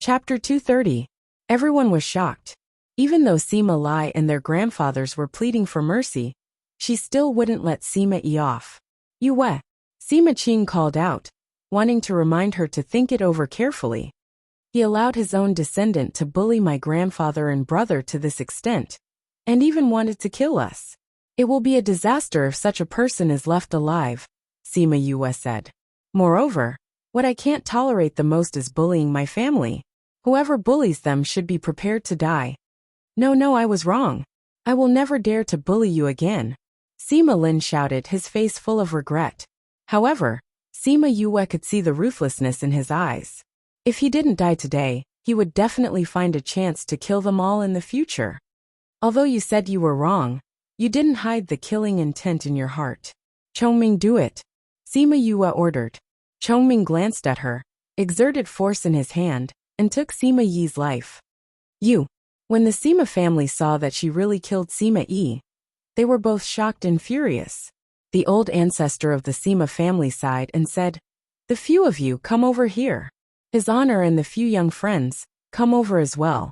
Chapter 230. Everyone was shocked. Even though Sima Lai and their grandfathers were pleading for mercy, she still wouldn't let Sima Yi off. Yue, Sima Qing called out, wanting to remind her to think it over carefully. He allowed his own descendant to bully my grandfather and brother to this extent, and even wanted to kill us. It will be a disaster if such a person is left alive, Sima Yue said. Moreover, what I can't tolerate the most is bullying my family. Whoever bullies them should be prepared to die. No, I was wrong. I will never dare to bully you again, Sima Lin shouted, his face full of regret. However, Sima Yue could see the ruthlessness in his eyes. If he didn't die today, he would definitely find a chance to kill them all in the future. Although you said you were wrong, you didn't hide the killing intent in your heart. Chongming, do it, Sima Yue ordered. Chongming glanced at her, exerted force in his hand, and took Sima Yi's life. When the Sima family saw that she really killed Sima Yi, they were both shocked and furious. The old ancestor of the Sima family sighed and said, "The few of you come over here. His Honor and the few young friends, come over as well."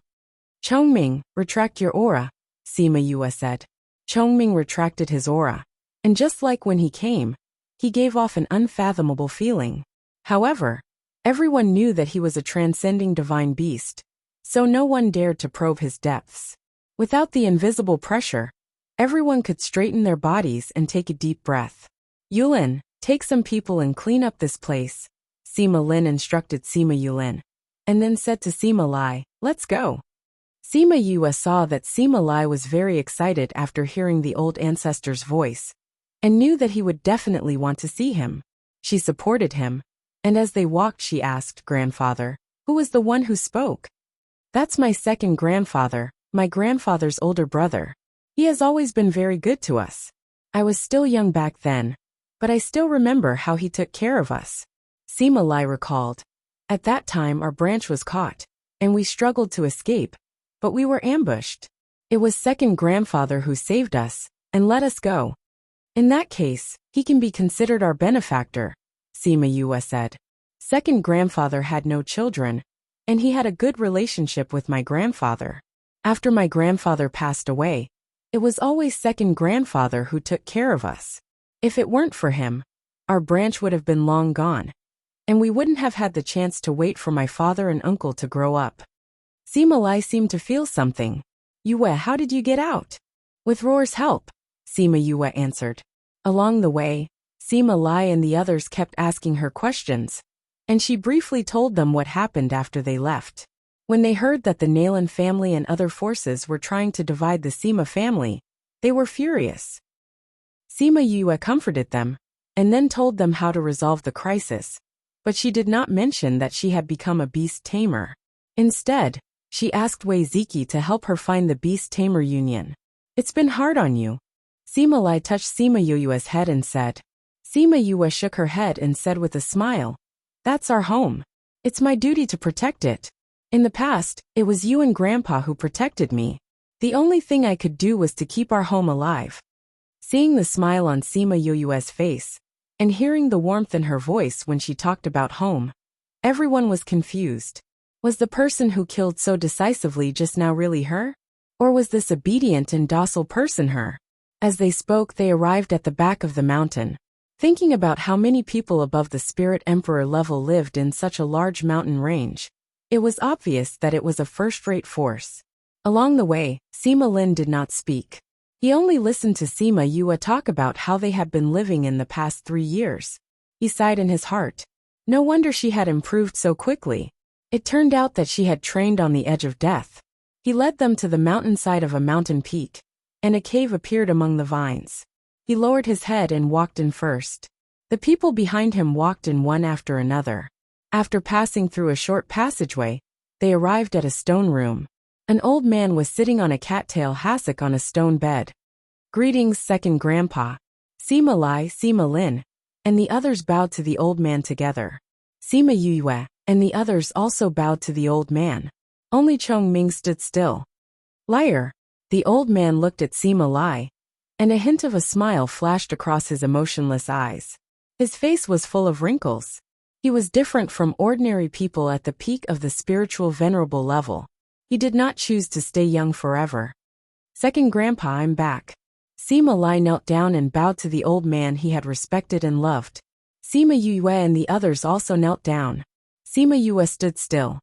Chongming, retract your aura, Sima Yue said. Chongming retracted his aura, and just like when he came, he gave off an unfathomable feeling. However, everyone knew that he was a transcending divine beast, so no one dared to probe his depths. Without the invisible pressure, everyone could straighten their bodies and take a deep breath. Yulin, take some people and clean up this place, Sima Lin instructed Sima Yulin, and then said to Sima Lai, "Let's go." Sima Yue saw that Sima Lai was very excited after hearing the old ancestor's voice, and knew that he would definitely want to see him. She supported him, and as they walked she asked, "Grandfather, who was the one who spoke?" "That's my second grandfather, my grandfather's older brother. He has always been very good to us. I was still young back then, but I still remember how he took care of us," Sima Lai recalled. "At that time our branch was caught, and we struggled to escape, but we were ambushed. It was second grandfather who saved us, and let us go. In that case, he can be considered our benefactor," Sima Yue said. "Second grandfather had no children, and he had a good relationship with my grandfather. After my grandfather passed away, it was always second grandfather who took care of us. If it weren't for him, our branch would have been long gone, and we wouldn't have had the chance to wait for my father and uncle to grow up." Sima Lai seemed to feel something. "Yue, how did you get out?" "With Roar's help," Sima Yue answered. Along the way, Sima Lai and the others kept asking her questions, and she briefly told them what happened after they left. When they heard that the Nalan family and other forces were trying to divide the Sima family, they were furious. Sima Yue comforted them, and then told them how to resolve the crisis, but she did not mention that she had become a beast tamer. Instead, she asked Wei Ziki to help her find the beast tamer union. "It's been hard on you." Sima Lai touched Sima Yue's head and said. Sima Yue shook her head and said with a smile, "That's our home. It's my duty to protect it. In the past, it was you and Grandpa who protected me. The only thing I could do was to keep our home alive." Seeing the smile on Sima Yue's face, and hearing the warmth in her voice when she talked about home, everyone was confused. Was the person who killed so decisively just now really her? Or was this obedient and docile person her? As they spoke, they arrived at the back of the mountain. Thinking about how many people above the Spirit Emperor level lived in such a large mountain range, it was obvious that it was a first-rate force. Along the way, Sima Lin did not speak. He only listened to Sima Yue talk about how they had been living in the past 3 years. He sighed in his heart. No wonder she had improved so quickly. It turned out that she had trained on the edge of death. He led them to the mountainside of a mountain peak, and a cave appeared among the vines. He lowered his head and walked in first. The people behind him walked in one after another. After passing through a short passageway, they arrived at a stone room. An old man was sitting on a cattail hassock on a stone bed. "Greetings, second grandpa." Sima Lai, Sima Lin, and the others bowed to the old man together. Sima Yue and the others also bowed to the old man. Only Chongming stood still. "Liar." The old man looked at Sima Lai, and a hint of a smile flashed across his emotionless eyes. His face was full of wrinkles. He was different from ordinary people at the peak of the spiritual venerable level. He did not choose to stay young forever. Second Grandpa, I'm back. Sima Lai knelt down and bowed to the old man he had respected and loved. Sima Yue and the others also knelt down. Sima Yue stood still.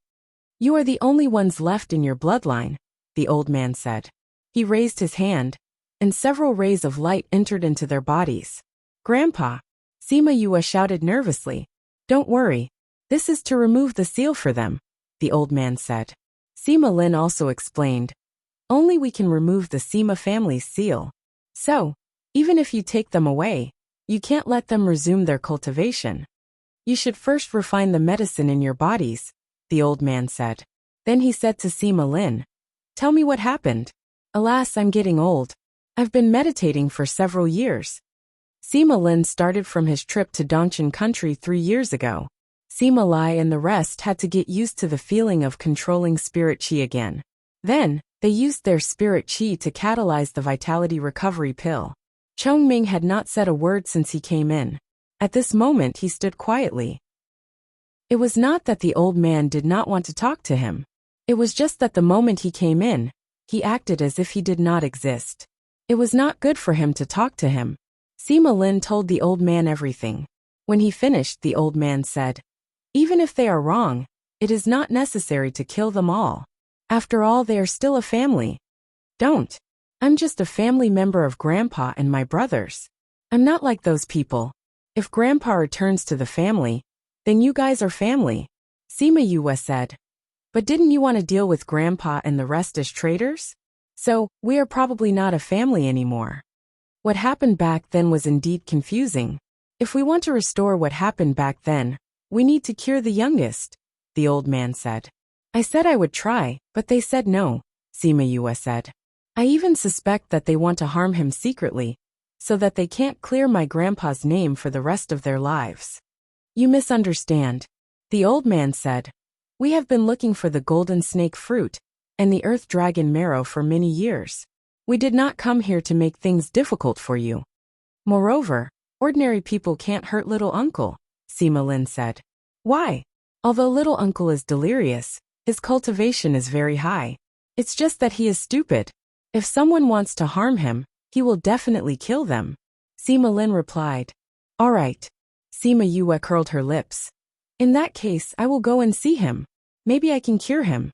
You are the only ones left in your bloodline, the old man said. He raised his hand, and several rays of light entered into their bodies. Grandpa, Sima Yue shouted nervously. Don't worry. This is to remove the seal for them, the old man said. Sima Lin also explained. Only we can remove the Sima family's seal. So, even if you take them away, you can't let them resume their cultivation. You should first refine the medicine in your bodies, the old man said. Then he said to Sima Lin, tell me what happened. Alas, I'm getting old. I've been meditating for several years. Sima Lin started from his trip to Dongchen country 3 years ago. Sima Lai and the rest had to get used to the feeling of controlling spirit qi again. Then, they used their spirit qi to catalyze the vitality recovery pill. Chongming had not said a word since he came in. At this moment he stood quietly. It was not that the old man did not want to talk to him. It was just that the moment he came in, he acted as if he did not exist. It was not good for him to talk to him. Sima Lin told the old man everything. When he finished, the old man said, even if they are wrong, it is not necessary to kill them all. After all, they are still a family. Don't. I'm just a family member of Grandpa and my brothers. I'm not like those people. If Grandpa returns to the family, then you guys are family, Sima Yue said. But didn't you want to deal with Grandpa and the rest as traitors? So, we are probably not a family anymore. What happened back then was indeed confusing. If we want to restore what happened back then, we need to cure the youngest, the old man said. I said I would try, but they said no, Sima Yue said. I even suspect that they want to harm him secretly, so that they can't clear my grandpa's name for the rest of their lives. You misunderstand, the old man said. We have been looking for the golden snake fruit and the earth dragon marrow for many years. We did not come here to make things difficult for you. Moreover, ordinary people can't hurt little uncle, Sima Lin said. Why? Although little uncle is delirious, his cultivation is very high. It's just that he is stupid. If someone wants to harm him, he will definitely kill them. Sima Lin replied. All right. Sima Yue curled her lips. In that case, I will go and see him. Maybe I can cure him.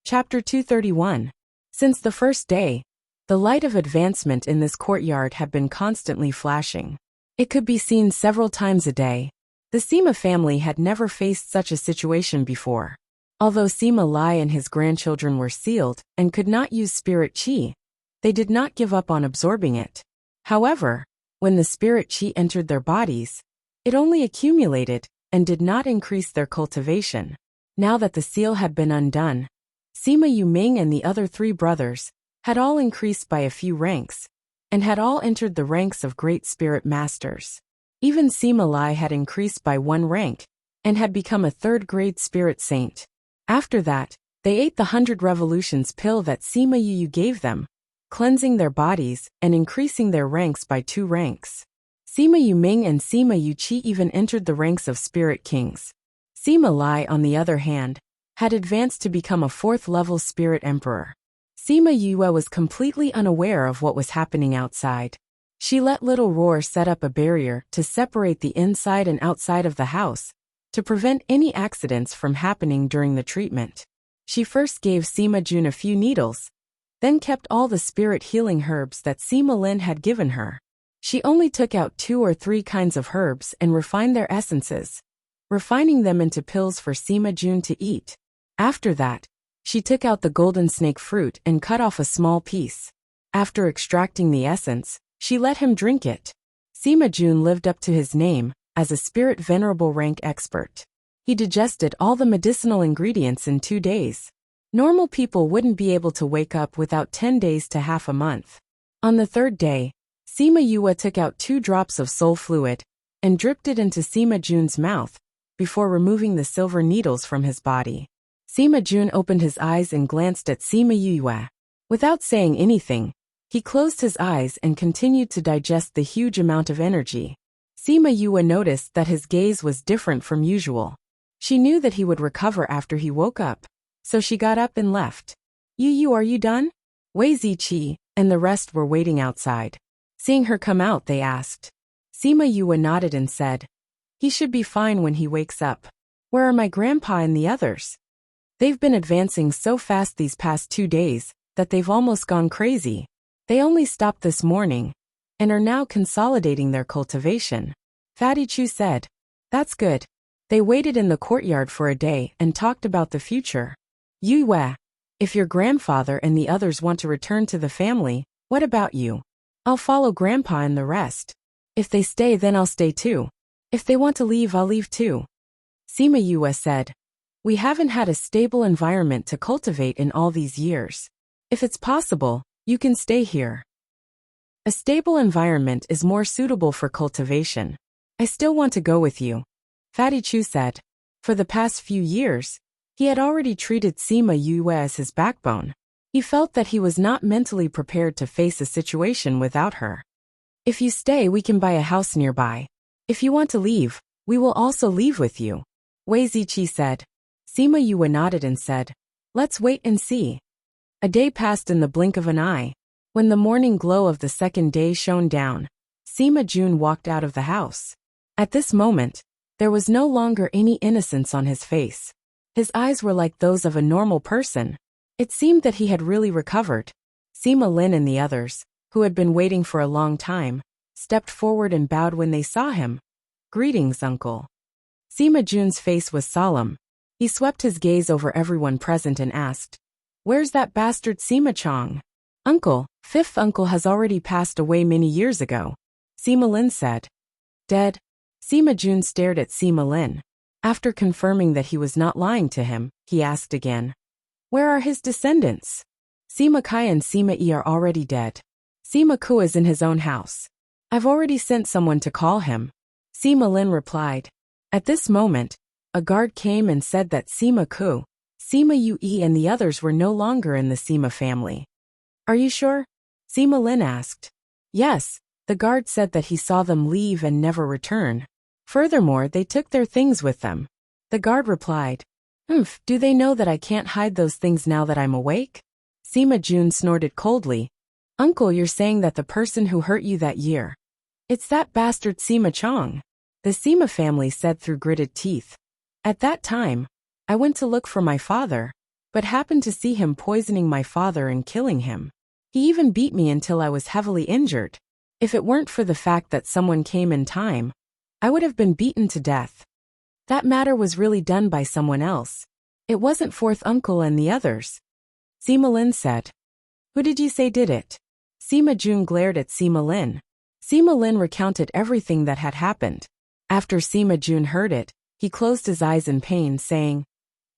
Chapter 231. Since the first day, the light of advancement in this courtyard had been constantly flashing. It could be seen several times a day. The Sima family had never faced such a situation before. Although Sima Lai and his grandchildren were sealed and could not use spirit qi, they did not give up on absorbing it. However, when the spirit qi entered their bodies, it only accumulated and did not increase their cultivation. Now that the seal had been undone, Sima Yuming and the other 3 brothers had all increased by a few ranks, and had all entered the ranks of great spirit masters. Even Sima Lai had increased by 1 rank, and had become a 3rd-grade spirit saint. After that, they ate the 100 revolutions pill that Sima Yu gave them, cleansing their bodies and increasing their ranks by 2 ranks. Sima Yuming and Sima Yuqi even entered the ranks of spirit kings. Sima Lai, on the other hand, had advanced to become a 4th-level spirit emperor. Sima Yue was completely unaware of what was happening outside. She let Little Roar set up a barrier to separate the inside and outside of the house, to prevent any accidents from happening during the treatment. She first gave Sima Jun a few needles, then kept all the spirit healing herbs that Sima Lin had given her. She only took out 2 or 3 kinds of herbs and refined their essences, refining them into pills for Sima Jun to eat. After that, she took out the golden snake fruit and cut off a small piece. After extracting the essence, she let him drink it. Sima Jun lived up to his name as a spirit venerable rank expert. He digested all the medicinal ingredients in 2 days. Normal people wouldn't be able to wake up without 10 days to half a month. On the 3rd day, Sima Yue took out 2 drops of soul fluid and dripped it into Sima Jun's mouth before removing the silver needles from his body. Sima Jun opened his eyes and glanced at Sima Yue. Without saying anything, he closed his eyes and continued to digest the huge amount of energy. Sima Yue noticed that his gaze was different from usual. She knew that he would recover after he woke up, so she got up and left. Yu, are you done? Wei Ziqi and the rest were waiting outside. Seeing her come out, they asked. Sima Yue nodded and said, he should be fine when he wakes up. Where are my grandpa and the others? They've been advancing so fast these past 2 days that they've almost gone crazy. They only stopped this morning and are now consolidating their cultivation. Fatty Chu said, that's good. They waited in the courtyard for a day and talked about the future. Yue, if your grandfather and the others want to return to the family, what about you? I'll follow grandpa and the rest. If they stay, then I'll stay too. If they want to leave, I'll leave too. Sima Yue said, we haven't had a stable environment to cultivate in all these years. If it's possible, you can stay here. A stable environment is more suitable for cultivation. I still want to go with you. Fatty Chu said. For the past few years, he had already treated Sima Yue as his backbone. He felt that he was not mentally prepared to face a situation without her. If you stay, we can buy a house nearby. If you want to leave, we will also leave with you. Wei Ziqi said. Sima Yue nodded and said, let's wait and see. A day passed in the blink of an eye. When the morning glow of the second day shone down, Sima Jun walked out of the house. At this moment, there was no longer any innocence on his face. His eyes were like those of a normal person. It seemed that he had really recovered. Sima Lin and the others, who had been waiting for a long time, stepped forward and bowed when they saw him. Greetings, uncle. Sima Jun's face was solemn. He swept his gaze over everyone present and asked, where's that bastard Sima Chong? Uncle, fifth uncle has already passed away many years ago. Sima Lin said. Dead? Sima Jun stared at Sima Lin. After confirming that he was not lying to him, he asked again, where are his descendants? Sima Kai and Sima Yi are already dead. Sima Ku is in his own house. I've already sent someone to call him. Sima Lin replied. At this moment, a guard came and said that Sima Ku, Sima Yue and the others were no longer in the Sima family. Are you sure? Sima Lin asked. Yes, the guard said that he saw them leave and never return. Furthermore, they took their things with them. The guard replied. Do they know that I can't hide those things now that I'm awake? Sima Jun snorted coldly. Uncle, you're saying that the person who hurt you that year. It's that bastard Sima Chong. The Sima family said through gritted teeth. At that time, I went to look for my father, but happened to see him poisoning my father and killing him. He even beat me until I was heavily injured. If it weren't for the fact that someone came in time, I would have been beaten to death. That matter was really done by someone else. It wasn't fourth uncle and the others. Sima Lin said. Who did you say did it? Sima Jun glared at Sima Lin. Sima Lin recounted everything that had happened. After Sima Jun heard it, he closed his eyes in pain, saying,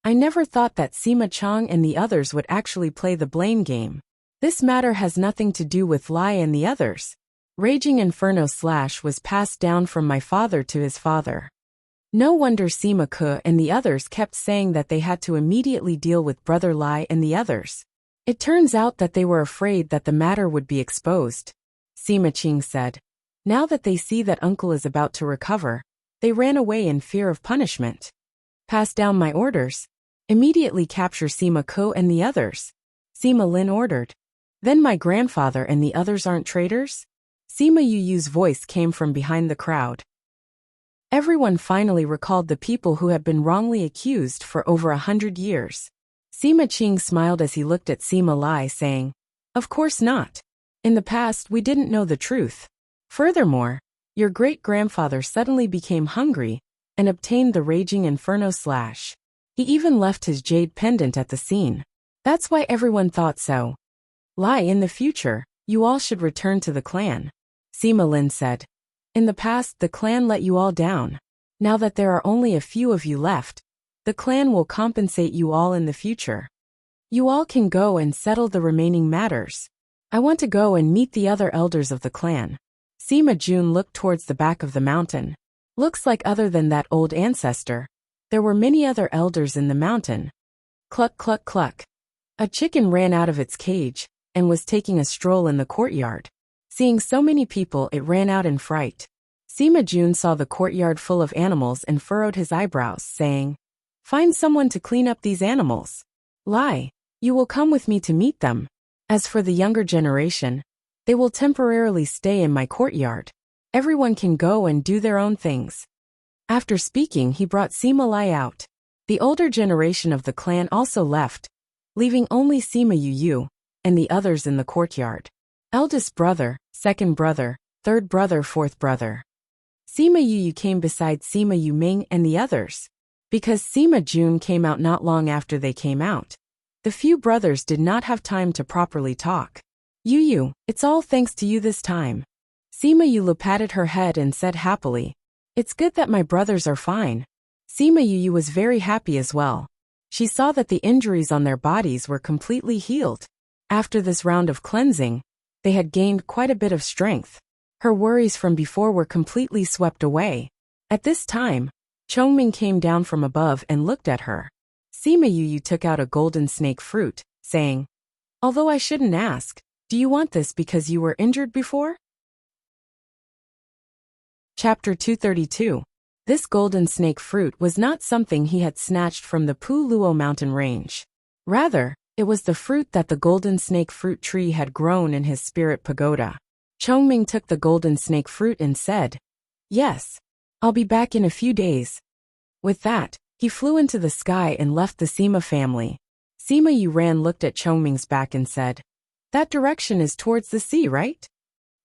I never thought that Sima Chong and the others would actually play the blame game. This matter has nothing to do with Lai and the others. Raging Inferno Slash was passed down from my father to his father. No wonder Sima Ke and the others kept saying that they had to immediately deal with Brother Lai and the others. It turns out that they were afraid that the matter would be exposed. Sima Qing said. Now that they see that uncle is about to recover, they ran away in fear of punishment. Pass down my orders. Immediately capture Sima Ke and the others. Sima Lin ordered. Then my grandfather and the others aren't traitors? Sima Yu's voice came from behind the crowd. Everyone finally recalled the people who had been wrongly accused for over 100 years. Sima Qing smiled as he looked at Sima Lai, saying, Of course not. In the past, we didn't know the truth. Furthermore, your great-grandfather suddenly became hungry and obtained the Raging Inferno Slash. He even left his jade pendant at the scene. That's why everyone thought so. Lai, in the future, you all should return to the clan. Sima Lin said. In the past, the clan let you all down. Now that there are only a few of you left, the clan will compensate you all in the future. You all can go and settle the remaining matters. I want to go and meet the other elders of the clan. Sima Jun looked towards the back of the mountain. Looks like other than that old ancestor, there were many other elders in the mountain. Cluck, cluck, cluck. A chicken ran out of its cage and was taking a stroll in the courtyard. Seeing so many people, it ran out in fright. Sima Jun saw the courtyard full of animals and furrowed his eyebrows, saying, "Find someone to clean up these animals. Lai, you will come with me to meet them. As for the younger generation, they will temporarily stay in my courtyard. Everyone can go and do their own things." After speaking, he brought Sima Lai out. The older generation of the clan also left, leaving only Sima Yu and the others in the courtyard. Eldest brother, second brother, third brother, fourth brother. Sima Yu came beside Sima Yu Ming and the others. Because Sima Jun came out not long after they came out, the few brothers did not have time to properly talk. Yu, it's all thanks to you this time. Sima Yu patted her head and said happily, "It's good that my brothers are fine." Sima Yu was very happy as well. She saw that the injuries on their bodies were completely healed. After this round of cleansing, they had gained quite a bit of strength. Her worries from before were completely swept away. At this time, Chongming came down from above and looked at her. Sima Yu took out a golden snake fruit, saying, "Although I shouldn't ask, do you want this because you were injured before?" Chapter 232. This golden snake fruit was not something he had snatched from the Pu Luo mountain range. Rather, it was the fruit that the golden snake fruit tree had grown in his spirit pagoda. Chongming took the golden snake fruit and said, "Yes, I'll be back in a few days." With that, he flew into the sky and left the Sima family. Sima Yu looked at Chongming's back and said, "That direction is towards the sea, right?"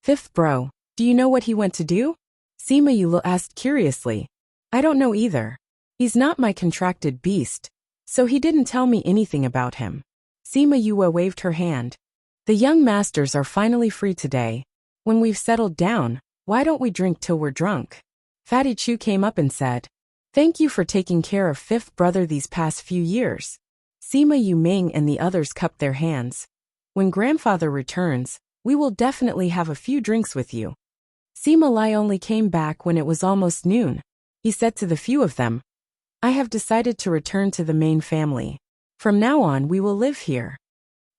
"Fifth bro, do you know what he went to do?" Sima Yu asked curiously. "I don't know either. He's not my contracted beast, so he didn't tell me anything about him." Sima Yu waved her hand. "The young masters are finally free today. When we've settled down, why don't we drink till we're drunk?" Fatty Chu came up and said, "Thank you for taking care of fifth brother these past few years." Sima Yu Ming and the others cupped their hands. "When grandfather returns, we will definitely have a few drinks with you." Sima Lai only came back when it was almost noon. He said to the few of them, "I have decided to return to the main family. From now on we will live here."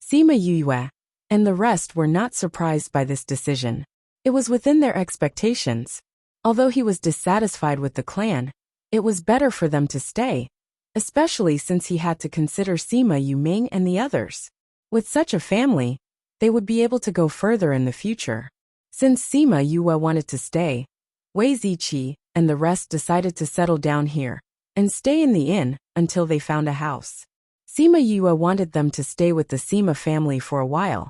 Sima Yue and the rest were not surprised by this decision. It was within their expectations. Although he was dissatisfied with the clan, it was better for them to stay, especially since he had to consider Sima Yu Ming and the others. With such a family, they would be able to go further in the future. Since Sima Yu wanted to stay, Wei Ziqi and the rest decided to settle down here and stay in the inn until they found a house. Sima Yu wanted them to stay with the Sima family for a while,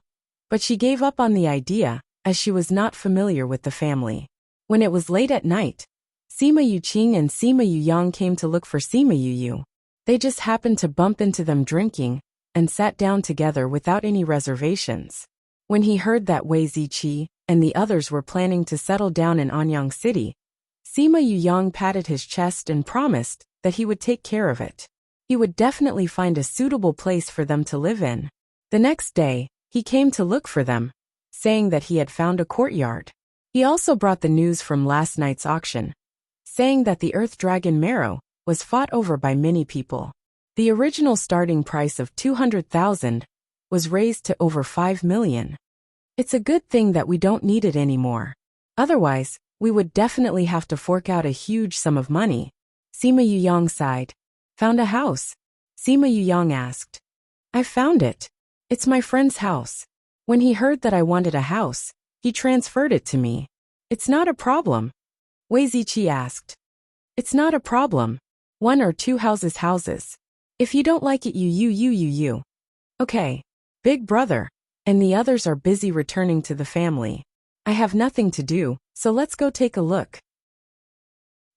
but she gave up on the idea as she was not familiar with the family. When it was late at night, Sima Yu Qing and Sima Yu Yang came to look for Sima Yu. They just happened to bump into them drinking and sat down together without any reservations. When he heard that Wei Ziqi and the others were planning to settle down in Anyang City, Sima Yu Yang patted his chest and promised that he would take care of it. He would definitely find a suitable place for them to live in. The next day, he came to look for them, saying that he had found a courtyard. He also brought the news from last night's auction, saying that the Earth Dragon Marrow was fought over by many people. The original starting price of 200,000 was raised to over 5 million. It's a good thing that we don't need it anymore. Otherwise, we would definitely have to fork out a huge sum of money. Sima Yu Yang sighed. "Found a house?" Sima Yu Yang asked. "I found it. It's my friend's house. When he heard that I wanted a house, he transferred it to me. It's not a problem." Wei Ziqi asked. "It's not a problem. 1 or 2 houses. If you don't like it, you. Okay, big brother, and the others are busy returning to the family. I have nothing to do, so let's go take a look."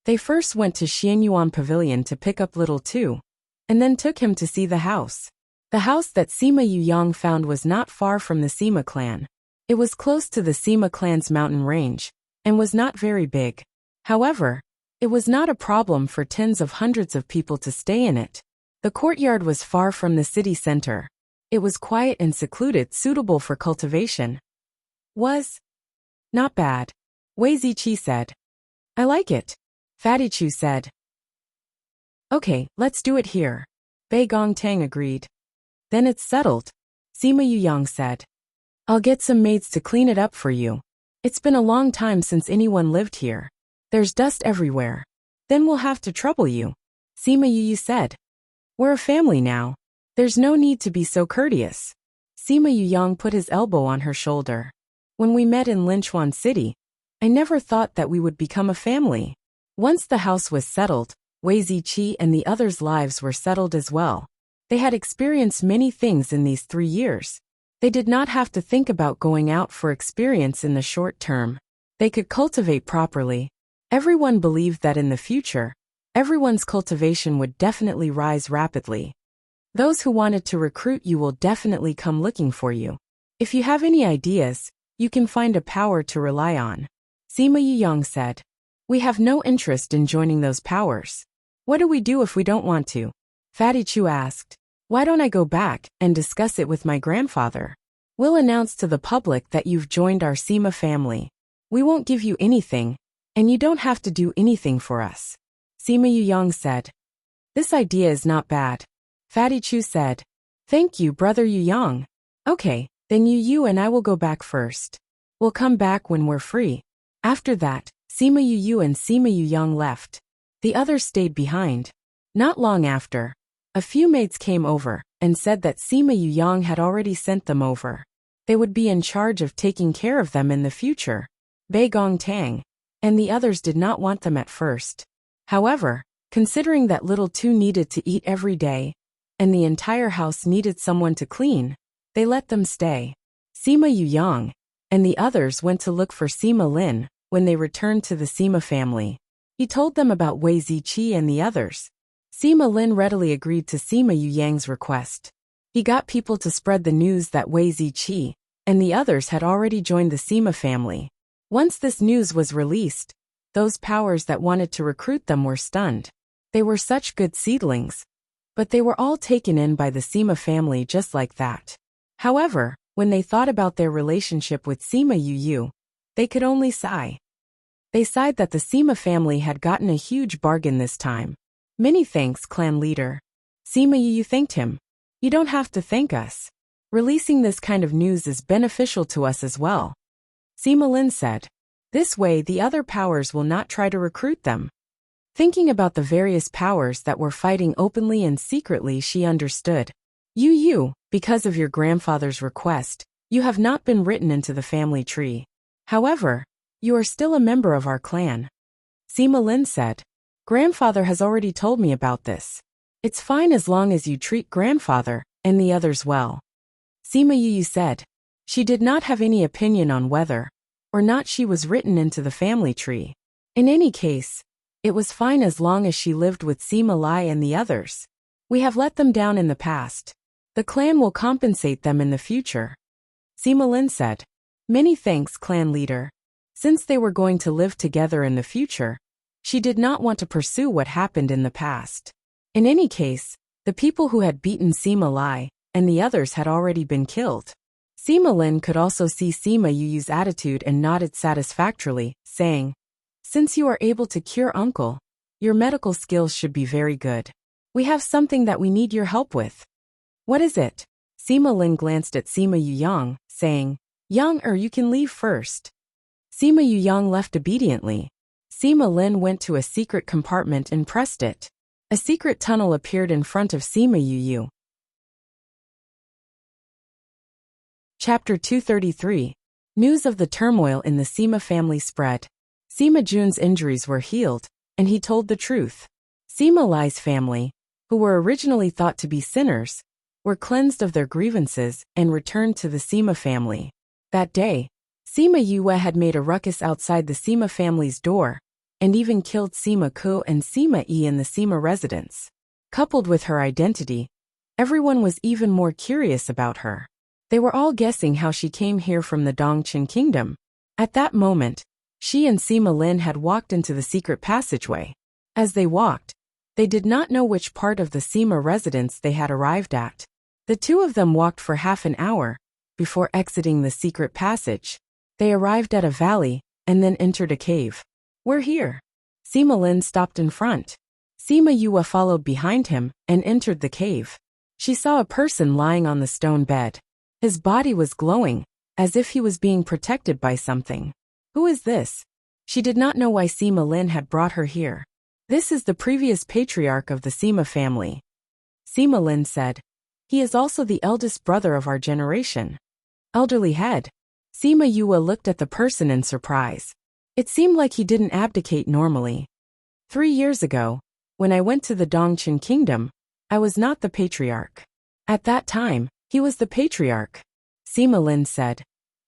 They first went to Xianyuan Pavilion to pick up Little Two, and then took him to see the house. The house that Sima Yu Yang found was not far from the Sima clan. It was close to the Sima clan's mountain range, and was not very big. However, it was not a problem for tens of hundreds of people to stay in it. The courtyard was far from the city center. It was quiet and secluded, suitable for cultivation. Was not bad, Wei Ziqi said. "I like it," Fatty Chu said. "Okay, let's do it here," Bei Gong Tang agreed. "Then it's settled," Sima Yu Yang said. "I'll get some maids to clean it up for you. It's been a long time since anyone lived here." There's dust everywhere. Then we'll have to trouble you. Sima Yu said. We're a family now. There's no need to be so courteous. Sima Yuyang put his elbow on her shoulder. When we met in Linchuan City, I never thought that we would become a family. Once the house was settled, Wei Ziqi and the others' lives were settled as well. They had experienced many things in these 3 years. They did not have to think about going out for experience in the short term. They could cultivate properly. Everyone believed that in the future, everyone's cultivation would definitely rise rapidly. Those who wanted to recruit you will definitely come looking for you. If you have any ideas, you can find a power to rely on. Sima Yuyang said. We have no interest in joining those powers. What do we do if we don't want to? Fatty Chu asked. Why don't I go back and discuss it with my grandfather? We'll announce to the public that you've joined our Sima family. We won't give you anything, and you don't have to do anything for us. Sima Yuyang said. This idea is not bad. Fatty Chu said. Thank you, Brother Yuyang. Okay, then you and I will go back first. We'll come back when we're free. After that, Sima Yu and Sima Yuyang left. The others stayed behind. Not long after, a few maids came over and said that Sima Yuyang had already sent them over. They would be in charge of taking care of them in the future. Bei Gong Tang and the others did not want them at first. However, considering that little two needed to eat every day, and the entire house needed someone to clean, they let them stay. Sima Yuyang and the others went to look for Sima Lin when they returned to the Sima family. He told them about Wei Ziqi and the others. Sima Lin readily agreed to Sima Yuyang's request. He got people to spread the news that Wei Ziqi and the others had already joined the Sima family. Once this news was released, those powers that wanted to recruit them were stunned. They were such good seedlings, but they were all taken in by the Sima family just like that. However, when they thought about their relationship with Sima Yu, they could only sigh. They sighed that the Sima family had gotten a huge bargain this time. Many thanks, clan leader. Sima Yu thanked him. You don't have to thank us. Releasing this kind of news is beneficial to us as well. Sima Lin said. This way the other powers will not try to recruit them. Thinking about the various powers that were fighting openly and secretly, she understood. You, because of your grandfather's request, you have not been written into the family tree. However, you are still a member of our clan. Sima Lin said. Grandfather has already told me about this. It's fine as long as you treat grandfather and the others well. Sima Yu said. She did not have any opinion on whether or not she was written into the family tree. In any case, it was fine as long as she lived with Sima Lai and the others. We have let them down in the past. The clan will compensate them in the future. Sima Lin said. Many thanks, clan leader. Since they were going to live together in the future, she did not want to pursue what happened in the past. In any case, the people who had beaten Sima Lai and the others had already been killed. Sima Lin could also see Sima Yu's attitude and nodded satisfactorily, saying, Since you are able to cure uncle, your medical skills should be very good. We have something that we need your help with. What is it? Sima Lin glanced at Sima Yuyang, saying, Yang, you can leave first. Sima Yuyang left obediently. Sima Lin went to a secret compartment and pressed it. A secret tunnel appeared in front of Sima Yu. Chapter 233. News of the turmoil in the Sima family spread. Sima Jun's injuries were healed, and he told the truth. Sima Lai's family, who were originally thought to be sinners, were cleansed of their grievances and returned to the Sima family. That day, Sima Yue had made a ruckus outside the Sima family's door, and even killed Sima Ku and Sima Yi in the Sima residence. Coupled with her identity, everyone was even more curious about her. They were all guessing how she came here from the Dongqin kingdom. At that moment, she and Sima Lin had walked into the secret passageway. As they walked, they did not know which part of the Sima residence they had arrived at. The two of them walked for half an hour. Before exiting the secret passage, they arrived at a valley and then entered a cave. We're here. Sima Lin stopped in front. Sima Yue followed behind him and entered the cave. She saw a person lying on the stone bed. His body was glowing, as if he was being protected by something. Who is this? She did not know why Sima Lin had brought her here. This is the previous patriarch of the Sima family. Sima Lin said. He is also the eldest brother of our generation. Elderly head. Sima Yue looked at the person in surprise. It seemed like he didn't abdicate normally. 3 years ago, when I went to the Dongqin kingdom, I was not the patriarch. At that time, he was the patriarch. Sima Lin said.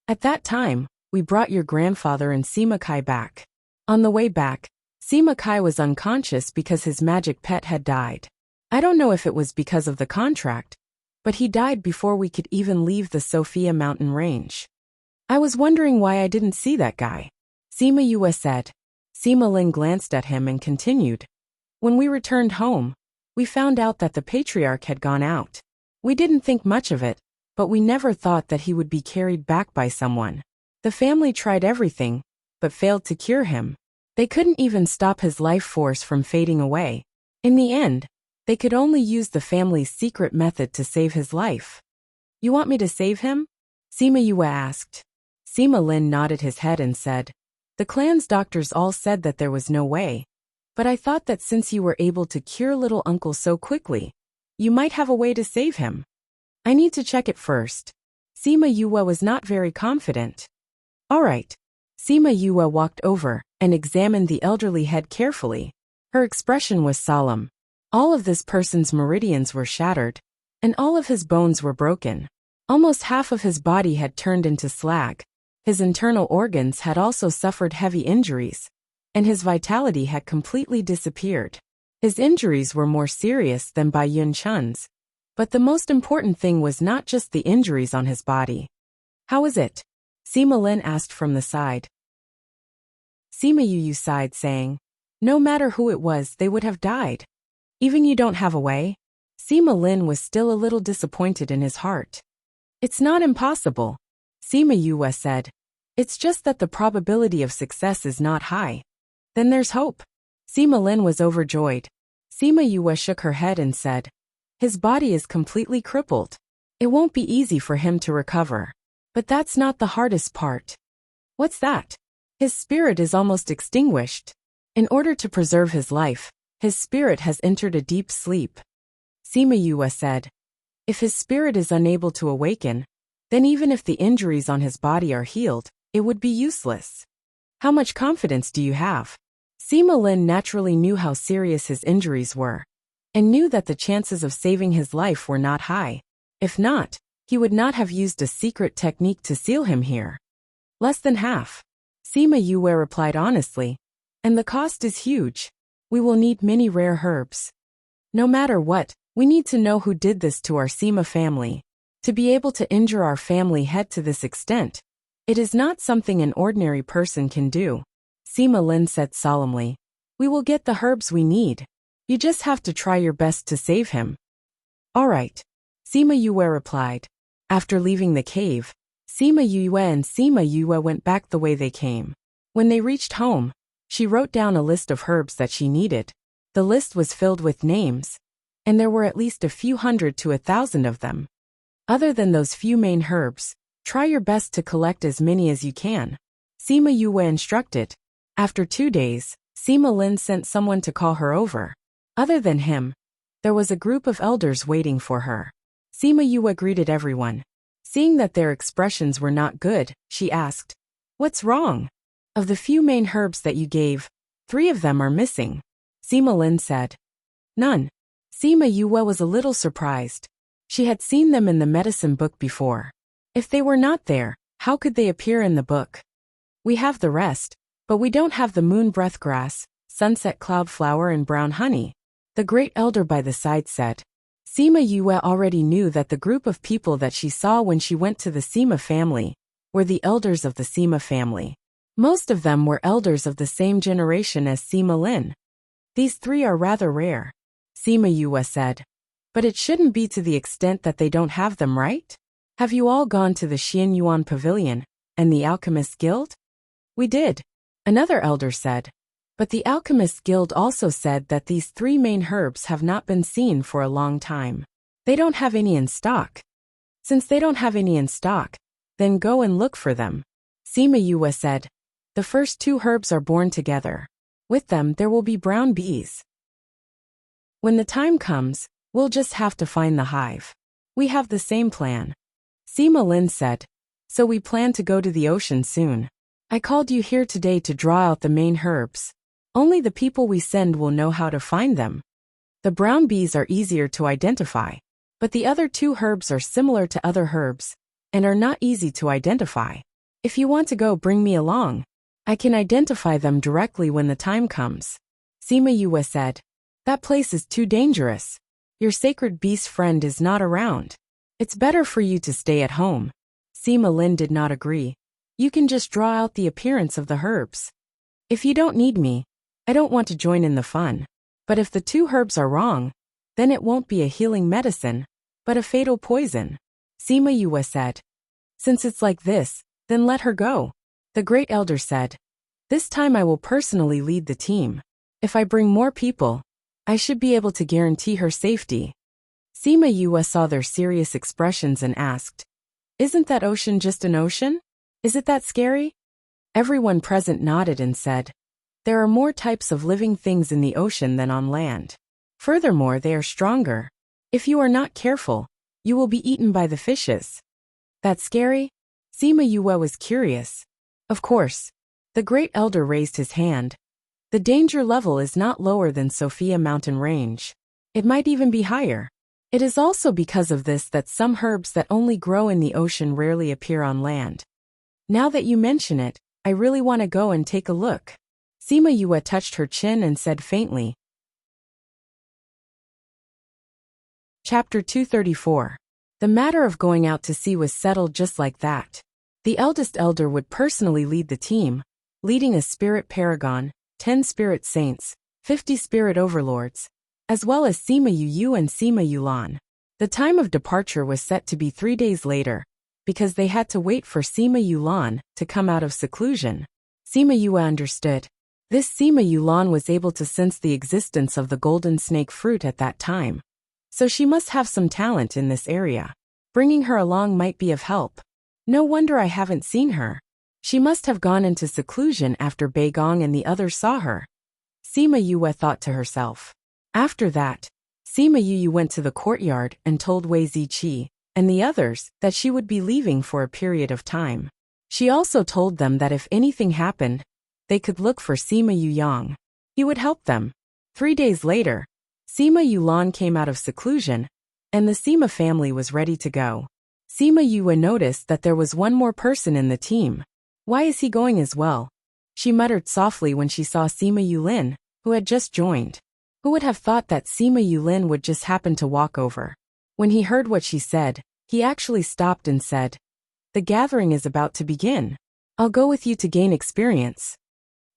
At that time, we brought your grandfather and Sima Kai back. On the way back, Sima Kai was unconscious because his magic pet had died. I don't know if it was because of the contract, but he died before we could even leave the Sophia mountain range. I was wondering why I didn't see that guy. Sima Yue said. Sima Lin glanced at him and continued. When we returned home, we found out that the patriarch had gone out. We didn't think much of it, but we never thought that he would be carried back by someone. The family tried everything, but failed to cure him. They couldn't even stop his life force from fading away. In the end, they could only use the family's secret method to save his life. You want me to save him? Sima Yue asked. Sima Lin nodded his head and said, the clan's doctors all said that there was no way. But I thought that since you were able to cure little uncle so quickly, you might have a way to save him. I need to check it first. Sima Yue was not very confident. All right. Sima Yue walked over and examined the elderly head carefully. Her expression was solemn. All of this person's meridians were shattered, and all of his bones were broken. Almost half of his body had turned into slag. His internal organs had also suffered heavy injuries, and his vitality had completely disappeared. His injuries were more serious than Bai Yun Chun's, but the most important thing was not just the injuries on his body. How is it? Sima Lin asked from the side. Sima Yu sighed, saying, no matter who it was, they would have died. Even you don't have a way? Sima Lin was still a little disappointed in his heart. It's not impossible, Sima Yue said. It's just that the probability of success is not high. Then there's hope. Sima Lin was overjoyed. Sima Yue shook her head and said, his body is completely crippled. It won't be easy for him to recover. But that's not the hardest part. What's that? His spirit is almost extinguished. In order to preserve his life, his spirit has entered a deep sleep. Sima Yue said. If his spirit is unable to awaken, then even if the injuries on his body are healed, it would be useless. How much confidence do you have? Sima Lin naturally knew how serious his injuries were, and knew that the chances of saving his life were not high. If not, he would not have used a secret technique to seal him here. Less than half. Sima Yue replied honestly. And the cost is huge. We will need many rare herbs. No matter what, we need to know who did this to our Sima family. To be able to injure our family head to this extent, it is not something an ordinary person can do. Sima Lin said solemnly. We will get the herbs we need. You just have to try your best to save him. All right. Sima Yue replied. After leaving the cave, Sima Yue and Sima Yue went back the way they came. When they reached home, she wrote down a list of herbs that she needed. The list was filled with names, and there were at least a few hundred to 1,000 of them. Other than those few main herbs, try your best to collect as many as you can. Sima Yue instructed. After 2 days, Sima Lin sent someone to call her over. Other than him, there was a group of elders waiting for her. Sima Yue greeted everyone. Seeing that their expressions were not good, she asked, what's wrong? Of the few main herbs that you gave, 3 of them are missing. Sima Lin said. None. Sima Yue was a little surprised. She had seen them in the medicine book before. If they were not there, how could they appear in the book? We have the rest, but we don't have the moon breath grass, sunset cloud flower and brown honey. The great elder by the side said. Sima Yue already knew that the group of people that she saw when she went to the Sima family were the elders of the Sima family. Most of them were elders of the same generation as Sima Lin. These 3 are rather rare, Sima Yue said. But it shouldn't be to the extent that they don't have them, right? Have you all gone to the Xian Yuan Pavilion and the Alchemist Guild? We did, another elder said. But the Alchemist Guild also said that these 3 main herbs have not been seen for a long time. They don't have any in stock. Since they don't have any in stock, then go and look for them, Sima Yue said. The first two herbs are born together. With them there will be brown bees. When the time comes, we'll just have to find the hive. We have the same plan. Sima Lin said. So we plan to go to the ocean soon. I called you here today to draw out the main herbs. Only the people we send will know how to find them. The brown bees are easier to identify, but the other two herbs are similar to other herbs and are not easy to identify. If you want to go, bring me along. I can identify them directly when the time comes. Sima Yue said. That place is too dangerous. Your sacred beast friend is not around. It's better for you to stay at home. Sima Lin did not agree. You can just draw out the appearance of the herbs. If you don't need me, I don't want to join in the fun. But if the two herbs are wrong, then it won't be a healing medicine, but a fatal poison. Sima Yue said. Since it's like this, then let her go. The great elder said. This time I will personally lead the team. If I bring more people, I should be able to guarantee her safety. Sima Yue saw their serious expressions and asked, Isn't that ocean just an ocean? Is it that scary? Everyone present nodded and said, There are more types of living things in the ocean than on land. Furthermore, they are stronger. If you are not careful, you will be eaten by the fishes. That's scary? Sima Yue was curious. Of course. The great elder raised his hand. The danger level is not lower than Sophia Mountain Range. It might even be higher. It is also because of this that some herbs that only grow in the ocean rarely appear on land. Now that you mention it, I really want to go and take a look. Sima Yue touched her chin and said faintly. Chapter 234. The matter of going out to sea was settled just like that. The eldest elder would personally lead the team, leading a spirit paragon, 10 spirit saints, 50 spirit overlords, as well as Sima Yu and Sima Yulan. The time of departure was set to be 3 days later, because they had to wait for Sima Yulan to come out of seclusion. Sima Yue understood. This Sima Yulan was able to sense the existence of the golden snake fruit at that time. So she must have some talent in this area. Bringing her along might be of help. No wonder I haven't seen her. She must have gone into seclusion after Bei Gong and the others saw her. Sima Yue thought to herself. After that, Sima Yu went to the courtyard and told Wei Ziqi and the others that she would be leaving for a period of time. She also told them that if anything happened, they could look for Sima Yuyang. He would help them. 3 days later, Sima Yulan came out of seclusion, and the Sima family was ready to go. Sima Yue noticed that there was one more person in the team. Why is he going as well? She muttered softly when she saw Sima Yulin, who had just joined. Who would have thought that Sima Yulin would just happen to walk over? When he heard what she said, he actually stopped and said, The gathering is about to begin. I'll go with you to gain experience.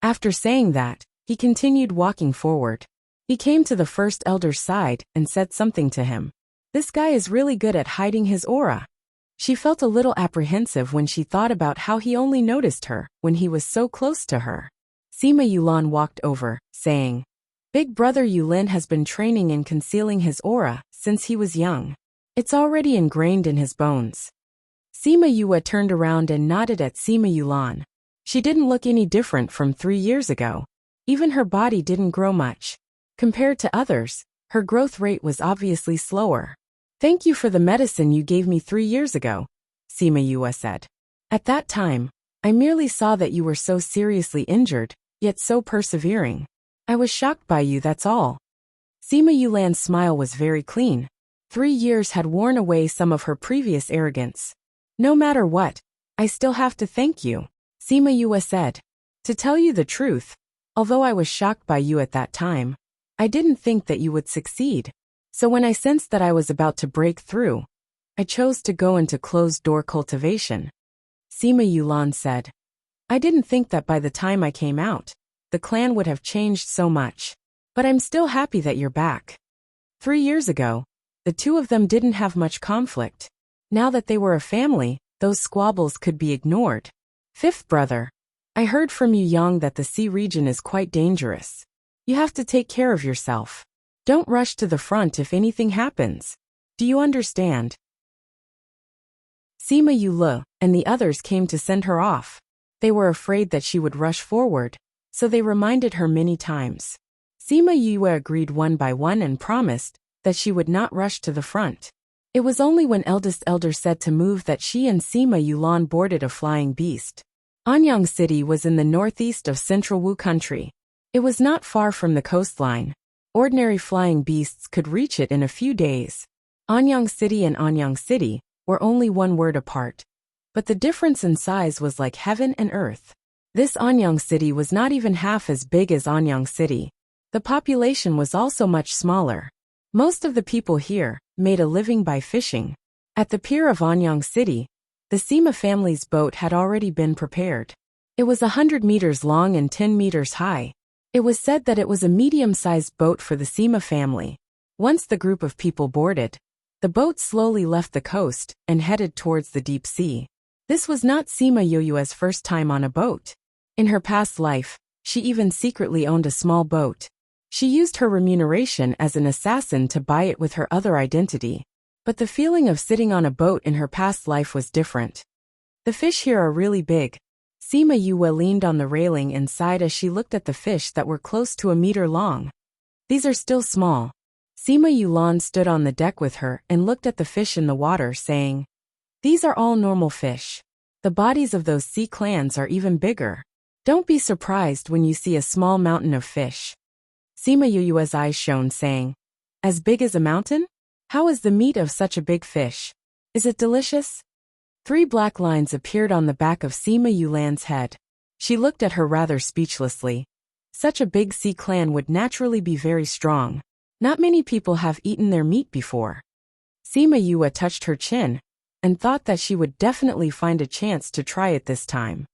After saying that, he continued walking forward. He came to the first elder's side and said something to him. This guy is really good at hiding his aura. She felt a little apprehensive when she thought about how he only noticed her when he was so close to her. Sima Yulan walked over, saying, Big brother Yulin has been training in concealing his aura since he was young. It's already ingrained in his bones. Sima Yue turned around and nodded at Sima Yulan. She didn't look any different from 3 years ago. Even her body didn't grow much. Compared to others, her growth rate was obviously slower. Thank you for the medicine you gave me 3 years ago, Sima Yue said. At that time, I merely saw that you were so seriously injured, yet so persevering. I was shocked by you, that's all. Sima Yulan's smile was very clean. 3 years had worn away some of her previous arrogance. No matter what, I still have to thank you, Sima Yue said. To tell you the truth, although I was shocked by you at that time, I didn't think that you would succeed. So when I sensed that I was about to break through, I chose to go into closed-door cultivation. Sima Yulan said. I didn't think that by the time I came out, the clan would have changed so much. But I'm still happy that you're back. 3 years ago, the two of them didn't have much conflict. Now that they were a family, those squabbles could be ignored. Fifth brother, I heard from Yu Yang that the sea region is quite dangerous. You have to take care of yourself. Don't rush to the front if anything happens. Do you understand? Sima Yule and the others came to send her off. They were afraid that she would rush forward, so they reminded her many times. Sima Yue agreed one by one and promised that she would not rush to the front. It was only when eldest elder said to move that she and Sima Yulan boarded a flying beast. Anyang City was in the northeast of central Wu country. It was not far from the coastline. Ordinary flying beasts could reach it in a few days. Anyang City and Anyang City were only one word apart, but the difference in size was like heaven and earth. This Anyang City was not even half as big as Anyang City. The population was also much smaller. Most of the people here made a living by fishing. At the pier of Anyang City, the Sima family's boat had already been prepared. It was 100 meters long and 10 meters high. It was said that it was a medium-sized boat for the Sima family. Once the group of people boarded, the boat slowly left the coast and headed towards the deep sea. This was not Sima Yue's first time on a boat. In her past life, she even secretly owned a small boat. She used her remuneration as an assassin to buy it with her other identity. But the feeling of sitting on a boat in her past life was different. The fish here are really big. Sima Yue leaned on the railing and sighed as she looked at the fish that were close to a meter long. These are still small. Sima Yulan stood on the deck with her and looked at the fish in the water, saying, "These are all normal fish. The bodies of those sea clans are even bigger. Don't be surprised when you see a small mountain of fish." Sima Yue's eyes shone, saying, "As big as a mountain? How is the meat of such a big fish? Is it delicious?" 3 black lines appeared on the back of Sima Yulan's head. She looked at her rather speechlessly. Such a big sea clan would naturally be very strong. Not many people have eaten their meat before. Sima Yue touched her chin and thought that she would definitely find a chance to try it this time.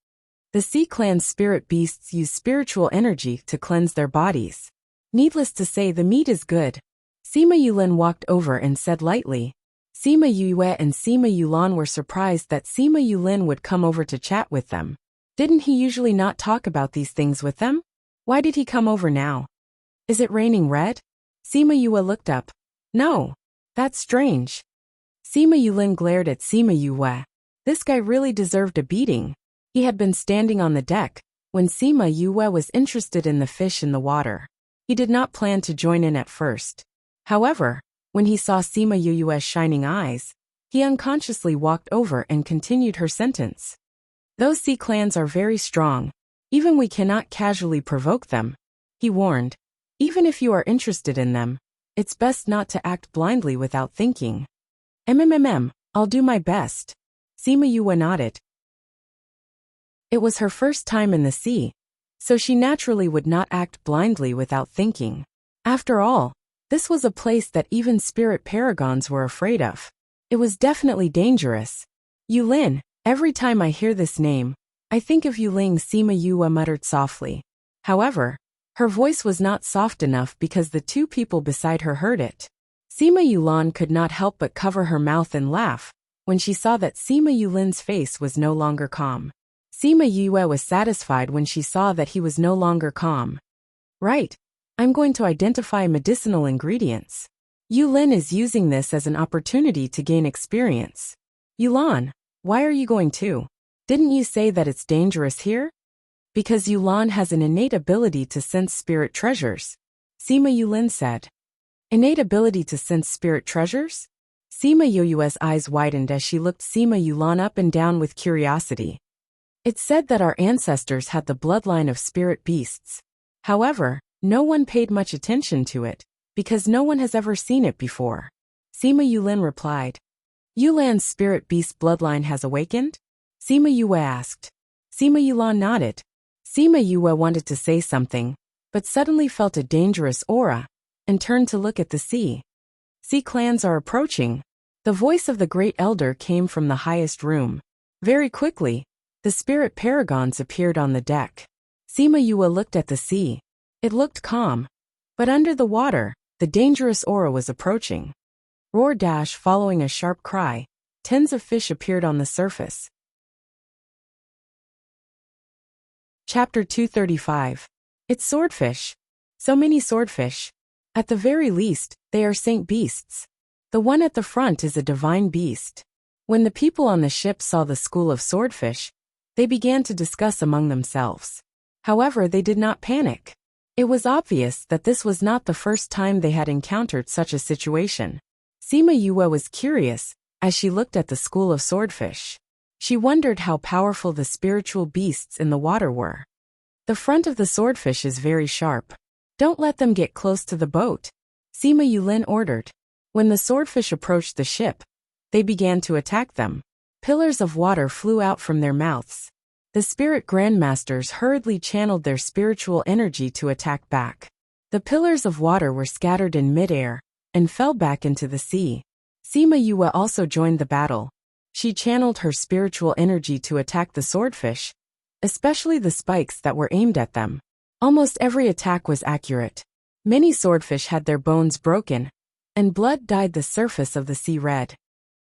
The sea clan's spirit beasts use spiritual energy to cleanse their bodies. Needless to say, the meat is good. Sima Yulin walked over and said lightly. Sima Yue and Sima Yulan were surprised that Sima Yulin would come over to chat with them. Didn't he usually not talk about these things with them? Why did he come over now? Is it raining red? Sima Yue looked up. No. That's strange. Sima Yulin glared at Sima Yue. This guy really deserved a beating. He had been standing on the deck when Sima Yue was interested in the fish in the water. He did not plan to join in at first. However, when he saw Sima Yue's shining eyes, he unconsciously walked over and continued her sentence. Those sea clans are very strong. Even we cannot casually provoke them. He warned. Even if you are interested in them, it's best not to act blindly without thinking. I'll do my best. Sima Yue nodded. It was her first time in the sea, so she naturally would not act blindly without thinking. After all, this was a place that even spirit paragons were afraid of. It was definitely dangerous. Yulin, every time I hear this name, I think of Yuling, Sima Yue muttered softly. However, her voice was not soft enough because the 2 people beside her heard it. Sima Yulan could not help but cover her mouth and laugh when she saw that Sima Yulin's face was no longer calm. Sima Yue was satisfied when she saw that he was no longer calm. Right. I'm going to identify medicinal ingredients. Yulin is using this as an opportunity to gain experience. Yulan, why are you going too? Didn't you say that it's dangerous here? Because Yulan has an innate ability to sense spirit treasures. Sima Yulin said. Innate ability to sense spirit treasures? Sima Yue's eyes widened as she looked Sima Yulan up and down with curiosity. It's said that our ancestors had the bloodline of spirit beasts. However, no one paid much attention to it, because no one has ever seen it before. Sima Yulin replied. Yulan's spirit beast bloodline has awakened? Sima Yue asked. Sima Yulan nodded. Sima Yue wanted to say something, but suddenly felt a dangerous aura, and turned to look at the sea. Sea clans are approaching. The voice of the great elder came from the highest room. Very quickly, the spirit paragons appeared on the deck. Sima Yue looked at the sea. It looked calm. But under the water, the dangerous aura was approaching. Roar dash following a sharp cry, tens of fish appeared on the surface. Chapter 235. It's swordfish. So many swordfish. At the very least, they are saint beasts. The one at the front is a divine beast. When the people on the ship saw the school of swordfish, They began to discuss among themselves. However, they did not panic. It was obvious that this was not the first time they had encountered such a situation. Sima Yue was curious as she looked at the school of swordfish. She wondered how powerful the spiritual beasts in the water were. The front of the swordfish is very sharp. Don't let them get close to the boat, Sima Yulin ordered. When the swordfish approached the ship, they began to attack them. Pillars of water flew out from their mouths. The spirit grandmasters hurriedly channeled their spiritual energy to attack back. The pillars of water were scattered in midair and fell back into the sea. Sima Yue also joined the battle. She channeled her spiritual energy to attack the swordfish, especially the spikes that were aimed at them. Almost every attack was accurate. Many swordfish had their bones broken, and blood dyed the surface of the sea red.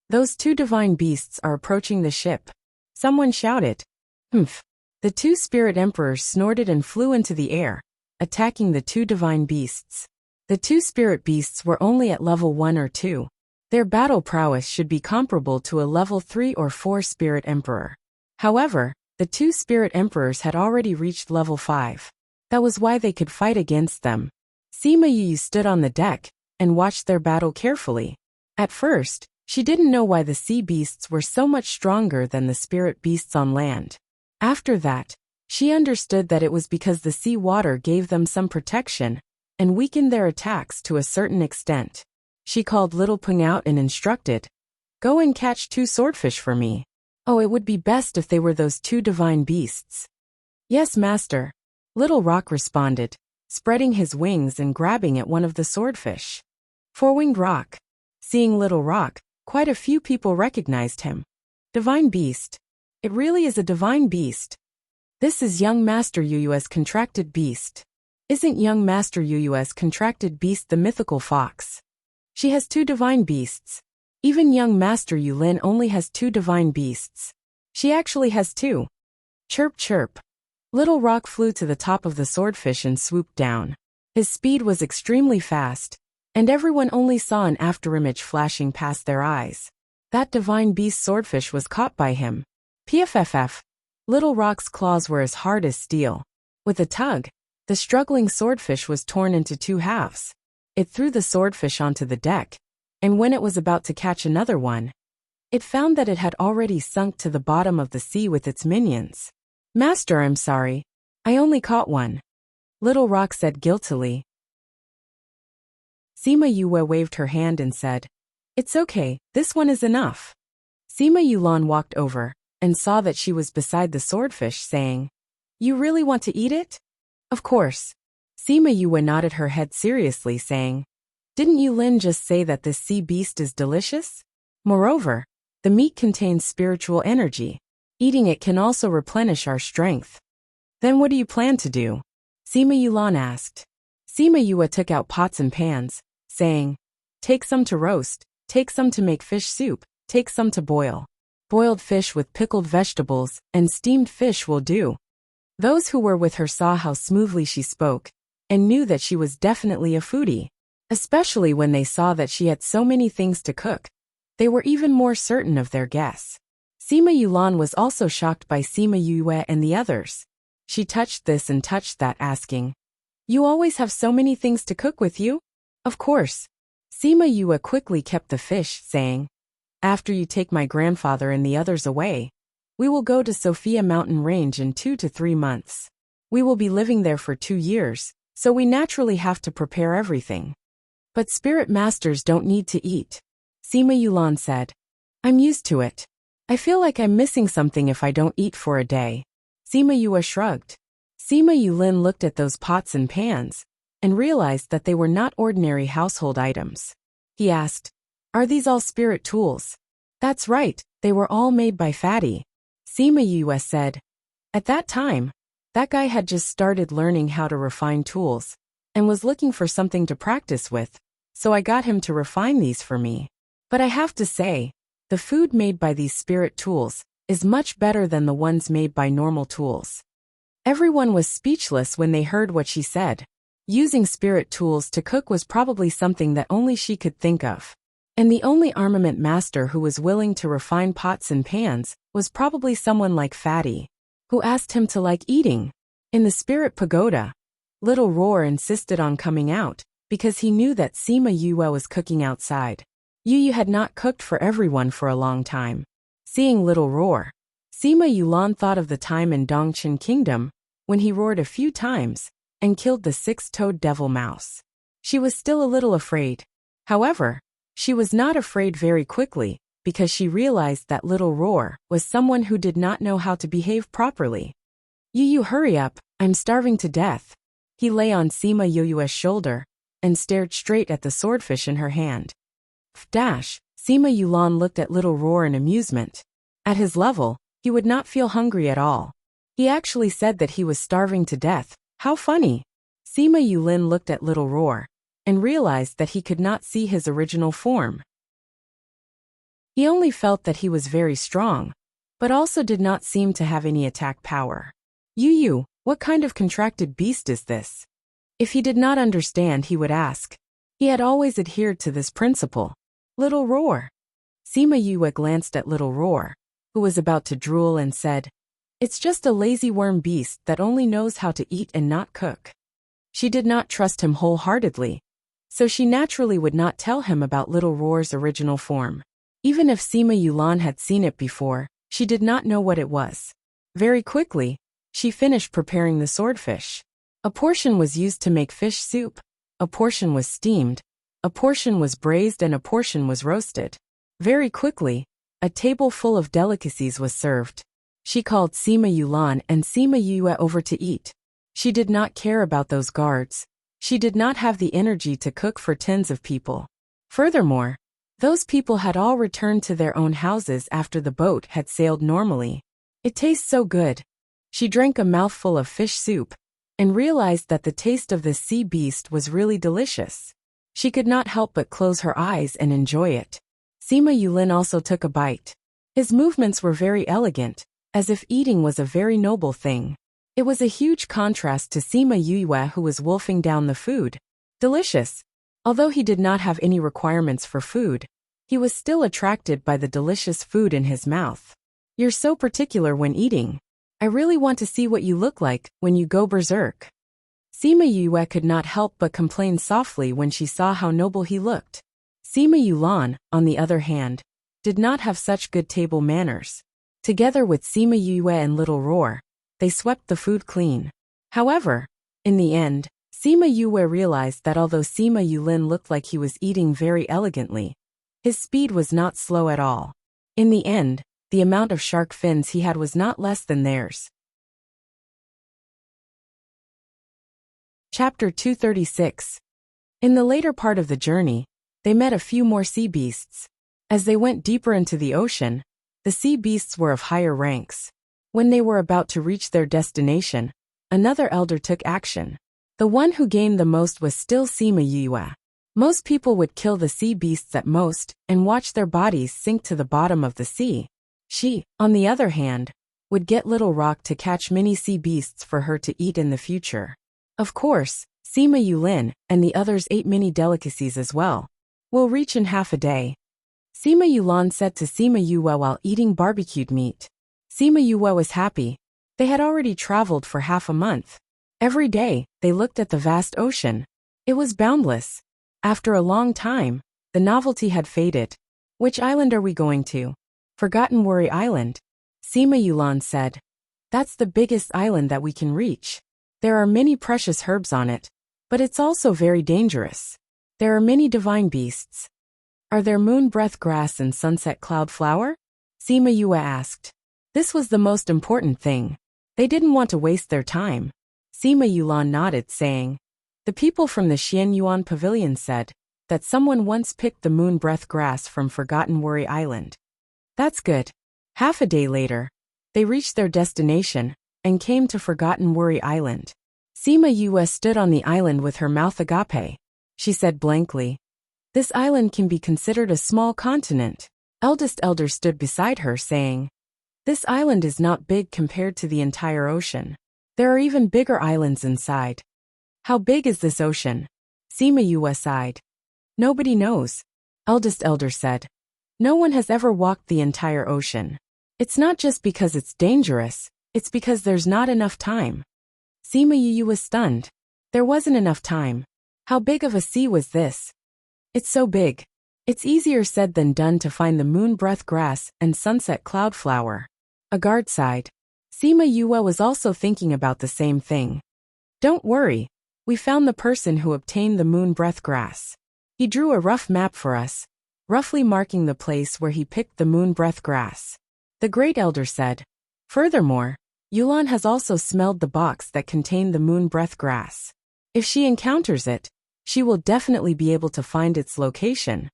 Those two divine beasts are approaching the ship, someone shouted. Humph. The two spirit emperors snorted and flew into the air, attacking the two divine beasts. The two spirit beasts were only at level 1 or 2. Their battle prowess should be comparable to a level 3 or 4 spirit emperor. However, the two spirit emperors had already reached level 5. That was why they could fight against them. Sima Yu stood on the deck and watched their battle carefully. At first, she didn't know why the sea beasts were so much stronger than the spirit beasts on land. After that, she understood that it was because the sea water gave them some protection and weakened their attacks to a certain extent. She called Little Peng out and instructed, "Go and catch 2 swordfish for me. Oh, it would be best if they were those 2 divine beasts." "Yes, master," Little Rock responded, spreading his wings and grabbing at one of the swordfish. Four-winged rock. Seeing Little Rock, quite a few people recognized him. Divine beast. It really is a divine beast. This is young Master Yuyue's contracted beast. Isn't young Master Yuyue's contracted beast the mythical fox? She has 2 divine beasts. Even young Master Yulin only has 2 divine beasts. She actually has 2. Chirp chirp. Little Rock flew to the top of the swordfish and swooped down. His speed was extremely fast, and everyone only saw an afterimage flashing past their eyes. That divine beast swordfish was caught by him. PFFF. Little Rock's claws were as hard as steel. With a tug, the struggling swordfish was torn into 2 halves. It threw the swordfish onto the deck, and when it was about to catch another one, it found that it had already sunk to the bottom of the sea with its minions. "Master, I'm sorry. I only caught one," Little Rock said guiltily. Sima Yue waved her hand and said, "It's okay, this one is enough." Sima Yulan walked over and saw that she was beside the swordfish, saying, "You really want to eat it?" "Of course." Sima Yue nodded her head seriously, saying, "Didn't Yulin just say that this sea beast is delicious? Moreover, the meat contains spiritual energy. Eating it can also replenish our strength." "Then what do you plan to do?" Sima Yulan asked. Sima Yue took out pots and pans, saying, "Take some to roast, take some to make fish soup, take some to boil. Boiled fish with pickled vegetables and steamed fish will do." Those who were with her saw how smoothly she spoke and knew that she was definitely a foodie. Especially when they saw that she had so many things to cook, they were even more certain of their guess. Sima Yulan was also shocked by Sima Yue and the others. She touched this and touched that, asking, "You always have so many things to cook with you?" "Of course." Sima Yue quickly kept the fish, saying, "After you take my grandfather and the others away, we will go to Sophia Mountain Range in 2 to 3 months. We will be living there for 2 years, so we naturally have to prepare everything." "But spirit masters don't need to eat," Sima Yulan said. "I'm used to it. I feel like I'm missing something if I don't eat for a day." Sima Yue shrugged. Sima Yulin looked at those pots and pans and realized that they were not ordinary household items. He asked, "Are these all spirit tools?" "That's right, they were all made by Fatty," Sima Yue said. At that time, that guy had just started learning how to refine tools and was looking for something to practice with, so I got him to refine these for me. But I have to say, the food made by these spirit tools is much better than the ones made by normal tools. Everyone was speechless when they heard what she said. Using spirit tools to cook was probably something that only she could think of. And the only armament master who was willing to refine pots and pans was probably someone like Fatty. who asked him to like eating. In the spirit pagoda, Little Roar insisted on coming out, because he knew that Sima Yue was cooking outside. Yu had not cooked for everyone for a long time. Seeing Little Roar, Sima Yulan thought of the time in Dongchen Kingdom, when he roared a few times, and killed the six-toed devil mouse. She was still a little afraid. However, she was not afraid very quickly, because she realized that Little Roar was someone who did not know how to behave properly. Yu, hurry up, I'm starving to death. He lay on Sima Yu's shoulder, and stared straight at the swordfish in her hand. Sima Yulan looked at Little Roar in amusement. At his level, he would not feel hungry at all. He actually said that he was starving to death. How funny! Sima Yulin looked at Little Roar, and realized that he could not see his original form. He only felt that he was very strong, but also did not seem to have any attack power. Yu, what kind of contracted beast is this? If he did not understand, he would ask. He had always adhered to this principle. Little Roar. Sima Yue glanced at Little Roar, who was about to drool, and said, "It's just a lazy worm beast that only knows how to eat and not cook." She did not trust him wholeheartedly, so she naturally would not tell him about Little Roar's original form. Even if Sima Yulan had seen it before, she did not know what it was. Very quickly, she finished preparing the swordfish. A portion was used to make fish soup, a portion was steamed, a portion was braised, and a portion was roasted. Very quickly, a table full of delicacies was served. She called Sima Yulan and Sima Yue over to eat. She did not care about those guards. She did not have the energy to cook for tens of people. Furthermore, those people had all returned to their own houses after the boat had sailed normally. It tastes so good. She drank a mouthful of fish soup, and realized that the taste of this sea beast was really delicious. She could not help but close her eyes and enjoy it. Sima Yulin also took a bite. His movements were very elegant, as if eating was a very noble thing. It was a huge contrast to Sima Yue, who was wolfing down the food. Delicious. Although he did not have any requirements for food, he was still attracted by the delicious food in his mouth. You're so particular when eating. I really want to see what you look like when you go berserk. Sima Yue could not help but complain softly when she saw how noble he looked. Sima Yulan, on the other hand, did not have such good table manners. Together with Sima Yue and Little Roar, they swept the food clean. However, in the end, Sima Yue realized that although Sima Yulin looked like he was eating very elegantly, his speed was not slow at all. In the end, the amount of shark fins he had was not less than theirs. Chapter 236. In the later part of the journey, they met a few more sea beasts. As they went deeper into the ocean, the sea beasts were of higher ranks. When they were about to reach their destination, another elder took action. The one who gained the most was still Sima Yue. Most people would kill the sea beasts at most and watch their bodies sink to the bottom of the sea. She, on the other hand, would get Little Rock to catch many sea beasts for her to eat in the future. Of course, Sima Yulin and the others ate many delicacies as well. We'll reach in half a day. Sima Yulan said to Sima Yue while eating barbecued meat. Sima Yue was happy. They had already traveled for half a month. Every day, they looked at the vast ocean. It was boundless. After a long time, the novelty had faded. Which island are we going to? Forgotten Worry Island. Sima Yulan said. That's the biggest island that we can reach. There are many precious herbs on it, but it's also very dangerous. There are many divine beasts. Are there moon breath grass and sunset cloud flower? Sima Yue asked. This was the most important thing. They didn't want to waste their time. Sima Yulan nodded, saying, the people from the Xian Yuan Pavilion said that someone once picked the moon breath grass from Forgotten Worry Island. That's good. Half a day later, they reached their destination and came to Forgotten Worry Island. Sima Yue stood on the island with her mouth agape. She said blankly, this island can be considered a small continent. Eldest elder stood beside her, saying, this island is not big compared to the entire ocean. There are even bigger islands inside. How big is this ocean? Sima Yue sighed. Nobody knows. Eldest elder said. No one has ever walked the entire ocean. It's not just because it's dangerous, It's because there's not enough time. Sima Yu was stunned. There wasn't enough time. How big of a sea was this? It's so big. It's easier said than done to find the moon breath grass and sunset cloud flower. A guard sighed. Sima Yue was also thinking about the same thing. Don't worry. We found the person who obtained the moon breath grass. He drew a rough map for us, roughly marking the place where he picked the moon breath grass. The great elder said. Furthermore, Yulan has also smelled the box that contained the moon breath grass. If she encounters it, she will definitely be able to find its location.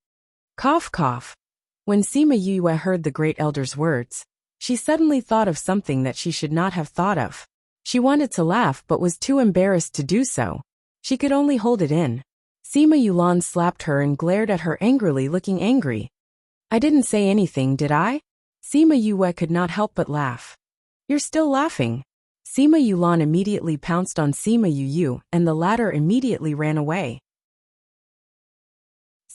Cough cough. When Sima Yue heard the great elder's words, she suddenly thought of something that she should not have thought of. She wanted to laugh but was too embarrassed to do so. She could only hold it in. Sima Yulan slapped her and glared at her angrily, looking angry. I didn't say anything, did I? Sima Yue could not help but laugh. You're still laughing. Sima Yulan immediately pounced on Sima Yu, and the latter immediately ran away.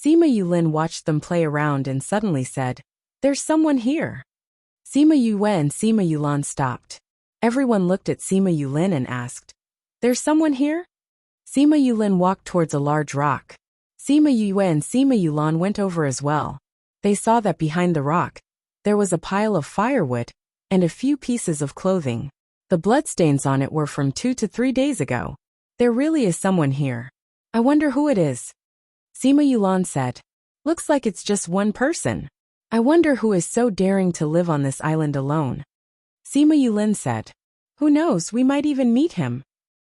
Sima Yulin watched them play around and suddenly said, There's someone here. Sima Yue and Sima Yulan stopped. Everyone looked at Sima Yulin and asked, There's someone here? Sima Yulin walked towards a large rock. Sima Yue and Sima Yulan went over as well. They saw that behind the rock, there was a pile of firewood and a few pieces of clothing. The bloodstains on it were from 2 to 3 days ago. There really is someone here. I wonder who it is. Sima Yulan said, Looks like it's just one person. I wonder who is so daring to live on this island alone. Sima Yulin said, Who knows, we might even meet him.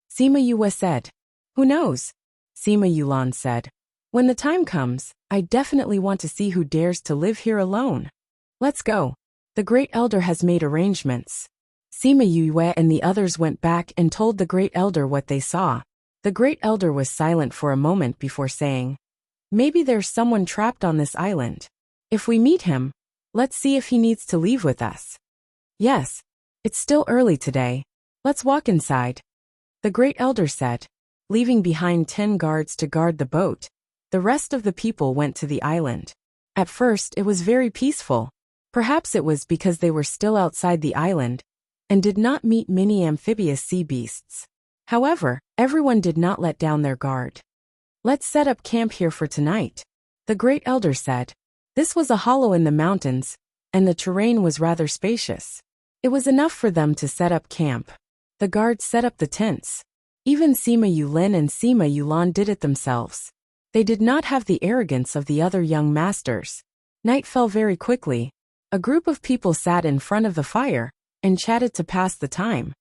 Sima Yue said, Who knows? Sima Yulan said, When the time comes, I definitely want to see who dares to live here alone. Let's go. The great elder has made arrangements. Sima Yue and the others went back and told the great elder what they saw. The great elder was silent for a moment before saying, Maybe there's someone trapped on this island. If we meet him, let's see if he needs to leave with us. Yes. It's still early today. Let's walk inside. The great elder said, leaving behind 10 guards to guard the boat. The rest of the people went to the island. At first it was very peaceful. Perhaps it was because they were still outside the island and did not meet many amphibious sea beasts. However, everyone did not let down their guard. Let's set up camp here for tonight, the great elder said. This was a hollow in the mountains, and the terrain was rather spacious. It was enough for them to set up camp. The guards set up the tents. Even Sima Yulin and Sima Yulan did it themselves. They did not have the arrogance of the other young masters. Night fell very quickly. A group of people sat in front of the fire and chatted to pass the time.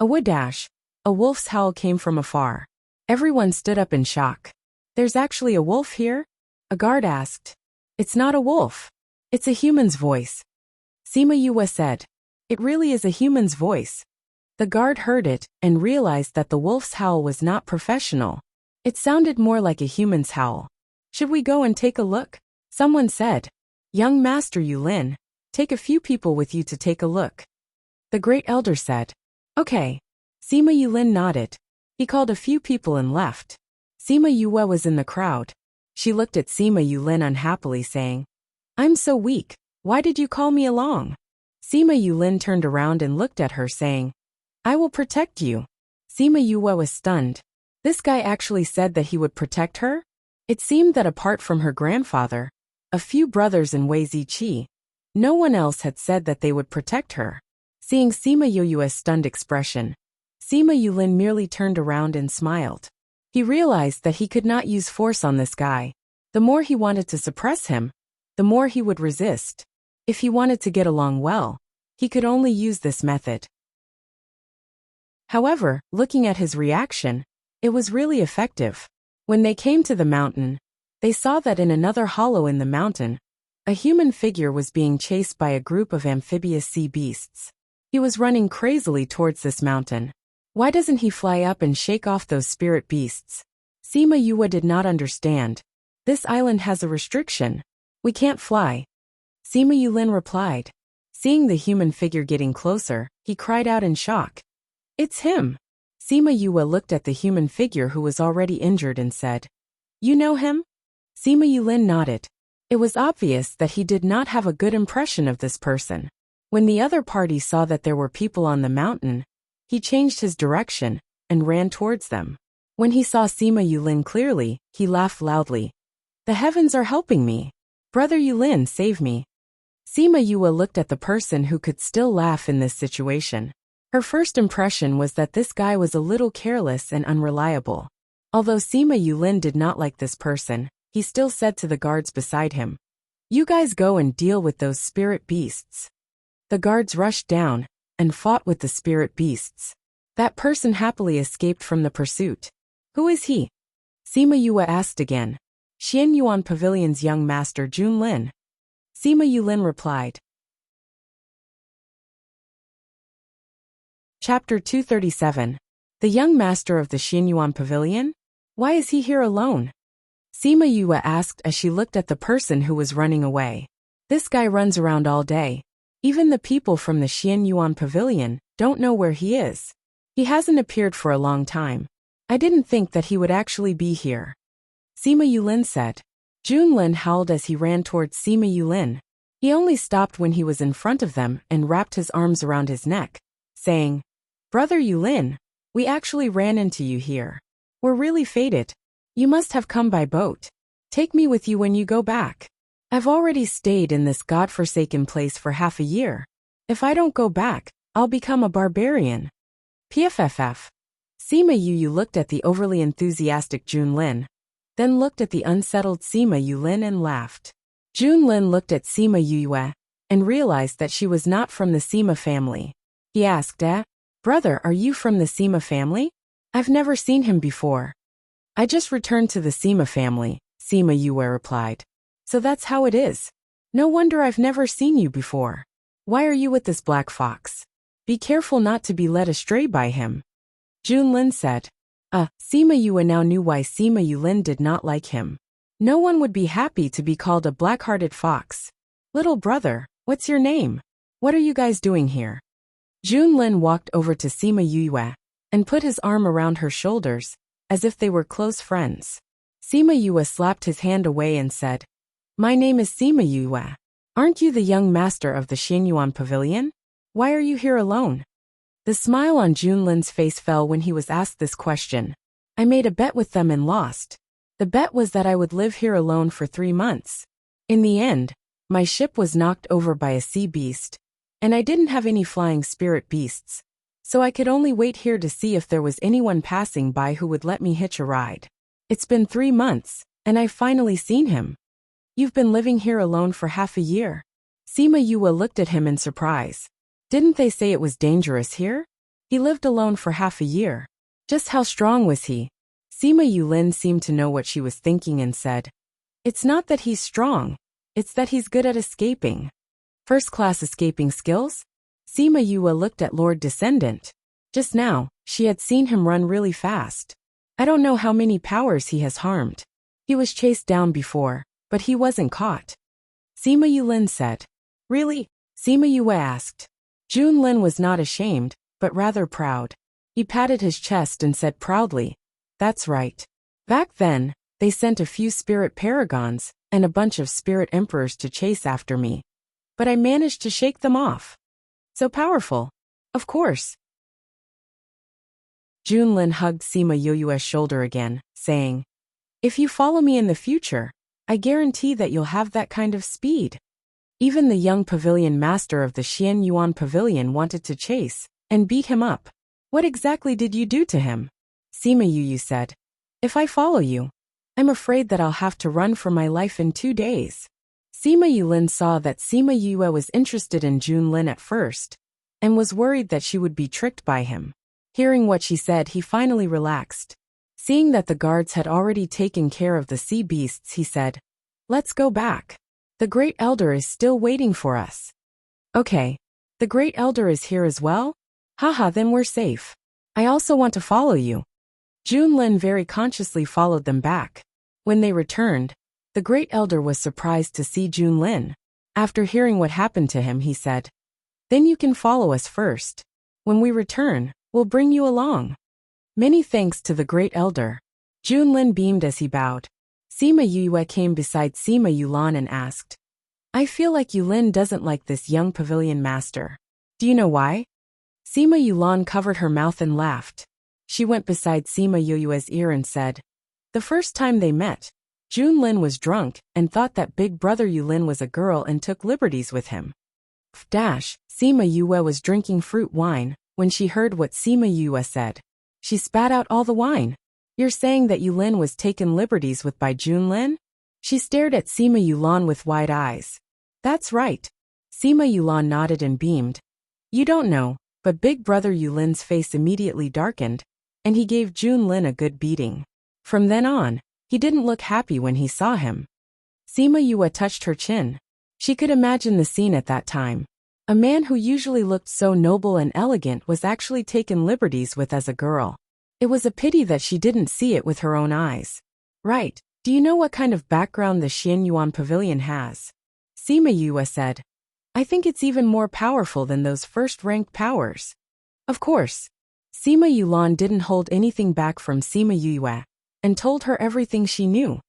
A wood dash. A wolf's howl came from afar. Everyone stood up in shock. There's actually a wolf here? A guard asked. It's not a wolf. It's a human's voice. Sima Yue said. It really is a human's voice. The guard heard it and realized that the wolf's howl was not professional. It sounded more like a human's howl. Should we go and take a look? Someone said. Young Master Yulin, take a few people with you to take a look. The great elder said. Okay. Sima Yulin nodded. He called a few people and left. Sima Yue was in the crowd. She looked at Sima Yulin unhappily saying, I'm so weak. Why did you call me along? Sima Yulin turned around and looked at her saying, I will protect you. Sima Yue was stunned. This guy actually said that he would protect her? It seemed that apart from her grandfather, a few brothers and Wei Ziqi, no one else had said that they would protect her. Seeing Sima Yue's stunned expression, Sima Yulin merely turned around and smiled. He realized that he could not use force on this guy. The more he wanted to suppress him, the more he would resist. If he wanted to get along well, he could only use this method. However, looking at his reaction, it was really effective. When they came to the mountain, they saw that in another hollow in the mountain, a human figure was being chased by a group of amphibious sea beasts. He was running crazily towards this mountain. Why doesn't he fly up and shake off those spirit beasts? Sima Yue did not understand. This island has a restriction. We can't fly. Sima Yulin replied. Seeing the human figure getting closer, he cried out in shock. It's him. Sima Yue looked at the human figure who was already injured and said, You know him? Sima Yulin nodded. It was obvious that he did not have a good impression of this person. When the other party saw that there were people on the mountain, he changed his direction and ran towards them. When he saw Sima Yulin clearly, he laughed loudly. The heavens are helping me. Brother Yulin, save me. Sima Yue looked at the person who could still laugh in this situation. Her first impression was that this guy was a little careless and unreliable. Although Sima Yulin did not like this person, he still said to the guards beside him, "You guys go and deal with those spirit beasts." The guards rushed down and fought with the spirit beasts. That person happily escaped from the pursuit. Who is he? Sima Yue asked again. Xianyuan Pavilion's young master Jun Lin. Sima Yulin replied. Chapter 237. The young master of the Xianyuan Pavilion? Why is he here alone? Sima Yue asked as she looked at the person who was running away. This guy runs around all day. Even the people from the Xianyuan Pavilion don't know where he is. He hasn't appeared for a long time. I didn't think that he would actually be here. Sima Yulin said. Jun Lin howled as he ran towards Sima Yulin. He only stopped when he was in front of them and wrapped his arms around his neck, saying, Brother Yulin, we actually ran into you here. We're really fated. You must have come by boat. Take me with you when you go back. I've already stayed in this godforsaken place for half a year. If I don't go back, I'll become a barbarian. PFFF. Sima Yu looked at the overly enthusiastic Jun Lin, then looked at the unsettled Sima Yulin and laughed. Jun Lin looked at Sima Yue and realized that she was not from the Sima family. He asked, Brother, are you from the Sima family? I've never seen him before. I just returned to the Sima family, Sima Yue replied. So that's how it is. No wonder I've never seen you before. Why are you with this black fox? Be careful not to be led astray by him. Jun Lin said. Sima Yue now knew why Sima Yulin did not like him. No one would be happy to be called a black-hearted fox. Little brother, what's your name? What are you guys doing here? Jun Lin walked over to Sima Yue and put his arm around her shoulders, as if they were close friends. Sima Yue slapped his hand away and said, My name is Sima Yue. Aren't you the young master of the Xianyuan Pavilion? Why are you here alone? The smile on Jun Lin's face fell when he was asked this question. I made a bet with them and lost. The bet was that I would live here alone for 3 months. In the end, my ship was knocked over by a sea beast, and I didn't have any flying spirit beasts, so I could only wait here to see if there was anyone passing by who would let me hitch a ride. It's been 3 months, and I've finally seen him. You've been living here alone for half a year. Sima Yue looked at him in surprise. Didn't they say it was dangerous here? He lived alone for half a year. Just how strong was he? Sima Yulin seemed to know what she was thinking and said, It's not that he's strong, it's that he's good at escaping. First-class escaping skills? Sima Yue looked at Lord Descendant. Just now, she had seen him run really fast. I don't know how many powers he has harmed. He was chased down before, but he wasn't caught. Sima Yulin said. Really? Sima Yue asked. Jun Lin was not ashamed, but rather proud. He patted his chest and said proudly, That's right. Back then, they sent a few spirit paragons and a bunch of spirit emperors to chase after me. But I managed to shake them off. So powerful. Of course. Jun Lin hugged Sima Yue's shoulder again, saying, If you follow me in the future, I guarantee that you'll have that kind of speed. Even the young pavilion master of the Xianyuan Pavilion wanted to chase and beat him up. What exactly did you do to him? Sima Yu said. If I follow you, I'm afraid that I'll have to run for my life in 2 days. Sima Yulin saw that Sima Yue was interested in Jun Lin at first, and was worried that she would be tricked by him. Hearing what she said, he finally relaxed. Seeing that the guards had already taken care of the sea beasts, he said, Let's go back. The Great Elder is still waiting for us. Okay. The Great Elder is here as well? Haha, then we're safe. I also want to follow you. Jun Lin very consciously followed them back. When they returned, the Great Elder was surprised to see Jun Lin. After hearing what happened to him, he said, Then you can follow us first. When we return, we'll bring you along. Many thanks to the Great Elder. Jun Lin beamed as he bowed. Sima Yue came beside Sima Yulan and asked, I feel like Yulin doesn't like this young pavilion master. Do you know why? Sima Yulan covered her mouth and laughed. She went beside Sima Yoyue's ear and said, the first time they met, Junlin was drunk and thought that big brother Yulin was a girl and took liberties with him. Sima Yue was drinking fruit wine when she heard what Sima Yue said. She spat out all the wine. You're saying that Yulin was taken liberties with by Junlin? She stared at Sima Yulan with wide eyes. That's right. Sima Yulan nodded and beamed. You don't know, but big brother Yulin's face immediately darkened, and he gave Junlin a good beating. From then on, he didn't look happy when he saw him. Sima Yue touched her chin. She could imagine the scene at that time. A man who usually looked so noble and elegant was actually taken liberties with as a girl. It was a pity that she didn't see it with her own eyes. Right, do you know what kind of background the Xianyuan Pavilion has? Sima Yue said. I think it's even more powerful than those first-ranked powers. Of course. Sima Yulan didn't hold anything back from Sima Yue, and told her everything she knew.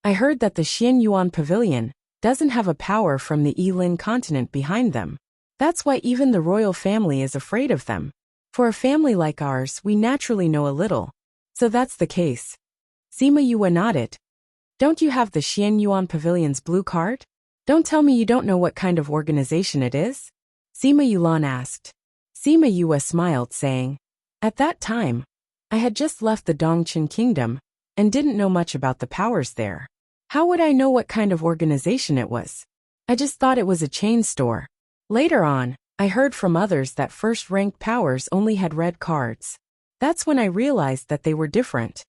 I heard that the Xianyuan Pavilion doesn't have a power from the Yilin continent behind them. That's why even the royal family is afraid of them. For a family like ours, we naturally know a little. So that's the case. Sima Yue nodded. Don't you have the Xianyuan Pavilion's blue card? Don't tell me you don't know what kind of organization it is? Sima Yulan asked. Sima Yue smiled, saying, at that time, I had just left the Dongqin kingdom and didn't know much about the powers there. How would I know what kind of organization it was? I just thought it was a chain store. Later on, I heard from others that first-ranked powers only had red cards. That's when I realized that they were different.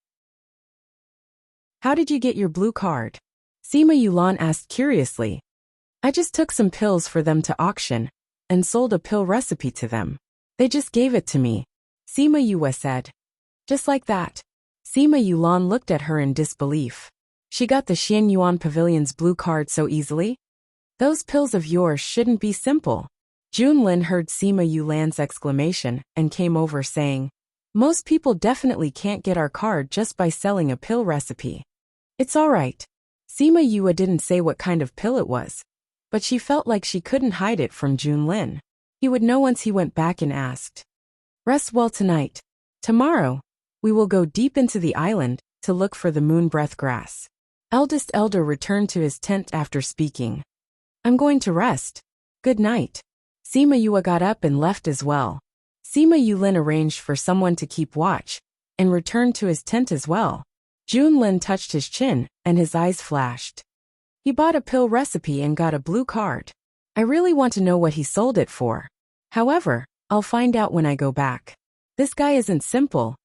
How did you get your blue card? Sima Yulan asked curiously. I just took some pills for them to auction and sold a pill recipe to them. They just gave it to me. Sima Yue said. Just like that. Sima Yulan looked at her in disbelief. She got the Xianyuan Pavilion's blue card so easily? Those pills of yours shouldn't be simple. Junlin heard Sima Yulan's exclamation and came over saying, most people definitely can't get our card just by selling a pill recipe. It's all right. Sima Yue didn't say what kind of pill it was, but she felt like she couldn't hide it from Junlin. He would know once he went back and asked. Rest well tonight. Tomorrow, we will go deep into the island to look for the moon breath grass. Eldest elder returned to his tent after speaking. I'm going to rest. Good night. Sima Yue got up and left as well. Sima Yulin arranged for someone to keep watch and returned to his tent as well. Junlin touched his chin and his eyes flashed. He bought a pill recipe and got a blue card. I really want to know what he sold it for. However, I'll find out when I go back. This guy isn't simple.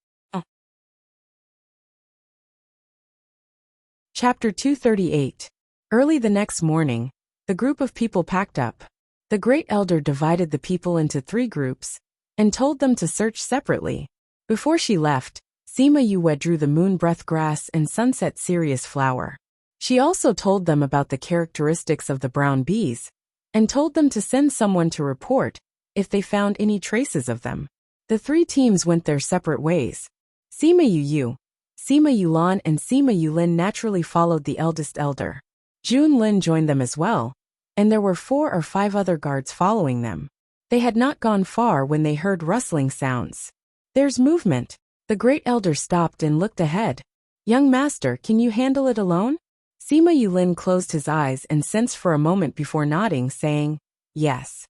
Chapter 238. Early the next morning, the group of people packed up. The great elder divided the people into 3 groups and told them to search separately. Before she left, Sima Yue drew the moon breath grass and sunset Sirius flower. She also told them about the characteristics of the brown bees and told them to send someone to report if they found any traces of them. The 3 teams went their separate ways. Sima Yu, Sima Yulan and Sima Yulin naturally followed the eldest elder. Junlin joined them as well, and there were 4 or 5 other guards following them. They had not gone far when they heard rustling sounds. There's movement. The great elder stopped and looked ahead. Young master, can you handle it alone? Sima Yulin closed his eyes and sensed for a moment before nodding, saying, yes.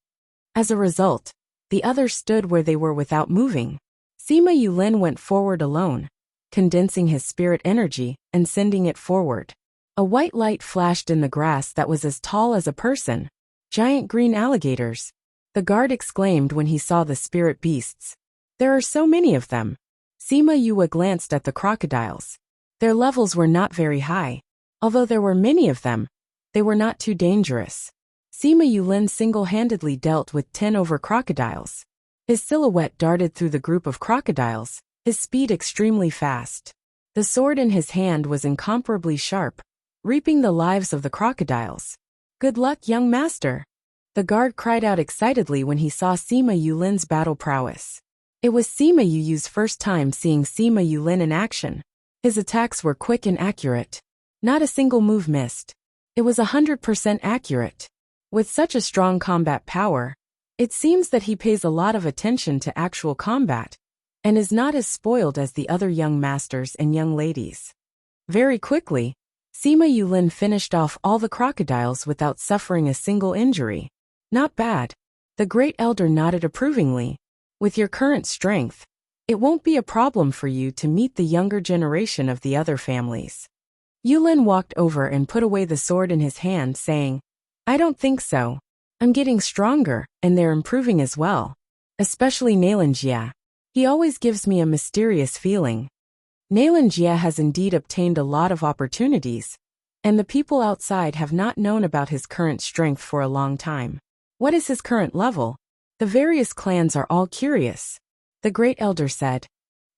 As a result, the others stood where they were without moving. Sima Yulin went forward alone, condensing his spirit energy and sending it forward. A white light flashed in the grass that was as tall as a person. Giant green alligators. The guard exclaimed when he saw the spirit beasts. There are so many of them. Sima Yue glanced at the crocodiles. Their levels were not very high. Although there were many of them, they were not too dangerous. Sima Yulin single-handedly dealt with 10 over crocodiles. His silhouette darted through the group of crocodiles, his speed extremely fast. The sword in his hand was incomparably sharp, reaping the lives of the crocodiles. Good luck, young master. The guard cried out excitedly when he saw Sima Yulin's battle prowess. It was Sima Yu's first time seeing Sima Yulin in action. His attacks were quick and accurate. Not a single move missed. It was 100% accurate. With such a strong combat power, it seems that he pays a lot of attention to actual combat, and is not as spoiled as the other young masters and young ladies. Very quickly, Sima Yulin finished off all the crocodiles without suffering a single injury. Not bad. The great elder nodded approvingly. With your current strength, it won't be a problem for you to meet the younger generation of the other families. Yulin walked over and put away the sword in his hand, saying, I don't think so. I'm getting stronger, and they're improving as well. Especially Nalanjia. He always gives me a mysterious feeling. Nalanjia has indeed obtained a lot of opportunities, and the people outside have not known about his current strength for a long time. What is his current level? The various clans are all curious. The great elder said,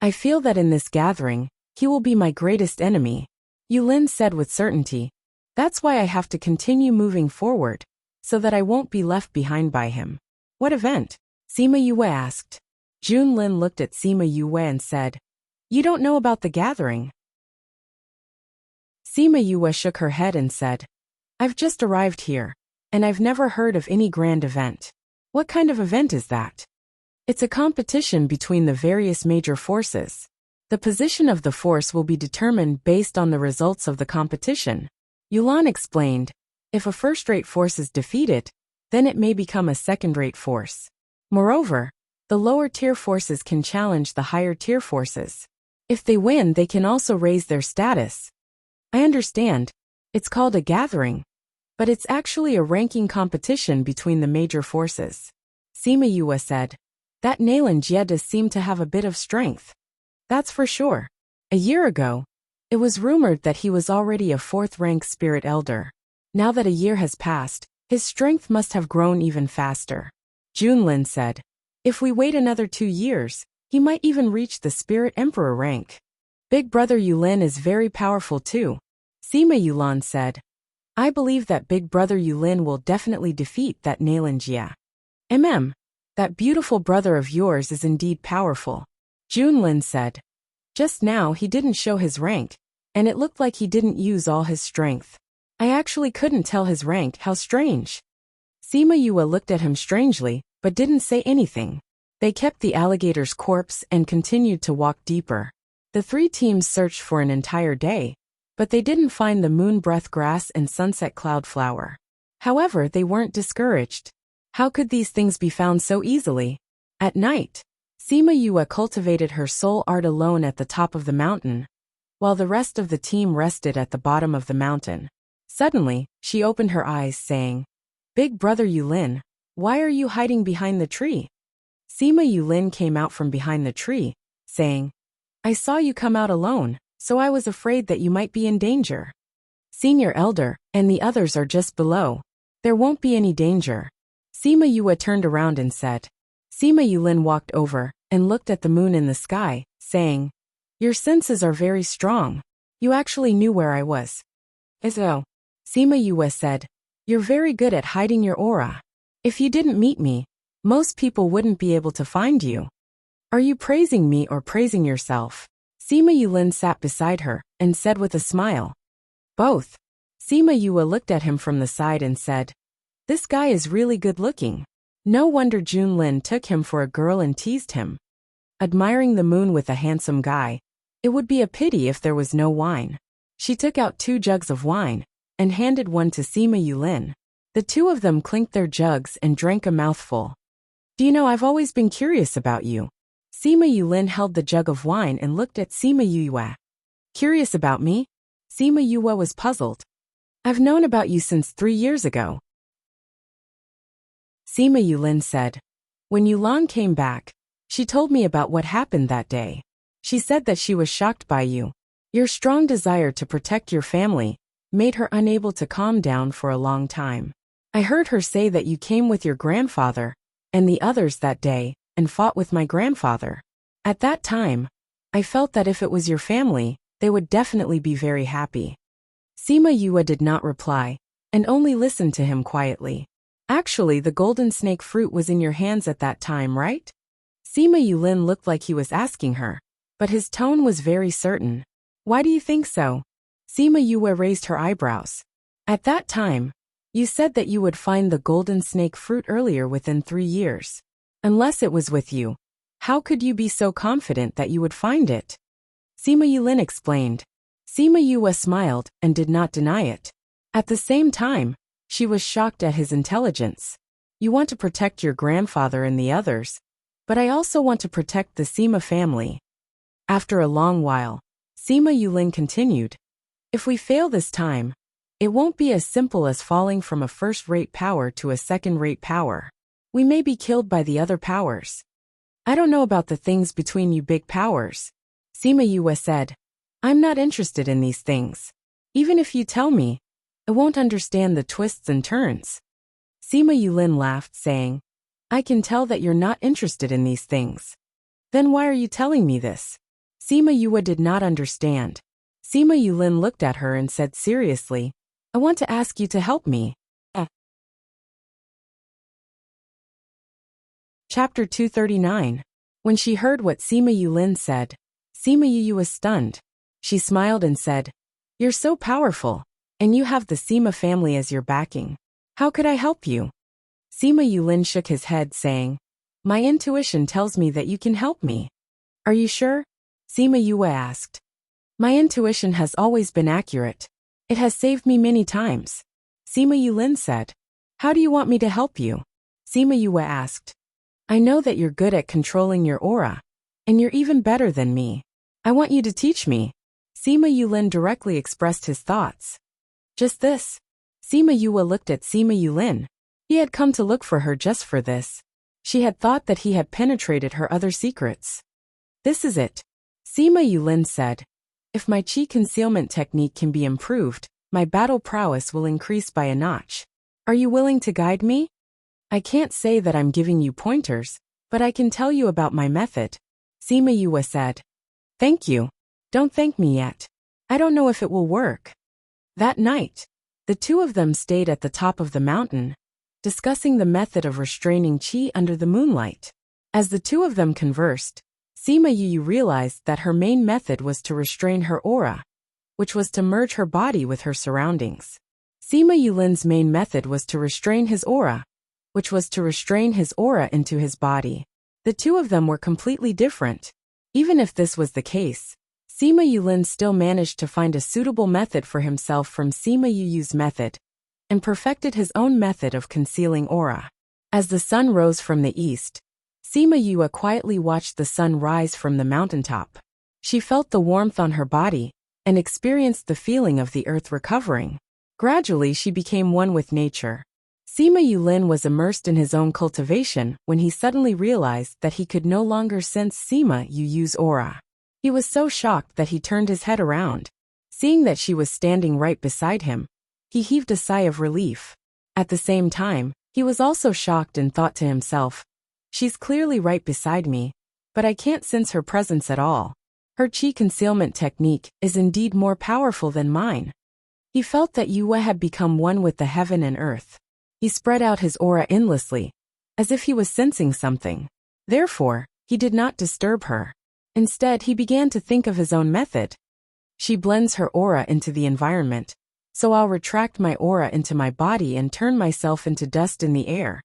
I feel that in this gathering, he will be my greatest enemy. Yulin said with certainty, that's why I have to continue moving forward, so that I won't be left behind by him. What event? Sima Yue asked. Junlin looked at Sima Yue and said, You don't know about the gathering? Sima Yue shook her head and said, I've just arrived here, and I've never heard of any grand event. What kind of event is that? It's a competition between the various major forces. The position of the force will be determined based on the results of the competition. Yulan explained, if a first-rate force is defeated, then it may become a second-rate force. Moreover, the lower-tier forces can challenge the higher-tier forces. If they win, they can also raise their status. I understand. It's called a gathering, but it's actually a ranking competition between the major forces. Sima Yue said, that Nalanjia does seem to have a bit of strength. That's for sure. A year ago, it was rumored that he was already a fourth-rank spirit elder. Now that a year has passed, his strength must have grown even faster. Junlin said, if we wait another 2 years, he might even reach the spirit emperor rank. Big brother Yulin is very powerful too. Sima Yulan said, I believe that big brother Yulin will definitely defeat that Nalanjia. That beautiful brother of yours is indeed powerful. Junlin said, just now he didn't show his rank, and it looked like he didn't use all his strength. I actually couldn't tell his rank. How strange. Sima Yue looked at him strangely, but didn't say anything. They kept the alligator's corpse and continued to walk deeper. The 3 teams searched for an entire day, but they didn't find the moon breath grass and sunset cloud flower. However, they weren't discouraged. How could these things be found so easily? At night, Sima Yue cultivated her soul art alone at the top of the mountain, while the rest of the team rested at the bottom of the mountain. Suddenly, she opened her eyes, saying, Big brother Yulin, why are you hiding behind the tree? Sima Yulin came out from behind the tree, saying, I saw you come out alone, so I was afraid that you might be in danger. Senior elder, and the others are just below. There won't be any danger. Sima Yue turned around and said. Sima Yulin walked over and looked at the moon in the sky, saying, Your senses are very strong. You actually knew where I was. So, Sima Yue said, You're very good at hiding your aura. If you didn't meet me, most people wouldn't be able to find you. Are you praising me or praising yourself? Sima Yulin sat beside her and said with a smile. Both. Sima Yue looked at him from the side and said, This guy is really good looking. No wonder Junlin took him for a girl and teased him. Admiring the moon with a handsome guy, it would be a pity if there was no wine. She took out 2 jugs of wine and handed one to Sima Yulin. The 2 of them clinked their jugs and drank a mouthful. Do you know, I've always been curious about you. Sima Yulin held the jug of wine and looked at Sima Yue. Curious about me? Sima Yue was puzzled. I've known about you since 3 years ago. Sima Yulin said. When Yulan came back, she told me about what happened that day. She said that she was shocked by you. Your strong desire to protect your family made her unable to calm down for a long time. I heard her say that you came with your grandfather and the others that day and fought with my grandfather. At that time, I felt that if it was your family, they would definitely be very happy. Sima Yue did not reply and only listened to him quietly. Actually, the golden snake fruit was in your hands at that time, right? Sima Yulin looked like he was asking her, but his tone was very certain. Why do you think so? Sima Yue raised her eyebrows. At that time, You said that you would find the golden snake fruit earlier within 3 years. Unless it was with you, how could you be so confident that you would find it? Sima Yulin explained. Sima Yue smiled and did not deny it. At the same time, she was shocked at his intelligence. You want to protect your grandfather and the others, but I also want to protect the Sima family. After a long while, Sima Yulin continued. If we fail this time, it won't be as simple as falling from a first-rate power to a second-rate power. We may be killed by the other powers. I don't know about the things between you big powers. Sima Yue said. I'm not interested in these things. Even if you tell me, I won't understand the twists and turns. Sima Yulin laughed, saying, I can tell that you're not interested in these things. Then why are you telling me this? Sima Yue did not understand. Sima Yulin looked at her and said seriously, I want to ask you to help me. Chapter 239. When she heard what Sima Yulin said, Sima Yue was stunned. She smiled and said, You're so powerful, and you have the Sima family as your backing. How could I help you? Sima Yulin shook his head, saying, My intuition tells me that you can help me. Are you sure? Sima Yue asked. My intuition has always been accurate. It has saved me many times. Sima Yulin said. How do you want me to help you? Sima Yue asked. I know that you're good at controlling your aura, and you're even better than me. I want you to teach me. Sima Yulin directly expressed his thoughts. Just this. Sima Yue looked at Sima Yulin. He had come to look for her just for this. She had thought that he had penetrated her other secrets. This is it. Sima Yulin said. If my chi concealment technique can be improved, my battle prowess will increase by a notch. Are you willing to guide me? I can't say that I'm giving you pointers, but I can tell you about my method. Sima Yue said. Thank you. Don't thank me yet. I don't know if it will work. That night, the two of them stayed at the top of the mountain, discussing the method of restraining chi under the moonlight. As the two of them conversed, Sima Yue realized that her main method was to restrain her aura, which was to merge her body with her surroundings. Sima Yulin's main method was to restrain his aura, which was to restrain his aura into his body. The two of them were completely different. Even if this was the case, Sima Yulin still managed to find a suitable method for himself from Sima Yu's method, and perfected his own method of concealing aura. As the sun rose from the east, Sima Yue quietly watched the sun rise from the mountaintop. She felt the warmth on her body, and experienced the feeling of the earth recovering. Gradually she became one with nature. Sima Yulin was immersed in his own cultivation when he suddenly realized that he could no longer sense Sima Yu's aura. He was so shocked that he turned his head around. Seeing that she was standing right beside him, he heaved a sigh of relief. At the same time, he was also shocked and thought to himself, She's clearly right beside me, but I can't sense her presence at all. Her chi concealment technique is indeed more powerful than mine. He felt that Yue had become one with the heaven and earth. He spread out his aura endlessly, as if he was sensing something. Therefore, he did not disturb her. Instead, he began to think of his own method. She blends her aura into the environment, so I'll retract my aura into my body and turn myself into dust in the air.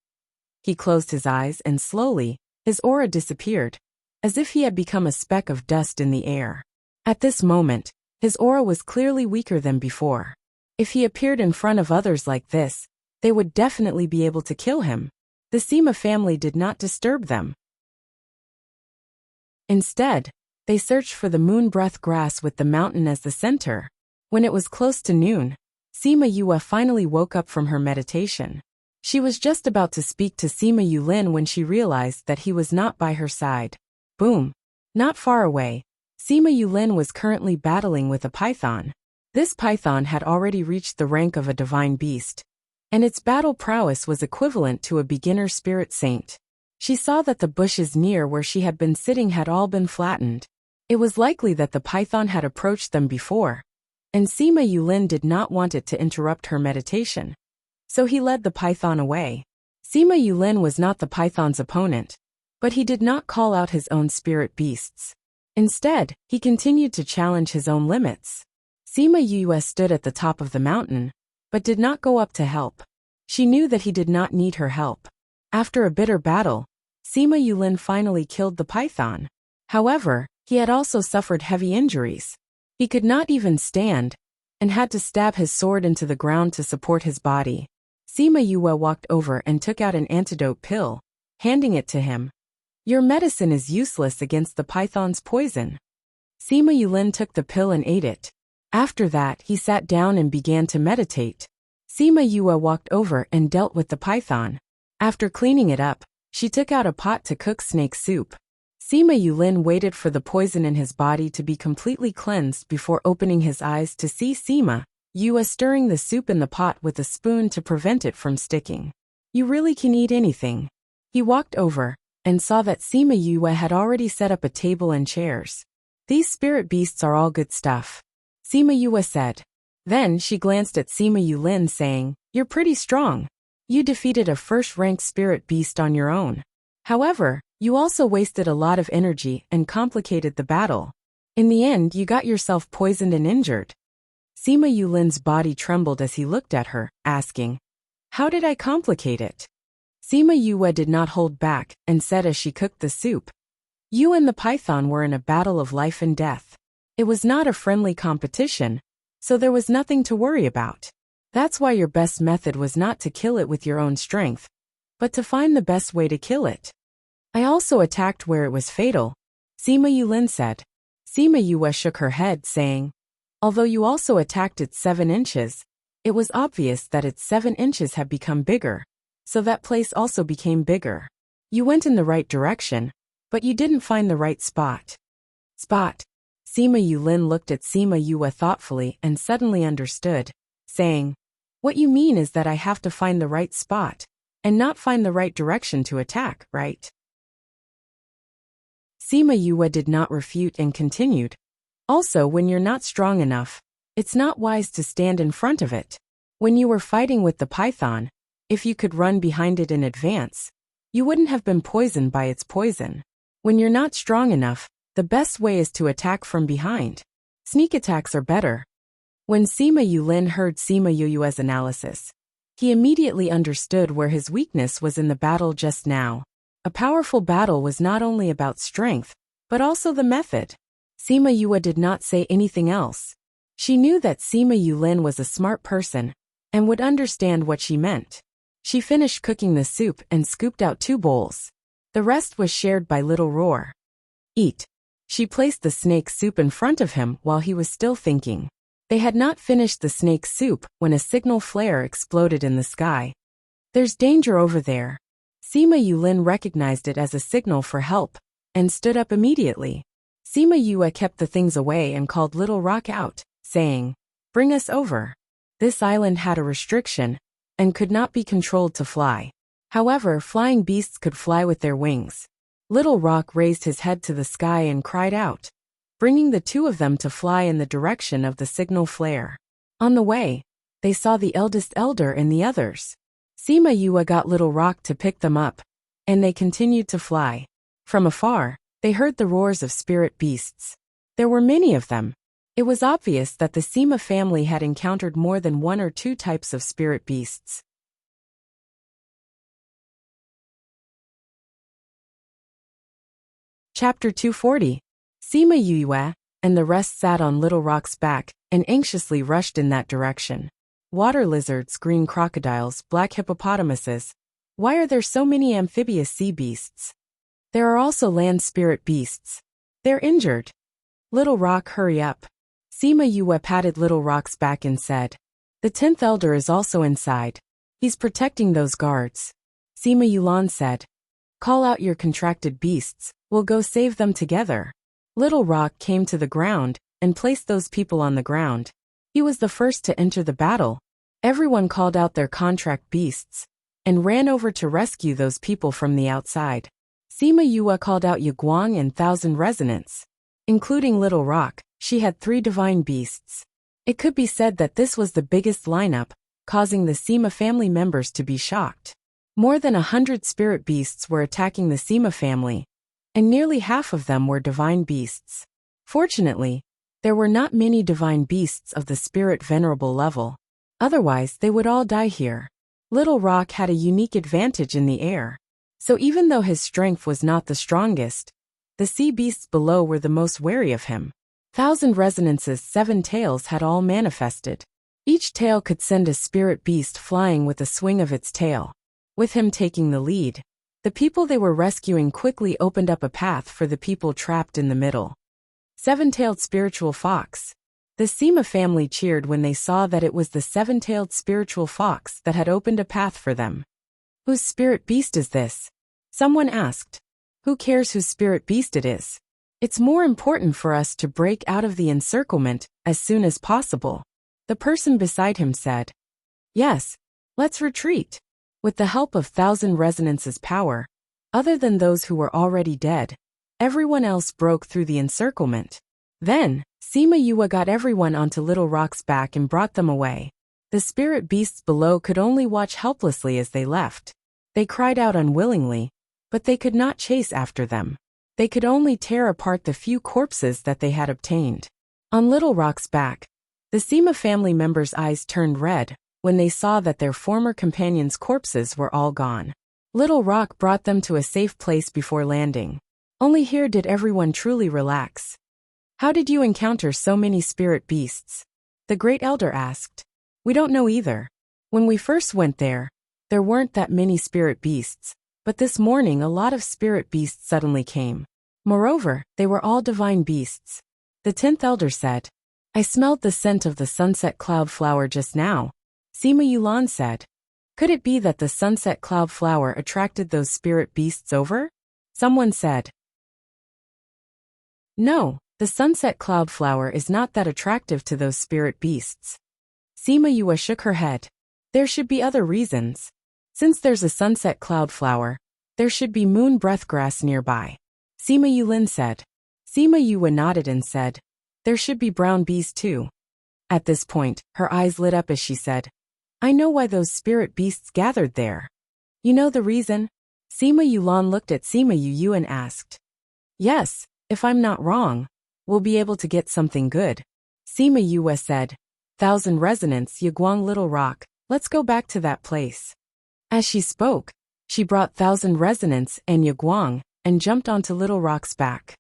He closed his eyes and slowly, his aura disappeared, as if he had become a speck of dust in the air. At this moment, his aura was clearly weaker than before. If he appeared in front of others like this, they would definitely be able to kill him. The Sima family did not disturb them. Instead, they searched for the moon breath grass with the mountain as the center. When it was close to noon, Sima Yue finally woke up from her meditation. She was just about to speak to Sima Yulin when she realized that he was not by her side. Boom! Not far away, Sima Yulin was currently battling with a python. This python had already reached the rank of a divine beast, and its battle prowess was equivalent to a beginner spirit saint. She saw that the bushes near where she had been sitting had all been flattened. It was likely that the python had approached them before, and Sima Yulin did not want it to interrupt her meditation. So he led the python away. Sima Yulin was not the python's opponent, but he did not call out his own spirit beasts. Instead, he continued to challenge his own limits. Sima Yue stood at the top of the mountain, but did not go up to help. She knew that he did not need her help. After a bitter battle, Sima Yulin finally killed the python. However, he had also suffered heavy injuries. He could not even stand, and had to stab his sword into the ground to support his body. Sima Yue walked over and took out an antidote pill, handing it to him. Your medicine is useless against the python's poison. Sima Yulin took the pill and ate it. After that, he sat down and began to meditate. Sima Yue walked over and dealt with the python. After cleaning it up, she took out a pot to cook snake soup. Sima Yulin waited for the poison in his body to be completely cleansed before opening his eyes to see Sima Yue stirring the soup in the pot with a spoon to prevent it from sticking. You really can eat anything. He walked over and saw that Sima Yue had already set up a table and chairs. These spirit beasts are all good stuff, Sima Yue said. Then she glanced at Sima Yulin saying, You're pretty strong. You defeated a first-rank spirit beast on your own. However, you also wasted a lot of energy and complicated the battle. In the end, you got yourself poisoned and injured. Sima Yulin's body trembled as he looked at her, asking, How did I complicate it? Sima Yue did not hold back and said as she cooked the soup, You and the python were in a battle of life and death. It was not a friendly competition, so there was nothing to worry about. That's why your best method was not to kill it with your own strength, but to find the best way to kill it. I also attacked where it was fatal, Sima Yulin said. Sima Yue shook her head, saying, Although you also attacked its 7 inches, it was obvious that its 7 inches had become bigger, so that place also became bigger. You went in the right direction, but you didn't find the right spot. Spot. Sima Yulin looked at Sima Yue thoughtfully and suddenly understood, saying, What you mean is that I have to find the right spot, and not find the right direction to attack, right? Sima Yue did not refute and continued, Also, when you're not strong enough, it's not wise to stand in front of it. When you were fighting with the python, if you could run behind it in advance, you wouldn't have been poisoned by its poison. When you're not strong enough, the best way is to attack from behind. Sneak attacks are better. When Sima Yulin heard Sima Yue's analysis, he immediately understood where his weakness was in the battle just now. A powerful battle was not only about strength, but also the method. Sima Yue did not say anything else. She knew that Sima Yulin was a smart person and would understand what she meant. She finished cooking the soup and scooped out 2 bowls. The rest was shared by Little Roar. Eat. She placed the snake soup in front of him while he was still thinking. They had not finished the snake soup when a signal flare exploded in the sky. There's danger over there. Sima Yulin recognized it as a signal for help and stood up immediately. Sima Yue kept the things away and called Little Rock out, saying, Bring us over. This island had a restriction and could not be controlled to fly. However, flying beasts could fly with their wings. Little Rock raised his head to the sky and cried out, bringing the 2 of them to fly in the direction of the signal flare. On the way, they saw the eldest elder and the others. Sima Yue got Little Rock to pick them up, and they continued to fly. From afar, they heard the roars of spirit beasts. There were many of them. It was obvious that the Sima family had encountered more than 1 or 2 types of spirit beasts. Chapter 240. Sima Yue and the rest sat on Little Rock's back and anxiously rushed in that direction. Water lizards, green crocodiles, black hippopotamuses. Why are there so many amphibious sea beasts? There are also land spirit beasts. They're injured. Little Rock, hurry up. Sima Yue patted Little Rock's back and said, The 10th elder is also inside. He's protecting those guards. Sima Yulin said, Call out your contracted beasts. We'll go save them together. Little Rock came to the ground and placed those people on the ground. He was the first to enter the battle. Everyone called out their contract beasts and ran over to rescue those people from the outside. Sima Yue called out Yaguang and Thousand Resonance. Including Little Rock, she had 3 divine beasts. It could be said that this was the biggest lineup, causing the Sima family members to be shocked. More than 100 spirit beasts were attacking the Sima family, and nearly half of them were divine beasts. Fortunately, there were not many divine beasts of the spirit venerable level. Otherwise, they would all die here. Little Rock had a unique advantage in the air. So even though his strength was not the strongest, the sea beasts below were the most wary of him. 1,000 Resonance's 7 tails had all manifested. Each tail could send a spirit beast flying with a swing of its tail. With him taking the lead, the people they were rescuing quickly opened up a path for the people trapped in the middle. 7-tailed spiritual fox. The Seema family cheered when they saw that it was the 7-tailed spiritual fox that had opened a path for them. Whose spirit beast is this? Someone asked. Who cares whose spirit beast it is? It's more important for us to break out of the encirclement as soon as possible. The person beside him said. Yes, let's retreat. With the help of 1,000 Resonance's power, other than those who were already dead, everyone else broke through the encirclement. Then, Seema Yua got everyone onto Little Rock's back and brought them away. The spirit beasts below could only watch helplessly as they left. They cried out unwillingly, but they could not chase after them. They could only tear apart the few corpses that they had obtained. On Little Rock's back, the Seema family members' eyes turned red when they saw that their former companions' corpses were all gone. Little Rock brought them to a safe place before landing. Only here did everyone truly relax. How did you encounter so many spirit beasts? The Great Elder asked. We don't know either. When we first went there weren't that many spirit beasts, but this morning a lot of spirit beasts suddenly came. Moreover, they were all divine beasts. The 10th Elder said. I smelled the scent of the sunset cloud flower just now. Seema Yulan said. Could it be that the sunset cloud flower attracted those spirit beasts over? Someone said. No, the sunset cloud flower is not that attractive to those spirit beasts. Seema Yua shook her head. There should be other reasons. Since there's a sunset cloud flower, there should be moon breath grass nearby. Seema Yulin said. Seema Yua nodded and said. There should be brown bees too. At this point, her eyes lit up as she said. I know why those spirit beasts gathered there. You know the reason? Seema Yulan looked at Seema Yu and asked. Yes, if I'm not wrong, we'll be able to get something good. Seema Yua said. 1,000 Resonance Yaguang Little Rock, let's go back to that place. As she spoke, she brought 1,000 Resonance and Yaguang and jumped onto Little Rock's back.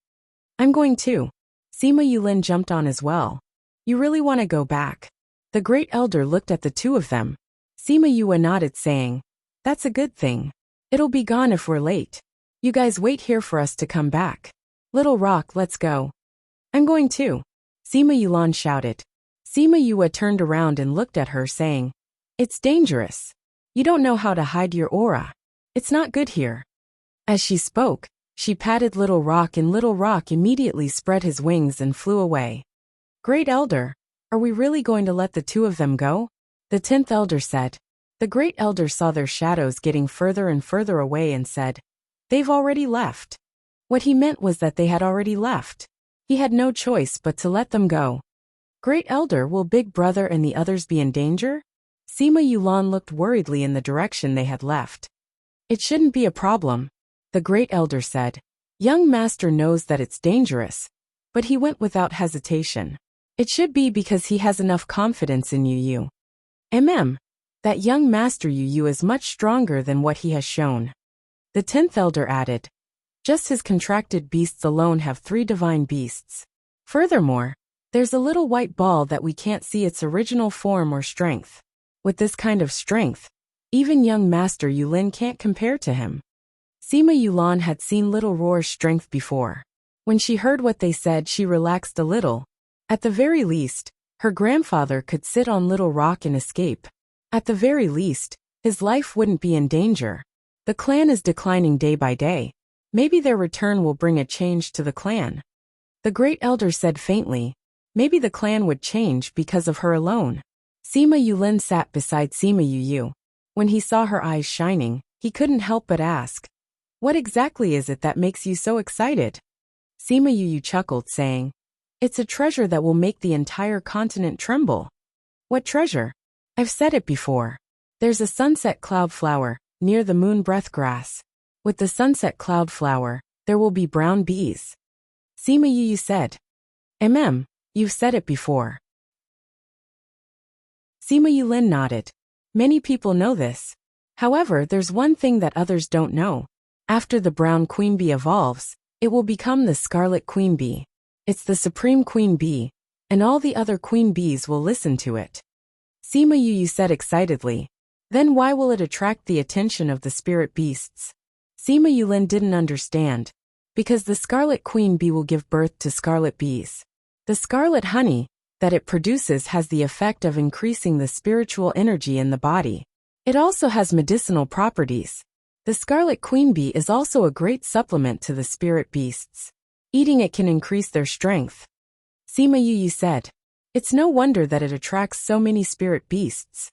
I'm going too. Seema Yulin jumped on as well. You really want to go back? The Great Elder looked at the two of them. Seema Yua nodded saying, that's a good thing. It'll be gone if we're late. You guys wait here for us to come back. Little Rock, let's go. I'm going too. Seema Yulan shouted. Seema Yua turned around and looked at her saying, it's dangerous. You don't know how to hide your aura. It's not good here. As she spoke, she patted Little Rock and Little Rock immediately spread his wings and flew away. Great Elder, are we really going to let the two of them go? The 10th Elder said. The Great Elder saw their shadows getting further and further away and said, they've already left. What he meant was that they had already left. He had no choice but to let them go. Great Elder, will Big Brother and the others be in danger? Seema Yulan looked worriedly in the direction they had left. It shouldn't be a problem, the Great Elder said. Young Master knows that it's dangerous, but he went without hesitation. It should be because he has enough confidence in Yu. That young Master Yu is much stronger than what he has shown. The 10th Elder added. Just his contracted beasts alone have 3 divine beasts. Furthermore, there's a little white ball that we can't see its original form or strength. With this kind of strength, even young Master Yulin can't compare to him. Seema Yulan had seen Little Roar's strength before. When she heard what they said, she relaxed a little. At the very least, her grandfather could sit on Little Rock and escape. At the very least, his life wouldn't be in danger. The clan is declining day by day. Maybe their return will bring a change to the clan. The Great Elder said faintly. Maybe the clan would change because of her alone. Seema Yulin sat beside Seema Yu. When he saw her eyes shining, he couldn't help but ask. What exactly is it that makes you so excited? Seema Yu chuckled, saying, it's a treasure that will make the entire continent tremble. What treasure? I've said it before. There's a sunset cloud flower near the moon breath grass. With the sunset cloud flower, there will be brown bees. Seema Yu said. You've said it before. Seema Yulin nodded. Many people know this. However, there's one thing that others don't know. After the brown queen bee evolves, it will become the scarlet queen bee. It's the supreme queen bee, and all the other queen bees will listen to it. Sima Yu said excitedly. Then why will it attract the attention of the spirit beasts? Sima Yulin didn't understand. Because the scarlet queen bee will give birth to scarlet bees. The scarlet honey that it produces has the effect of increasing the spiritual energy in the body. It also has medicinal properties. The scarlet queen bee is also a great supplement to the spirit beasts. Eating it can increase their strength. Sima Yu said. It's no wonder that it attracts so many spirit beasts.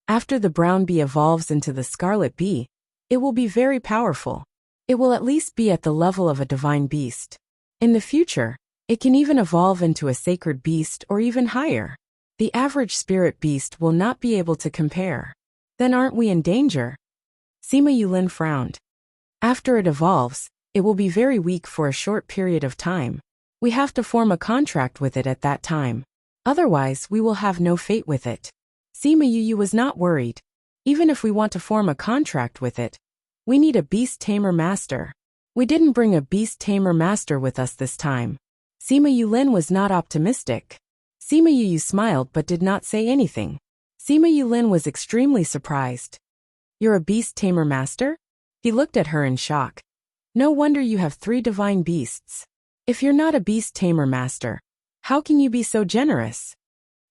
After the brown bee evolves into the scarlet bee, it will be very powerful. It will at least be at the level of a divine beast. In the future, it can even evolve into a sacred beast or even higher. The average spirit beast will not be able to compare. Then aren't we in danger? Sima Yulin frowned. After it evolves, it will be very weak for a short period of time. We have to form a contract with it at that time. Otherwise, we will have no fate with it. Sima Yu was not worried. Even if we want to form a contract with it, we need a beast tamer master. We didn't bring a beast tamer master with us this time. Sima Yulin was not optimistic. Sima Yu smiled but did not say anything. Sima Yulin was extremely surprised. You're a beast tamer master? He looked at her in shock. No wonder you have 3 divine beasts. If you're not a beast tamer master, how can you be so generous?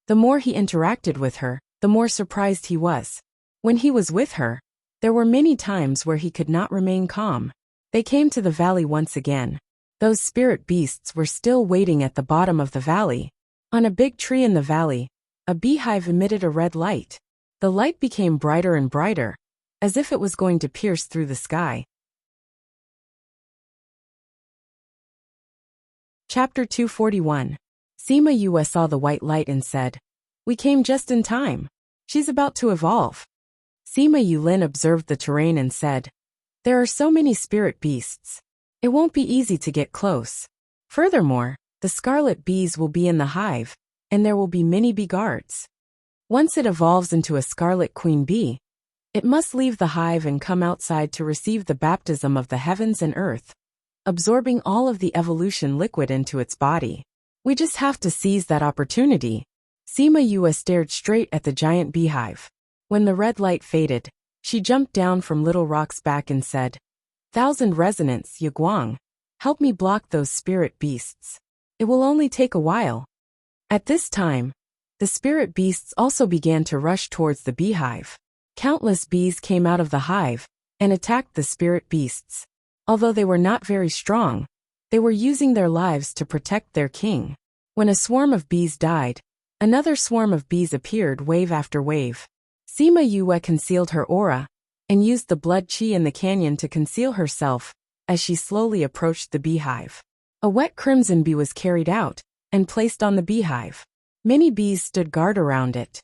The more he interacted with her, the more surprised he was. When he was with her, there were many times where he could not remain calm. They came to the valley once again. Those spirit beasts were still waiting at the bottom of the valley. On a big tree in the valley, a beehive emitted a red light. The light became brighter and brighter, as if it was going to pierce through the sky. Chapter 241. Sima Yu saw the white light and said, "We came just in time. She's about to evolve." Sima Yulin observed the terrain and said, "There are so many spirit beasts. It won't be easy to get close. Furthermore, the scarlet bees will be in the hive, and there will be many bee guards. Once it evolves into a scarlet queen bee, it must leave the hive and come outside to receive the baptism of the heavens and earth, absorbing all of the evolution liquid into its body. We just have to seize that opportunity." Sima Yu stared straight at the giant beehive. When the red light faded, she jumped down from Little Rock's back and said, "Thousand Resonance, Yaguang, help me block those spirit beasts. It will only take a while." At this time, the spirit beasts also began to rush towards the beehive. Countless bees came out of the hive and attacked the spirit beasts. Although they were not very strong, they were using their lives to protect their king. When a swarm of bees died, another swarm of bees appeared wave after wave. Sima Yu concealed her aura and used the blood chi in the canyon to conceal herself as she slowly approached the beehive. A wet crimson bee was carried out and placed on the beehive. Many bees stood guard around it.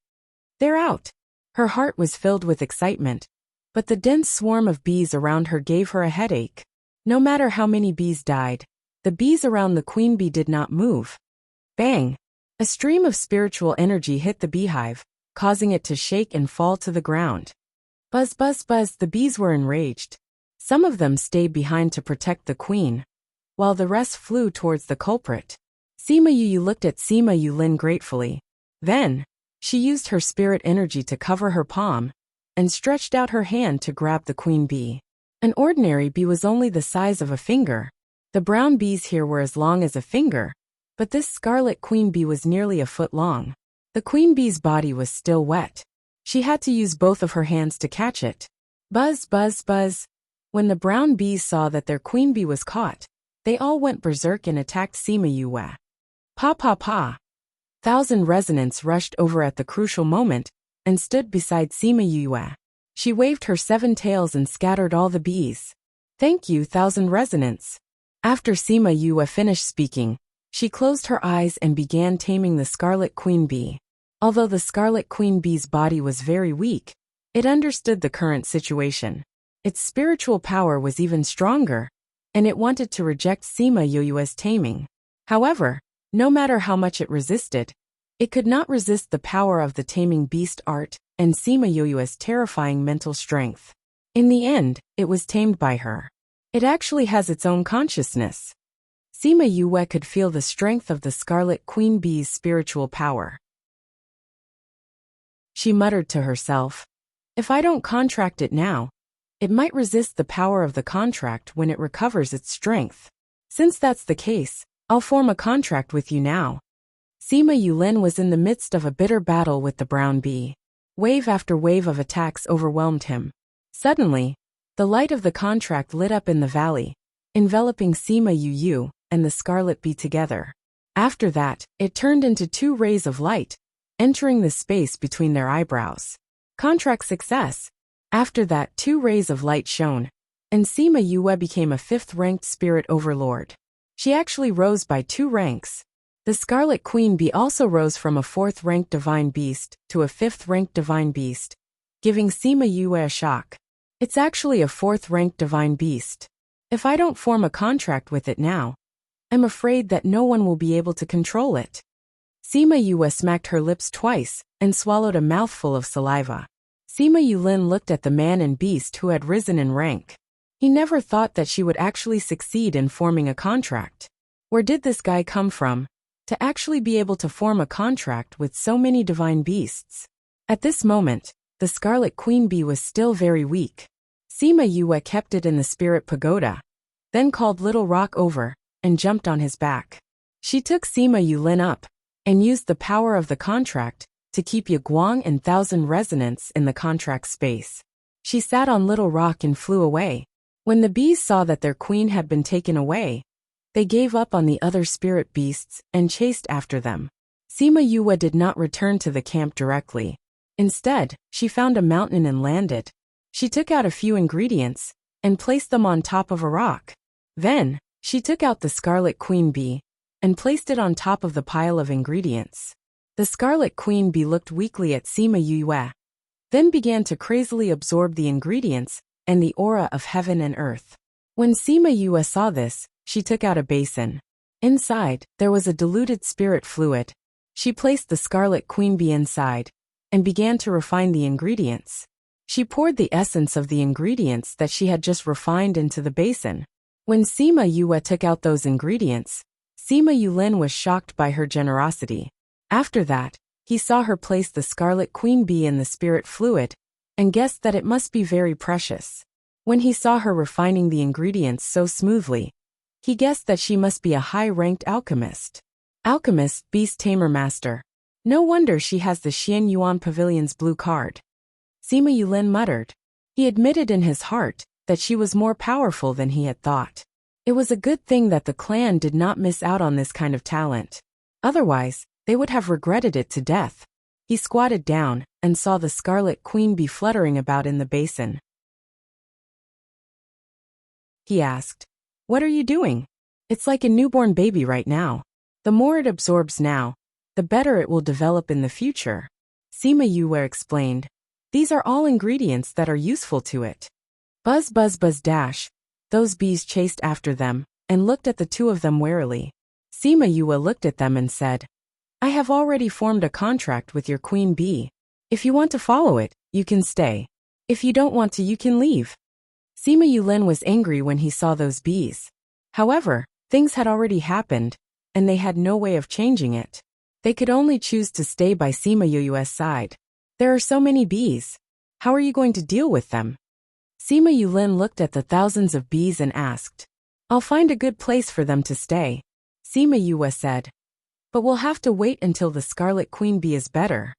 "They're out." Her heart was filled with excitement, but the dense swarm of bees around her gave her a headache. No matter how many bees died, the bees around the queen bee did not move. Bang! A stream of spiritual energy hit the beehive, causing it to shake and fall to the ground. Buzz, buzz, buzz, the bees were enraged. Some of them stayed behind to protect the queen, while the rest flew towards the culprit. Sima Yu looked at Sima Yulin gratefully. Then, she used her spirit energy to cover her palm, and stretched out her hand to grab the queen bee. An ordinary bee was only the size of a finger. The brown bees here were as long as a finger, but this scarlet queen bee was nearly a foot long. The queen bee's body was still wet. She had to use both of her hands to catch it. Buzz, buzz, buzz. When the brown bees saw that their queen bee was caught, they all went berserk and attacked Sima Yu. Pa pa pa. Thousand Resonance rushed over at the crucial moment and stood beside Sima Yu. She waved her 7 tails and scattered all the bees. "Thank you, Thousand Resonance." After Sima Yu finished speaking, she closed her eyes and began taming the scarlet queen bee. Although the scarlet queen bee's body was very weak, it understood the current situation. Its spiritual power was even stronger, and it wanted to reject Sima Yu's taming. However, no matter how much it resisted, it could not resist the power of the taming beast art and Sima Yu's terrifying mental strength. In the end, it was tamed by her. It actually has its own consciousness. Sima Yue could feel the strength of the Scarlet Queen Bee's spiritual power. She muttered to herself, "If I don't contract it now, it might resist the power of the contract when it recovers its strength. Since that's the case, I'll form a contract with you now." Sima Yulin was in the midst of a bitter battle with the brown bee. Wave after wave of attacks overwhelmed him. Suddenly, the light of the contract lit up in the valley, enveloping Sima Yu and the scarlet bee together. After that, it turned into 2 rays of light, entering the space between their eyebrows. Contract success. After that, 2 rays of light shone, and Sima Yue became a 5th-ranked spirit overlord. She actually rose by 2 ranks. The Scarlet Queen Bee also rose from a 4th-ranked divine beast to a 5th-ranked divine beast, giving Sima Yue a shock. It's actually a 4th-ranked divine beast. If I don't form a contract with it now, I'm afraid that no one will be able to control it. Sima Yue smacked her lips twice and swallowed a mouthful of saliva. Sima Yulin looked at the man and beast who had risen in rank. He never thought that she would actually succeed in forming a contract. Where did this guy come from to actually be able to form a contract with so many divine beasts? At this moment, the Scarlet Queen Bee was still very weak. Sima Yue kept it in the spirit pagoda, then called Little Rock over and jumped on his back. She took Sima Yulin up and used the power of the contract to keep Yaguang and Thousand Resonance in the contract space. She sat on Little Rock and flew away. When the bees saw that their queen had been taken away, they gave up on the other spirit beasts and chased after them. Sima Yue did not return to the camp directly. Instead, she found a mountain and landed. She took out a few ingredients and placed them on top of a rock. Then, she took out the Scarlet Queen Bee and placed it on top of the pile of ingredients. The Scarlet Queen Bee looked weakly at Sima Yue, then began to crazily absorb the ingredients and the aura of heaven and earth. When Sima Yue saw this, she took out a basin. Inside, there was a diluted spirit fluid. She placed the Scarlet Queen Bee inside and began to refine the ingredients. She poured the essence of the ingredients that she had just refined into the basin. When Sima Yue took out those ingredients, Sima Yulin was shocked by her generosity. After that, he saw her place the Scarlet Queen Bee in the spirit fluid and guessed that it must be very precious. When he saw her refining the ingredients so smoothly, he guessed that she must be a high-ranked alchemist. Alchemist, Beast Tamer Master. No wonder she has the Xian Yuan Pavilion's blue card. Sima Yulin muttered. He admitted in his heart that she was more powerful than he had thought. It was a good thing that the clan did not miss out on this kind of talent. Otherwise, they would have regretted it to death. He squatted down and saw the Scarlet Queen Bee fluttering about in the basin. He asked, "What are you doing? It's like a newborn baby right now. The more it absorbs now, the better it will develop in the future." Sima Yue explained, "These are all ingredients that are useful to it." Buzz buzz buzz dash. Those bees chased after them and looked at the 2 of them warily. Sima Yue looked at them and said, "I have already formed a contract with your queen bee. If you want to follow it, you can stay. If you don't want to, you can leave." Sima Yulin was angry when he saw those bees. However, things had already happened, and they had no way of changing it. They could only choose to stay by Sima Yue's side. There are so many bees. How are you going to deal with them? Sima Yulin looked at the thousands of bees and asked, "I'll find a good place for them to stay." Sima Yue said, "But we'll have to wait until the Scarlet Queen Bee is better."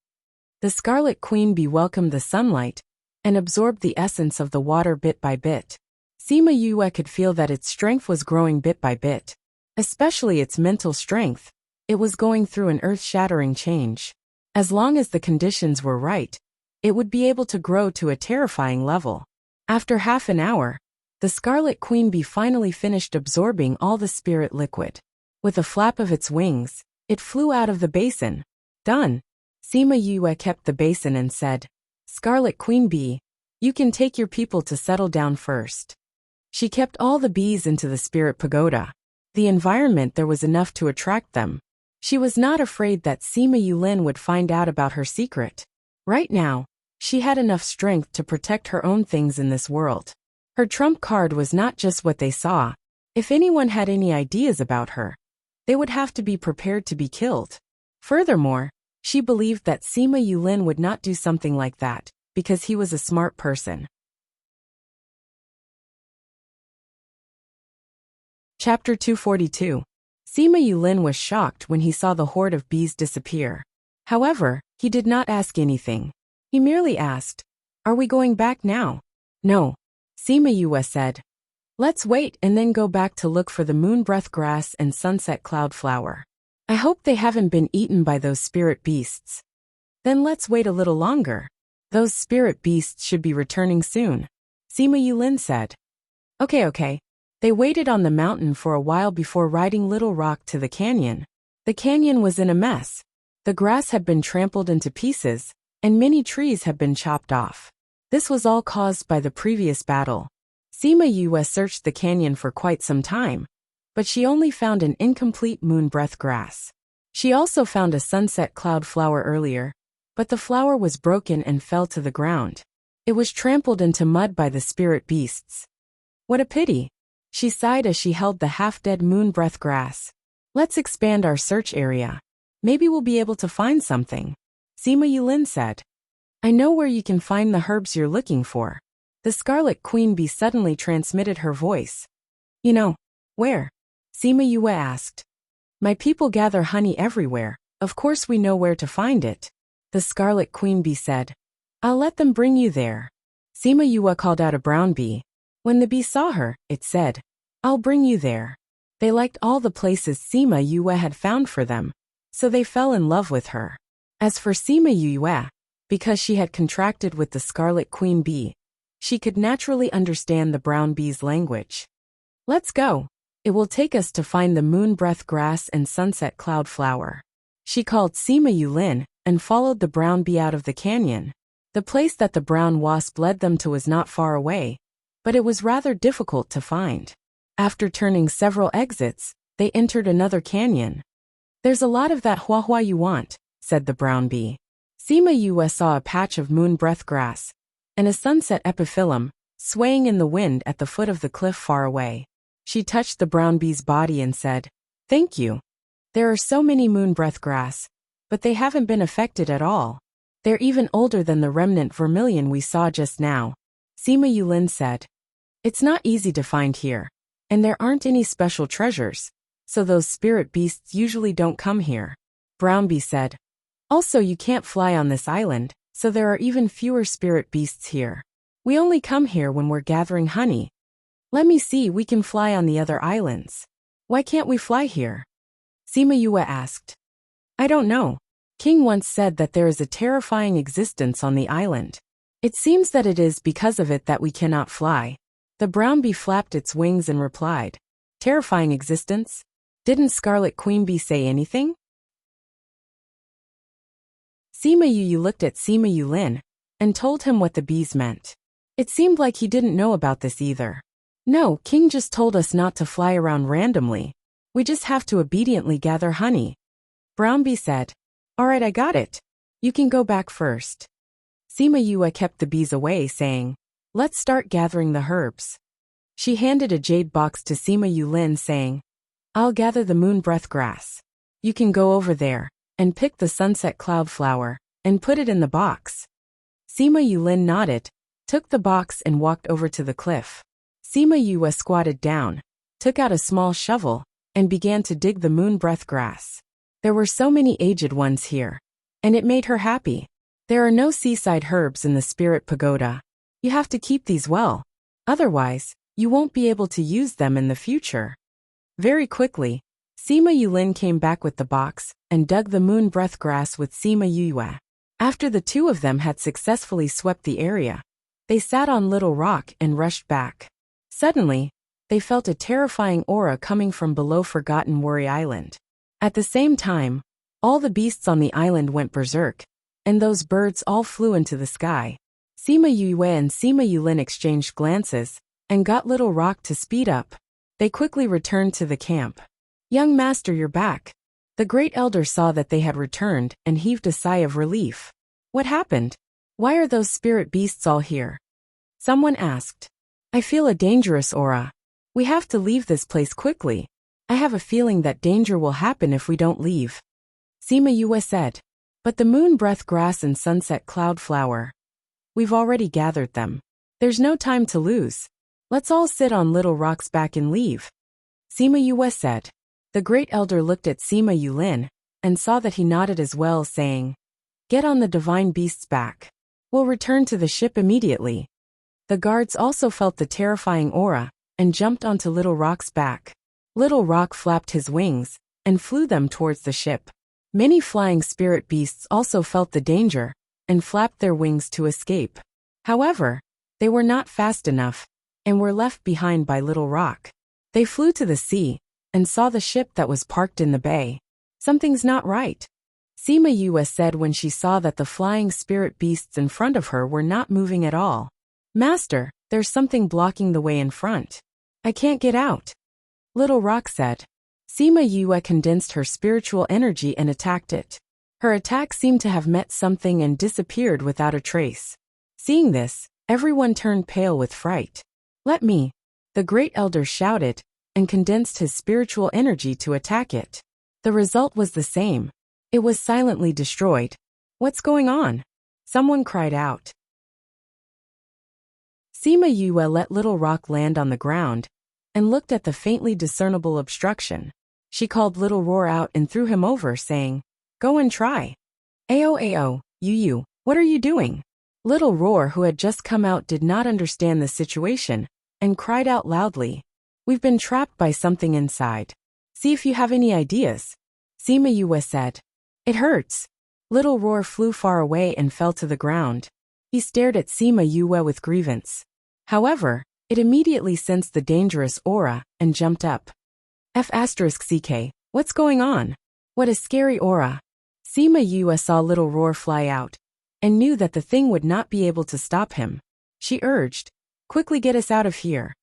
The Scarlet Queen Bee welcomed the sunlight and absorbed the essence of the water bit by bit. Sima Yue could feel that its strength was growing bit by bit, especially its mental strength. It was going through an earth-shattering change. As long as the conditions were right, it would be able to grow to a terrifying level. After half an hour, the Scarlet Queen Bee finally finished absorbing all the spirit liquid. With a flap of its wings, it flew out of the basin. Done. Sima Yue kept the basin and said, "Scarlet Queen Bee, you can take your people to settle down first." She kept all the bees into the spirit pagoda. The environment there was enough to attract them. She was not afraid that Sima Yulin would find out about her secret. Right now, She had enough strength to protect her own things in this world. Her trump card was not just what they saw. If anyone had any ideas about her, they would have to be prepared to be killed. Furthermore, she believed that Sima Yulin would not do something like that, because he was a smart person. Chapter 242. Sima Yulin was shocked when he saw the horde of bees disappear. However, he did not ask anything. He merely asked, "Are we going back now?" "No," Sima Yue said. "Let's wait and then go back to look for the moon breath grass and sunset cloud flower. I hope they haven't been eaten by those spirit beasts." "Then let's wait a little longer. Those spirit beasts should be returning soon," Sima Yulin said. Okay. They waited on the mountain for a while before riding Little Rock to the canyon. The canyon was in a mess. The grass had been trampled into pieces, and many trees had been chopped off. This was all caused by the previous battle. Sima Yue searched the canyon for quite some time, but she only found an incomplete moon breath grass. She also found a sunset cloud flower earlier, but the flower was broken and fell to the ground. It was trampled into mud by the spirit beasts. What a pity! She sighed as she held the half-dead moon breath grass. "Let's expand our search area. Maybe we'll be able to find something," Sima Yulin said. "I know where you can find the herbs you're looking for." The Scarlet Queen Bee suddenly transmitted her voice. "You know, where?" Sima Yue asked. "My people gather honey everywhere. Of course we know where to find it," the Scarlet Queen Bee said. "I'll let them bring you there." Sima Yue called out a brown bee. When the bee saw her, it said, "I'll bring you there." They liked all the places Sima Yue had found for them, so they fell in love with her. As for Sima Yue, because she had contracted with the Scarlet Queen Bee, she could naturally understand the brown bee's language. "Let's go. It will take us to find the moon breath grass and sunset cloud flower." She called Sima Yulin and followed the brown bee out of the canyon. The place that the brown wasp led them to was not far away, but it was rather difficult to find. After turning several exits, they entered another canyon. "There's a lot of that hua you want," said the brown bee. Sima Yue saw a patch of moon breath grass and a sunset epiphyllum swaying in the wind at the foot of the cliff far away. She touched the brown bee's body and said, "Thank you. There are so many moon breath grass, but they haven't been affected at all. They're even older than the remnant vermilion we saw just now," Sima Yulin said. "It's not easy to find here, and there aren't any special treasures, so those spirit beasts usually don't come here," Brown Bee said. "Also, you can't fly on this island, so there are even fewer spirit beasts here. We only come here when we're gathering honey. Let me see, we can fly on the other islands. Why can't we fly here?" Sima Yue asked. "I don't know. King once said that there is a terrifying existence on the island. It seems that it is because of it that we cannot fly." The brown bee flapped its wings and replied, "Terrifying existence? Didn't Scarlet Queen Bee say anything?" Sima Yu looked at Sima Yulin and told him what the bees meant. It seemed like he didn't know about this either. "No, King just told us not to fly around randomly. We just have to obediently gather honey," Brown Bee said. "Alright, I got it. You can go back first." Sima Yue kept the bees away, saying, "Let's start gathering the herbs." She handed a jade box to Sima Yulin, saying, "I'll gather the moon breath grass. You can go over there and pick the sunset cloud flower and put it in the box." Sima Yulin nodded, took the box and walked over to the cliff. Sima Yue squatted down, took out a small shovel, and began to dig the moon breath grass. There were so many aged ones here, and it made her happy. There are no seaside herbs in the spirit pagoda. You have to keep these well. Otherwise, you won't be able to use them in the future. Very quickly, Sima Yulin came back with the box and dug the moon breath grass with Sima Yue. After the two of them had successfully swept the area, they sat on Little Rock and rushed back. Suddenly, they felt a terrifying aura coming from below Forgotten Worry Island. At the same time, all the beasts on the island went berserk, and those birds all flew into the sky. Sima Yue and Sima Yulin exchanged glances and got Little Rock to speed up. They quickly returned to the camp. "Young master, you're back." The great elder saw that they had returned and heaved a sigh of relief. "What happened? Why are those spirit beasts all here? Someone asked. I feel a dangerous aura. We have to leave this place quickly. I have a feeling that danger will happen if we don't leave. Sima Yue said. But the moon breath grass and sunset cloud flower. We've already gathered them. There's no time to lose. Let's all sit on little rock's back and leave. Sima Yue said. The great elder looked at Sima Yulin and saw that he nodded as well, saying, Get on the divine beast's back. We'll return to the ship immediately. The guards also felt the terrifying aura and jumped onto Little Rock's back. Little Rock flapped his wings and flew them towards the ship. Many flying spirit beasts also felt the danger and flapped their wings to escape. However, they were not fast enough and were left behind by Little Rock. They flew to the sea and saw the ship that was parked in the bay. Something's not right, Sima Yue said when she saw that the flying spirit beasts in front of her were not moving at all. Master, there's something blocking the way in front. I can't get out. Little Rock said. Sima Yue condensed her spiritual energy and attacked it. Her attack seemed to have met something and disappeared without a trace. Seeing this, everyone turned pale with fright. Let me, the great elder shouted, and condensed his spiritual energy to attack it. The result was the same. It was silently destroyed. What's going on? Someone cried out. Sima Yue let Little Rock land on the ground and looked at the faintly discernible obstruction. She called Little Roar out and threw him over, saying, Go and try. Ao, Yu, what are you doing? Little Roar, who had just come out, did not understand the situation and cried out loudly. We've been trapped by something inside. See if you have any ideas. Sima Yue said. It hurts. Little Roar flew far away and fell to the ground. He stared at Sima Yue with grievance. However, it immediately sensed the dangerous aura and jumped up. F***CK, what's going on? What a scary aura. Sima Yue saw Little Roar fly out and knew that the thing would not be able to stop him. She urged, Quickly get us out of here.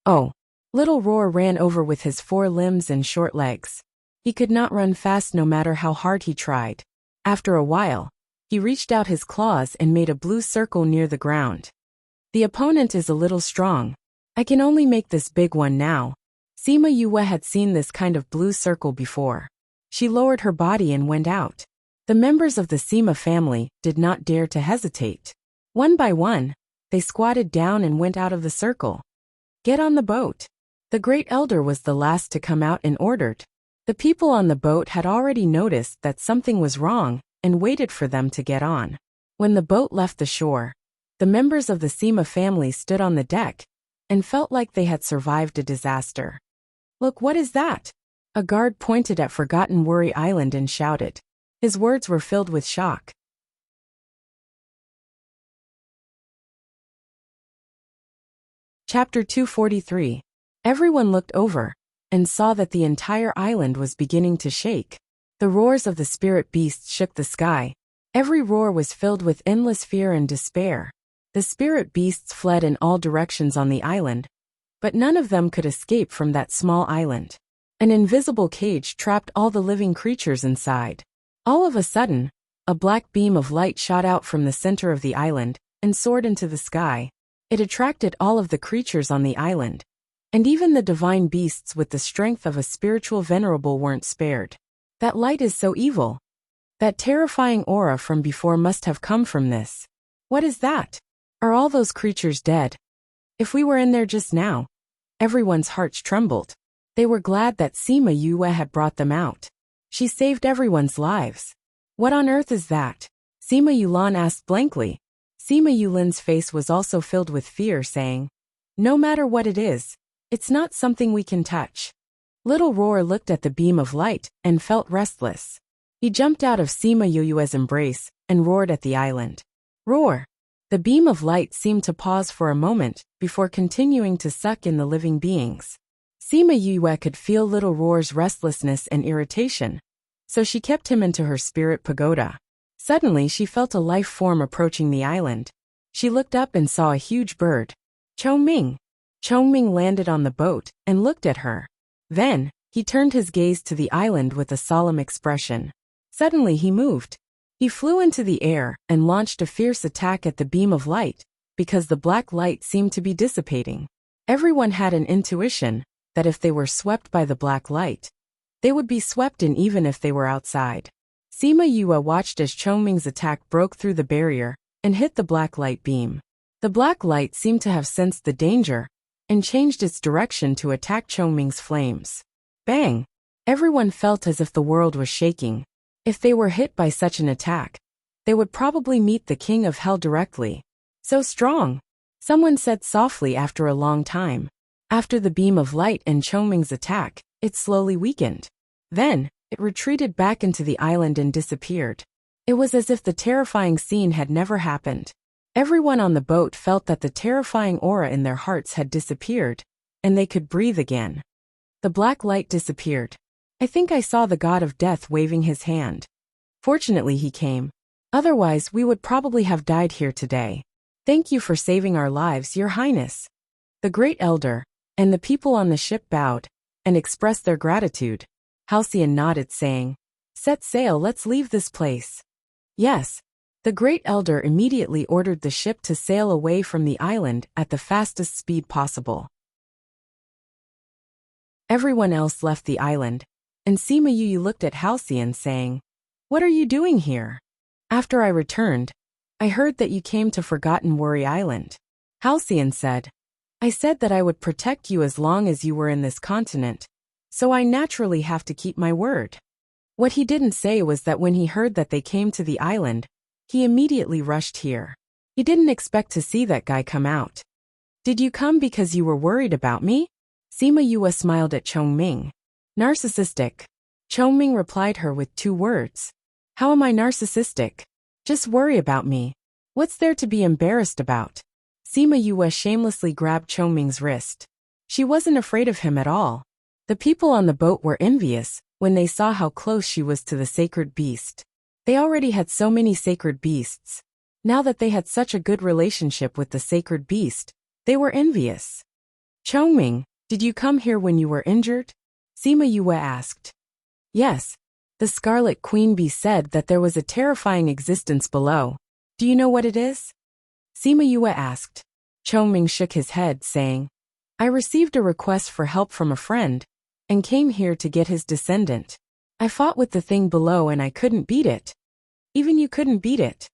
Oh. Little Roar ran over with his 4 limbs and short legs. He could not run fast no matter how hard he tried. After a while, he reached out his claws and made a blue circle near the ground. The opponent is a little strong. I can only make this big one now. Sima Yue had seen this kind of blue circle before. She lowered her body and went out. The members of the Sima family did not dare to hesitate. One by one, they squatted down and went out of the circle. Get on the boat. The great elder was the last to come out and ordered. The people on the boat had already noticed that something was wrong and waited for them to get on. When the boat left the shore, the members of the Sima family stood on the deck and felt like they had survived a disaster. Look, what is that? A guard pointed at Forgotten Worry Island and shouted. His words were filled with shock. Chapter 243. Everyone looked over and saw that the entire island was beginning to shake. The roars of the spirit beasts shook the sky. Every roar was filled with endless fear and despair. The spirit beasts fled in all directions on the island, but none of them could escape from that small island. An invisible cage trapped all the living creatures inside. All of a sudden, a black beam of light shot out from the center of the island and soared into the sky. It attracted all of the creatures on the island, and even the divine beasts with the strength of a spiritual venerable weren't spared. That light is so evil. That terrifying aura from before must have come from this. What is that? Are all those creatures dead? If we were in there just now, everyone's hearts trembled. They were glad that Sima Yue had brought them out. She saved everyone's lives. What on earth is that? Sima Yulan asked blankly. Sima Yulin's face was also filled with fear, saying, No matter what it is, it's not something we can touch. Little Roar looked at the beam of light and felt restless. He jumped out of Sima Yue's embrace and roared at the island. Roar! The beam of light seemed to pause for a moment before continuing to suck in the living beings. Sima Yue could feel Little Roar's restlessness and irritation, so she kept him into her spirit pagoda. Suddenly she felt a life form approaching the island. She looked up and saw a huge bird. Chongming. Chongming landed on the boat and looked at her. Then, he turned his gaze to the island with a solemn expression. Suddenly he moved. He flew into the air and launched a fierce attack at the beam of light, because the black light seemed to be dissipating. Everyone had an intuition that if they were swept by the black light, they would be swept in even if they were outside. Sima Yue watched as Chongming's attack broke through the barrier and hit the black light beam. The black light seemed to have sensed the danger and changed its direction to attack Chongming's flames. Bang! Everyone felt as if the world was shaking. If they were hit by such an attack, they would probably meet the king of hell directly. So strong! Someone said softly after a long time. After the beam of light and Chongming's attack, it slowly weakened. Then, it retreated back into the island and disappeared. It was as if the terrifying scene had never happened. Everyone on the boat felt that the terrifying aura in their hearts had disappeared, and they could breathe again. The black light disappeared. I think I saw the god of death waving his hand. Fortunately he came. Otherwise we would probably have died here today. Thank you for saving our lives, Your Highness. The great elder and the people on the ship bowed and expressed their gratitude. Halcyon nodded, saying, "Set sail, let's leave this place." Yes. The great elder immediately ordered the ship to sail away from the island at the fastest speed possible. Everyone else left the island, and Sima Yue looked at Halcyon, saying, "What are you doing here?" "After I returned, I heard that you came to Forgotten Worry Island." Halcyon said, "I said that I would protect you as long as you were in this continent, so I naturally have to keep my word." What he didn't say was that when he heard that they came to the island, he immediately rushed here. He didn't expect to see that guy come out. "Did you come because you were worried about me?" Sima Yue smiled at Chongming. "Narcissistic." Chongming replied her with 2 words. "How am I narcissistic? Just worry about me. What's there to be embarrassed about?" Sima Yue shamelessly grabbed Chongming's wrist. She wasn't afraid of him at all. The people on the boat were envious when they saw how close she was to the sacred beast. They already had so many sacred beasts. Now that they had such a good relationship with the sacred beast, they were envious. "Chongming, did you come here when you were injured?" Sima Yue asked. "Yes. The Scarlet Queen Bee said that there was a terrifying existence below. Do you know what it is?" Sima Yue asked. Chongming shook his head, saying, "I received a request for help from a friend, and came here to get his descendant. I fought with the thing below and I couldn't beat it." "Even you couldn't beat it?"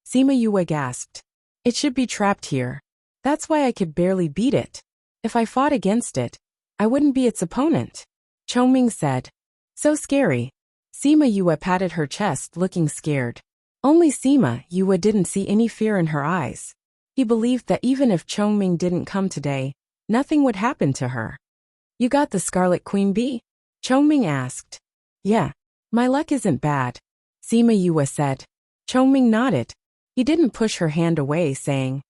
Sima Yue gasped. "It should be trapped here. That's why I could barely beat it. If I fought against it, I wouldn't be its opponent." Chongming said. "So scary." Sima Yue patted her chest, looking scared. Only Sima Yue didn't see any fear in her eyes. He believed that even if Chongming didn't come today, nothing would happen to her. "You got the Scarlet Queen Bee?" Chongming asked. "Yeah. My luck isn't bad," Sima Yue said. Chongming nodded. He didn't push her hand away, saying,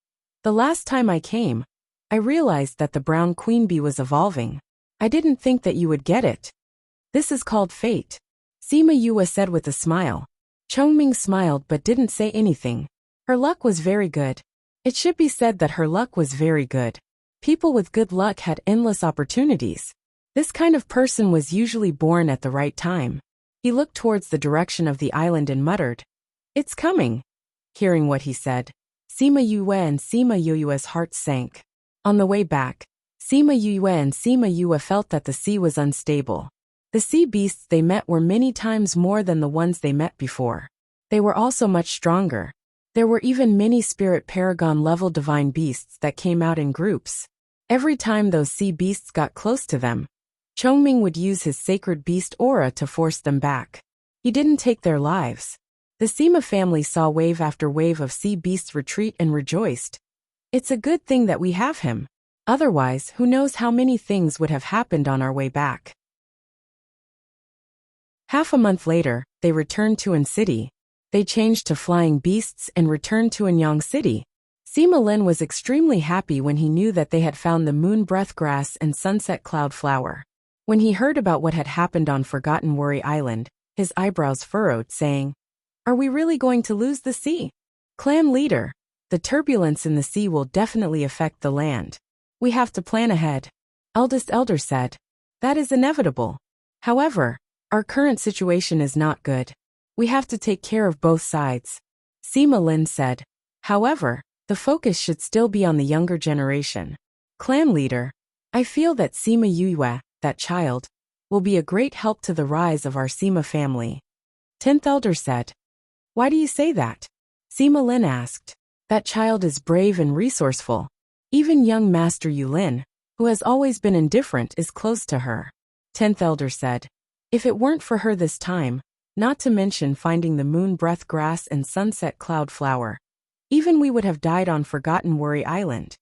"The last time I came, I realized that the brown queen bee was evolving. I didn't think that you would get it. This is called fate," Sima Yue said with a smile. Chongming smiled but didn't say anything. Her luck was very good. It should be said that her luck was very good. People with good luck had endless opportunities. This kind of person was usually born at the right time. He looked towards the direction of the island and muttered, "It's coming." Hearing what he said, Sima Yue and Sima Yue's hearts sank. On the way back, Sima Yue and Sima Yue felt that the sea was unstable. The sea beasts they met were many times more than the ones they met before. They were also much stronger. There were even many spirit paragon-level divine beasts that came out in groups. Every time those sea beasts got close to them, Chongming would use his sacred beast aura to force them back. He didn't take their lives. The Sima family saw wave after wave of sea beasts retreat and rejoiced. "It's a good thing that we have him. Otherwise, who knows how many things would have happened on our way back." Half a month later, they returned to An City. They changed to flying beasts and returned to Anyang City. Sima Lin was extremely happy when he knew that they had found the moon breath grass and sunset cloud flower. When he heard about what had happened on Forgotten Worry Island, his eyebrows furrowed, saying, "Are we really going to lose the sea?" "Clan leader, the turbulence in the sea will definitely affect the land. We have to plan ahead," Eldest Elder said. "That is inevitable. However, our current situation is not good. We have to take care of both sides. Sima Lin said. However, the focus should still be on the younger generation. Clan leader, I feel that Sima Yue, that child, will be a great help to the rise of our Sima family. 10th elder said. Why do you say that? Sima Lin asked. That child is brave and resourceful. Even young Master Yulin, who has always been indifferent, is close to her. 10th elder said. If it weren't for her this time, not to mention finding the moon breath grass and sunset cloud flower, even we would have died on Forgotten Worry Island.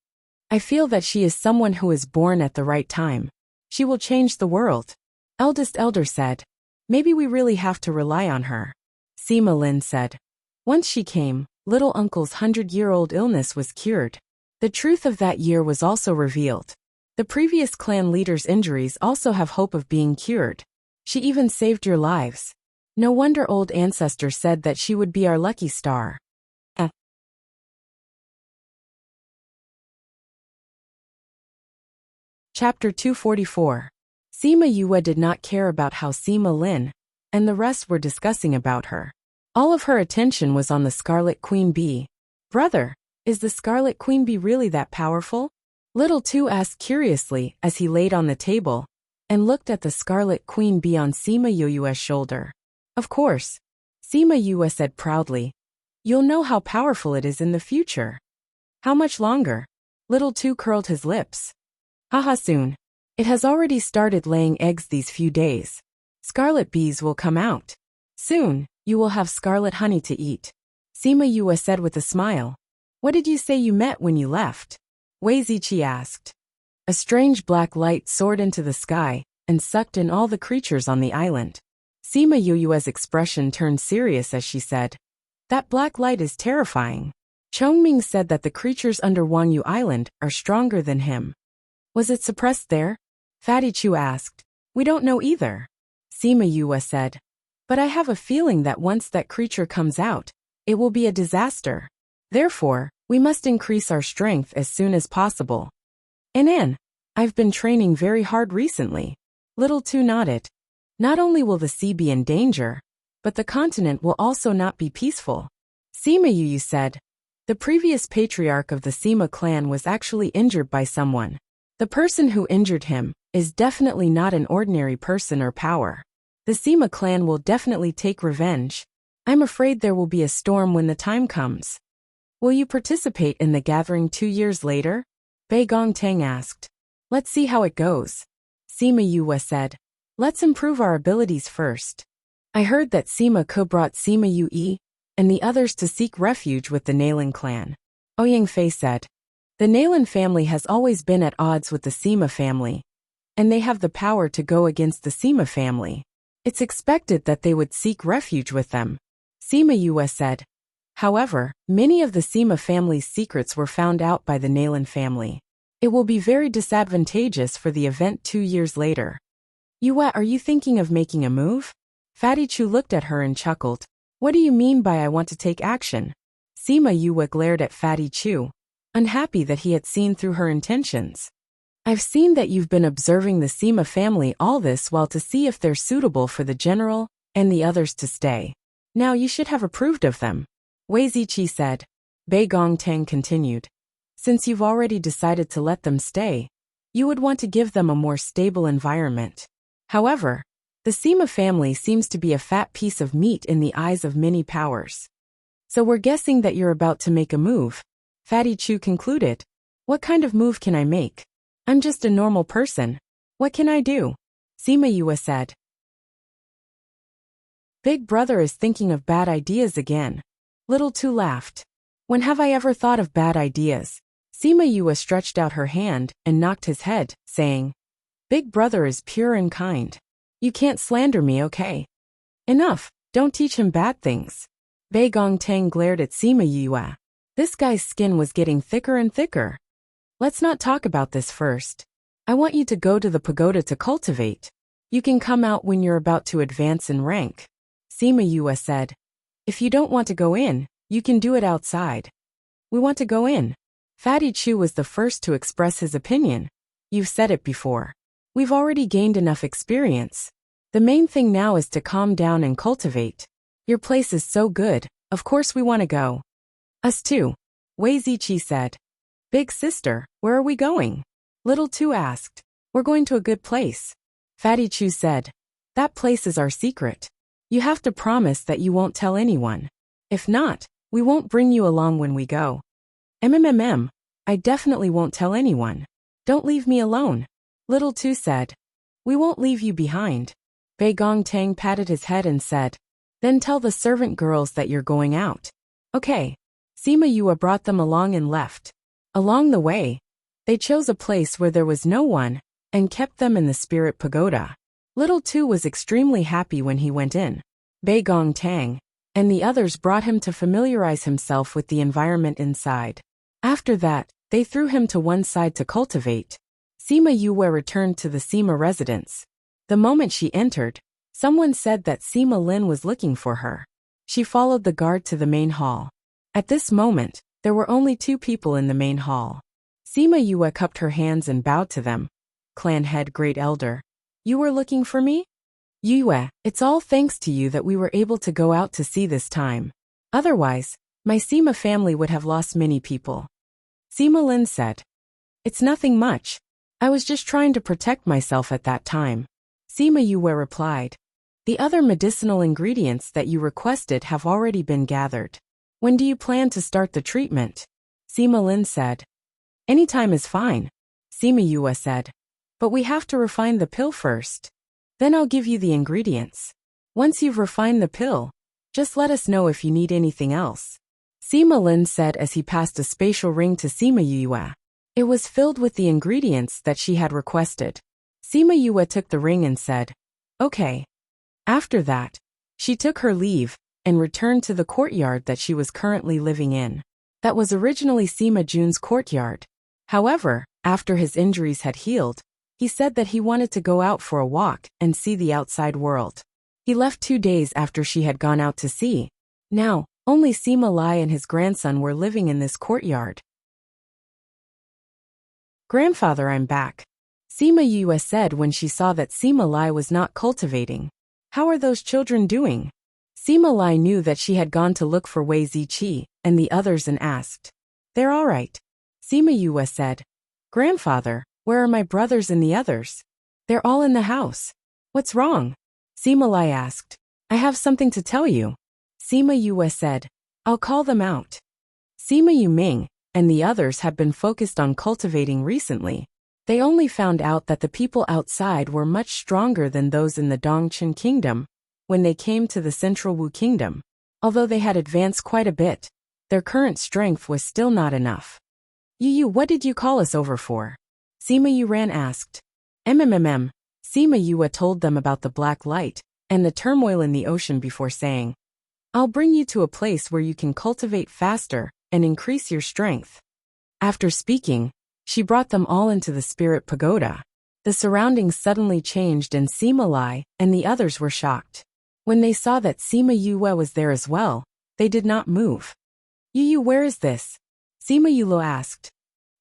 I feel that she is someone who is born at the right time. She will change the world. Eldest elder said. Maybe we really have to rely on her. Sima Lin said. Once she came, little uncle's 100-year-old illness was cured. The truth of that year was also revealed. The previous clan leader's injuries also have hope of being cured. She even saved your lives. No wonder old ancestor said that she would be our lucky star. Chapter 244. Sima Yue did not care about how Sima Lin and the rest were discussing about her. All of her attention was on the Scarlet Queen Bee. Brother, is the Scarlet Queen Bee really that powerful? Little Two asked curiously as he laid on the table and looked at the Scarlet Queen Bee on Sima Yue's shoulder. Of course, Sima Yue said proudly. You'll know how powerful it is in the future. How much longer? Little Two curled his lips. Haha, soon. It has already started laying eggs these few days. Scarlet bees will come out. Soon, you will have scarlet honey to eat. Sima Yue said with a smile. What did you say you met when you left? Wei Ziqi asked. A strange black light soared into the sky and sucked in all the creatures on the island. Sima Yue's expression turned serious as she said. That black light is terrifying. Chongming said that the creatures under Wangyu Island are stronger than him. Was it suppressed there? Fatty Chu asked. We don't know either. Sima Yue said. But I have a feeling that once that creature comes out, it will be a disaster. Therefore, we must increase our strength as soon as possible. I've been training very hard recently. Little Two nodded. Not only will the sea be in danger, but the continent will also not be peaceful. Sima Yue said. The previous patriarch of the Sima clan was actually injured by someone. The person who injured him is definitely not an ordinary person or power. The Sima clan will definitely take revenge. I'm afraid there will be a storm when the time comes. Will you participate in the gathering 2 years later? Bei Gongtang asked. Let's see how it goes. Sima Yue said. Let's improve our abilities first. I heard that Sima Ke brought Sima Yue and the others to seek refuge with the Nailin clan. Ouyang Fei said. The Nailin family has always been at odds with the Sima family, and they have the power to go against the Sima family. It's expected that they would seek refuge with them. Sima Yue said. However, many of the Sima family's secrets were found out by the Nailin family. It will be very disadvantageous for the event 2 years later. Yue, are you thinking of making a move? Fatty Chu looked at her and chuckled. What do you mean by I want to take action? Sima Yue glared at Fatty Chu, unhappy that he had seen through her intentions. I've seen that you've been observing the Sima family all this while to see if they're suitable for the general and the others to stay. Now you should have approved of them. Wei Ziqi said. Bei Gongtang continued. Since you've already decided to let them stay, you would want to give them a more stable environment. However, the Sima family seems to be a fat piece of meat in the eyes of many powers. So we're guessing that you're about to make a move. Fatty Chu concluded. What kind of move can I make? I'm just a normal person. What can I do? Sima Yue said. Big brother is thinking of bad ideas again. Little Two laughed. When have I ever thought of bad ideas? Sima Yue stretched out her hand and knocked his head, saying, Big brother is pure and kind. You can't slander me, okay? Enough, don't teach him bad things. Bei Gongtang glared at Sima Yue. This guy's skin was getting thicker and thicker. Let's not talk about this first. I want you to go to the pagoda to cultivate. You can come out when you're about to advance in rank. Sima Yue said. If you don't want to go in, you can do it outside. We want to go in. Fatty Chu was the first to express his opinion. You've said it before. We've already gained enough experience. The main thing now is to calm down and cultivate. Your place is so good, of course we want to go. Us too, Wei Ziqi said. Big sister, where are we going? Little Two asked. We're going to a good place. Fatty Chu said. That place is our secret. You have to promise that you won't tell anyone. If not, we won't bring you along when we go. I definitely won't tell anyone. Don't leave me alone. Little Two said. We won't leave you behind. Bei Gongtang patted his head and said. Then tell the servant girls that you're going out. Okay. Sima Yue brought them along and left. Along the way, they chose a place where there was no one, and kept them in the spirit pagoda. Little Two was extremely happy when he went in. Bei Gongtang and the others brought him to familiarize himself with the environment inside. After that, they threw him to one side to cultivate. Sima Yue returned to the Sima residence. The moment she entered, someone said that Sima Lin was looking for her. She followed the guard to the main hall. At this moment, there were only 2 people in the main hall. Sima Yue cupped her hands and bowed to them. Clan head Great Elder. You were looking for me? Yue, it's all thanks to you that we were able to go out to sea this time. Otherwise, my Sima family would have lost many people. Sima Lin said. It's nothing much. I was just trying to protect myself at that time. Sima Yue replied. The other medicinal ingredients that you requested have already been gathered. When do you plan to start the treatment? Sima Lin said. Anytime is fine. Sima Yue said. But we have to refine the pill first. Then I'll give you the ingredients. Once you've refined the pill, just let us know if you need anything else. Sima Lin said as he passed a spatial ring to Sima Yue. It was filled with the ingredients that she had requested. Sima Yue took the ring and said, Okay. After that, she took her leave and returned to the courtyard that she was currently living in. That was originally Sima Jun's courtyard. However, after his injuries had healed, he said that he wanted to go out for a walk and see the outside world. He left 2 days after she had gone out to sea. Now, only Sima Lai and his grandson were living in this courtyard. Grandfather, I'm back. Sima Yue said when she saw that Sima Lai was not cultivating. How are those children doing? Sima Lai knew that she had gone to look for Wei Ziqi and the others and asked. They're all right. Sima Yue said. Grandfather, where are my brothers and the others? They're all in the house. What's wrong? Sima Lai asked. I have something to tell you. Sima Yue said. I'll call them out. Sima Yuming and the others had been focused on cultivating recently. They only found out that the people outside were much stronger than those in the Dongchen Kingdom when they came to the Central Wu Kingdom. Although they had advanced quite a bit, their current strength was still not enough. Yu, what did you call us over for? Sima Yuran asked. Sima Yue told them about the black light and the turmoil in the ocean before saying, I'll bring you to a place where you can cultivate faster and increase your strength. After speaking, she brought them all into the spirit pagoda. The surroundings suddenly changed and Sima Lai and the others were shocked. When they saw that Sima Yue was there as well, they did not move. Yu, where is this? Sima Yue asked.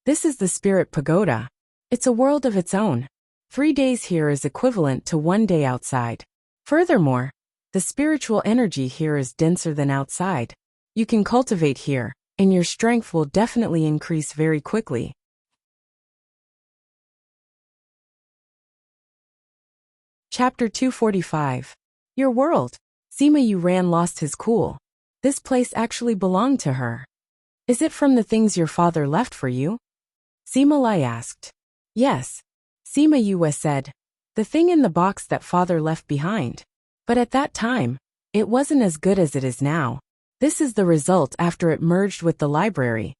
This is the spirit pagoda. It's a world of its own. 3 days here is equivalent to 1 day outside. Furthermore, the spiritual energy here is denser than outside. You can cultivate here, and your strength will definitely increase very quickly. Chapter 245. Your world. Sima Yuran lost his cool. This place actually belonged to her. Is it from the things your father left for you? Sima Lai asked. Yes. Sima Yue said. The thing in the box that father left behind. But at that time, it wasn't as good as it is now. This is the result after it merged with the library.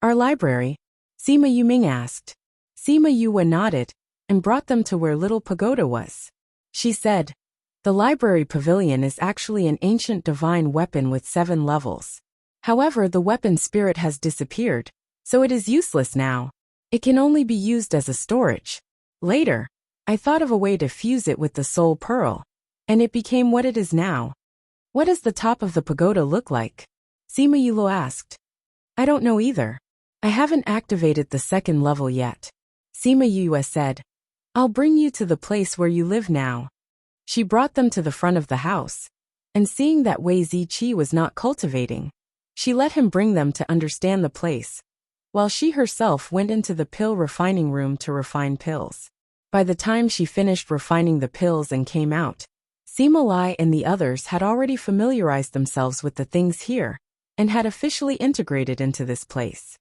Our library? Sima Yuming asked. Sima Yue nodded and brought them to where little pagoda was. She said, the library pavilion is actually an ancient divine weapon with 7 levels. However, the weapon spirit has disappeared, so it is useless now. It can only be used as a storage. Later, I thought of a way to fuse it with the soul pearl, and it became what it is now. What does the top of the pagoda look like? Sima Yue asked. I don't know either. I haven't activated the 2nd level yet. Sima Yue said. I'll bring you to the place where you live now. She brought them to the front of the house. and seeing that Wei Ziqi was not cultivating, she let him bring them to understand the place, while she herself went into the pill refining room to refine pills. By the time she finished refining the pills and came out, Sima Lai and the others had already familiarized themselves with the things here, and had officially integrated into this place.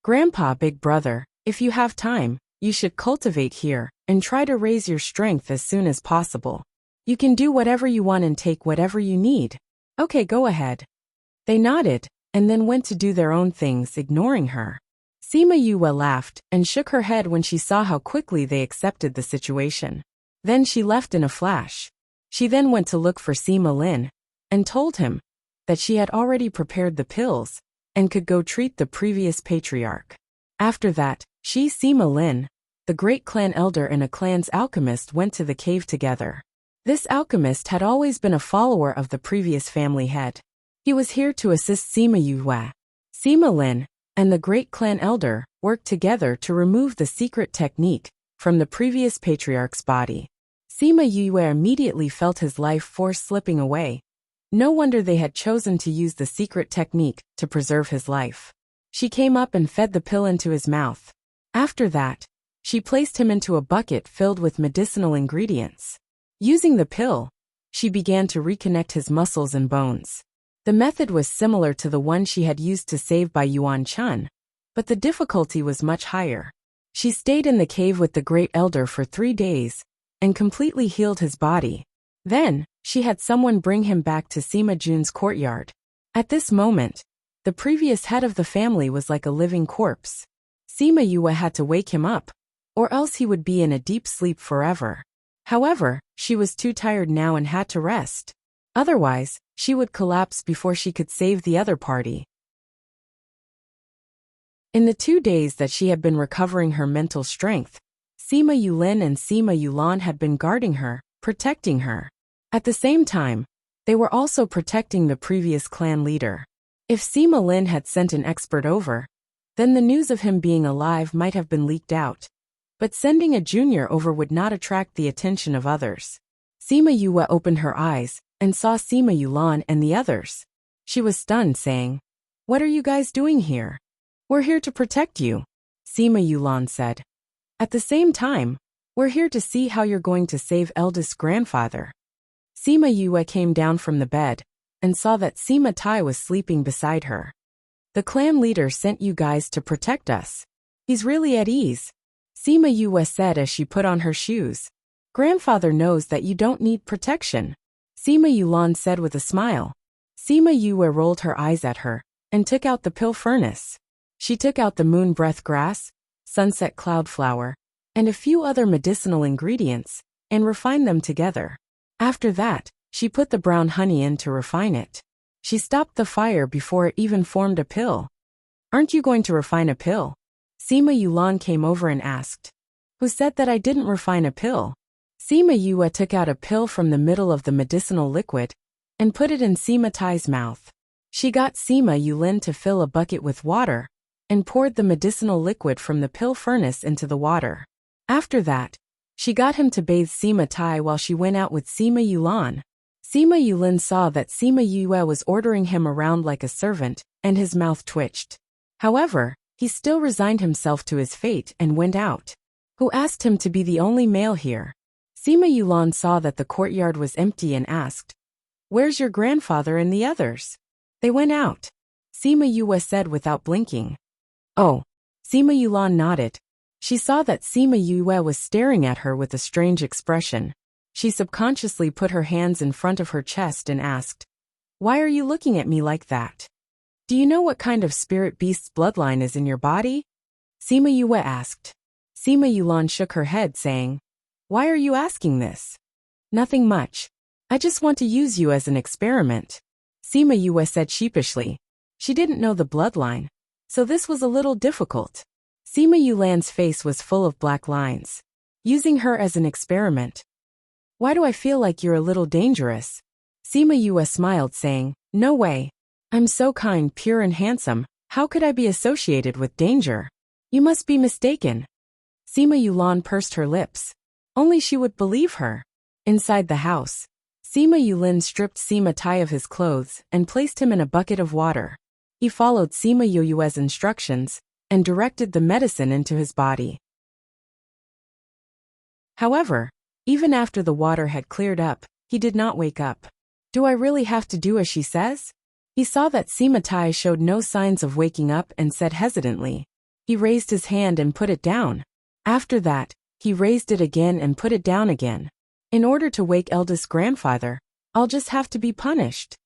Grandpa, big brother, if you have time, you should cultivate here, and try to raise your strength as soon as possible. You can do whatever you want and take whatever you need. Okay, go ahead. They nodded, and then went to do their own things, ignoring her. Sima Yue laughed, and shook her head when she saw how quickly they accepted the situation. Then she left in a flash. She then went to look for Sima Lin, and told him that she had already prepared the pills, and could go treat the previous patriarch. After that, she, Sima Lin, the great clan elder and a clan's alchemist went to the cave together. This alchemist had always been a follower of the previous family head. He was here to assist Sima Yue. Sima Lin and the great clan elder worked together to remove the secret technique from the previous patriarch's body. Sima Yue immediately felt his life force slipping away. No wonder they had chosen to use the secret technique to preserve his life. She came up and fed the pill into his mouth. After that, she placed him into a bucket filled with medicinal ingredients. Using the pill, she began to reconnect his muscles and bones. The method was similar to the one she had used to save by Yuan Chun, but the difficulty was much higher. She stayed in the cave with the great elder for 3 days, and completely healed his body. Then, she had someone bring him back to Sima Jun's courtyard. At this moment, the previous head of the family was like a living corpse. Sima Yue had to wake him up, or else he would be in a deep sleep forever. However, she was too tired now and had to rest. Otherwise, she would collapse before she could save the other party. In the 2 days that she had been recovering her mental strength, Sima Yulin and Sima Yulan had been guarding her, protecting her. At the same time, they were also protecting the previous clan leader. If Sima Lin had sent an expert over, then the news of him being alive might have been leaked out. But sending a junior over would not attract the attention of others. Sima Yue opened her eyes and saw Sima Yulan and the others. She was stunned, saying, "What are you guys doing here?" "We're here to protect you," Sima Yulan said. "At the same time, we're here to see how you're going to save eldest grandfather." Sima Yue came down from the bed and saw that Sima Tai was sleeping beside her. "The clan leader sent you guys to protect us. He's really at ease," Sima Yue said as she put on her shoes. "Grandfather knows that you don't need protection," Sima Yulan said with a smile. Sima Yue rolled her eyes at her and took out the pill furnace. She took out the moon breath grass, sunset cloud flower, and a few other medicinal ingredients, and refined them together. After that, she put the brown honey in to refine it. She stopped the fire before it even formed a pill. "Aren't you going to refine a pill?" Sima Yulan came over and asked. "Who said that I didn't refine a pill?" Sima Yue took out a pill from the middle of the medicinal liquid and put it in Sima Tai's mouth. She got Sima Yulin to fill a bucket with water and poured the medicinal liquid from the pill furnace into the water. After that, she got him to bathe Sima Tai while she went out with Sima Yulan. Sima Yulin saw that Sima Yue was ordering him around like a servant, and his mouth twitched. However, he still resigned himself to his fate and went out. "Who asked him to be the only male here?" Sima Yulan saw that the courtyard was empty and asked, "Where's your grandfather and the others?" "They went out," Sima Yue said without blinking. "Oh." Sima Yulan nodded. She saw that Sima Yue was staring at her with a strange expression. She subconsciously put her hands in front of her chest and asked, "Why are you looking at me like that? Do you know what kind of spirit beast's bloodline is in your body?" Sima Yue asked. Sima Yulan shook her head, saying, "Why are you asking this?" "Nothing much. I just want to use you as an experiment," Sima Yue said sheepishly. She didn't know the bloodline, so this was a little difficult. Sima Yulan's face was full of black lines. "Using her as an experiment. Why do I feel like you're a little dangerous?" Sima Yue smiled, saying, "No way. I'm so kind, pure and handsome. How could I be associated with danger? You must be mistaken." Sima Yulan pursed her lips. Only she would believe her. Inside the house, Sima Yulin stripped Sima Tai of his clothes and placed him in a bucket of water. He followed Sima Yoyue's instructions and directed the medicine into his body. However, even after the water had cleared up, he did not wake up. Do I really have to do as she says? He saw that Sima Tai showed no signs of waking up and said hesitantly. He raised his hand and put it down. After that, he raised it again and put it down again. In order to wake eldest grandfather, I'll just have to be punished.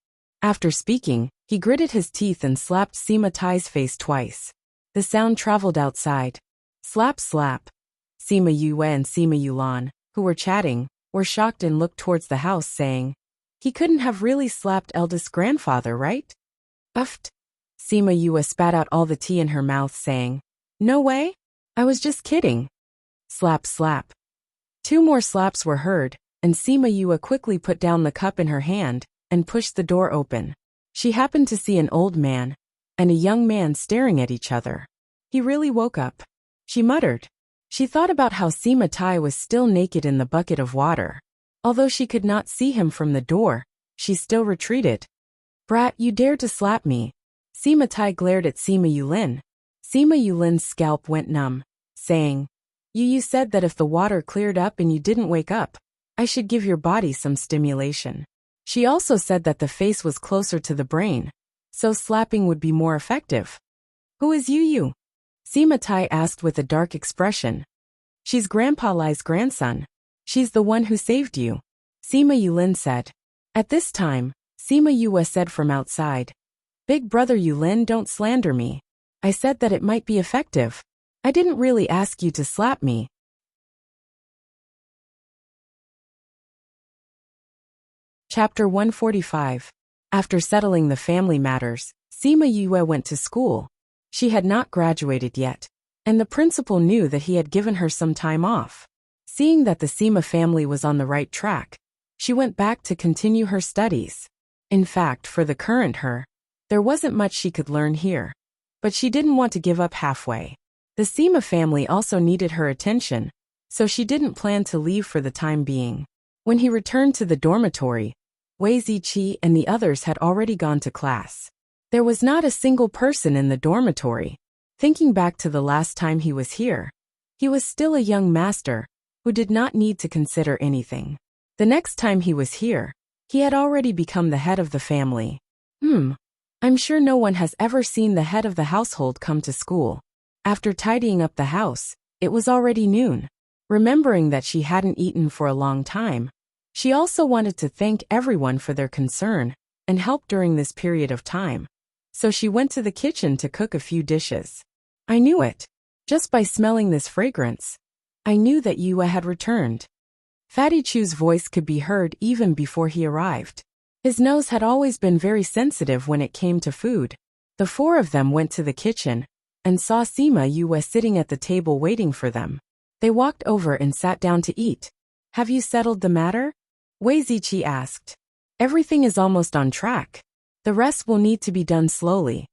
After speaking, he gritted his teeth and slapped Sima Tai's face twice. The sound traveled outside. Slap slap. Sima Yue and Sima Yulan, who were chatting, were shocked and looked towards the house saying, he couldn't have really slapped eldest grandfather, right? Uffed. Sima Yue spat out all the tea in her mouth saying, no way? I was just kidding. Slap slap. 2 more slaps were heard, and Sima Yue quickly put down the cup in her hand and pushed the door open. She happened to see an old man and a young man staring at each other. He really woke up. She muttered. She thought about how Sima Tai was still naked in the bucket of water. Although she could not see him from the door, she still retreated. Brat, you dare to slap me. Sima Tai glared at Sima Yulin. Sima Yulin's scalp went numb, saying, You said that if the water cleared up and you didn't wake up, I should give your body some stimulation. She also said that the face was closer to the brain, so slapping would be more effective. Who is you? Sima Tai asked with a dark expression. She's Grandpa Lai's grandson. She's the one who saved you. Sima Yulin said. At this time, Sima Yue said from outside. Big brother Yulin, don't slander me. I said that it might be effective. I didn't really ask you to slap me. Chapter 145. After settling the family matters, Sima Yue went to school. She had not graduated yet, and the principal knew that he had given her some time off. Seeing that the Sima family was on the right track, she went back to continue her studies. In fact, for the current her, there wasn't much she could learn here, but she didn't want to give up halfway. The Sima family also needed her attention, so she didn't plan to leave for the time being. When he returned to the dormitory, Wei Ziqi and the others had already gone to class. There was not a single person in the dormitory. Thinking back to the last time he was here, he was still a young master who did not need to consider anything. The next time he was here, he had already become the head of the family. I'm sure no one has ever seen the head of the household come to school. After tidying up the house, it was already noon. Remembering that she hadn't eaten for a long time, she also wanted to thank everyone for their concern and help during this period of time. So she went to the kitchen to cook a few dishes. I knew it. Just by smelling this fragrance, I knew that Yue had returned. Fatty Chu's voice could be heard even before he arrived. His nose had always been very sensitive when it came to food. The 4 of them went to the kitchen and saw Sima Yue sitting at the table waiting for them. They walked over and sat down to eat. Have you settled the matter? Wei Ziqi asked. Everything is almost on track. The rest will need to be done slowly.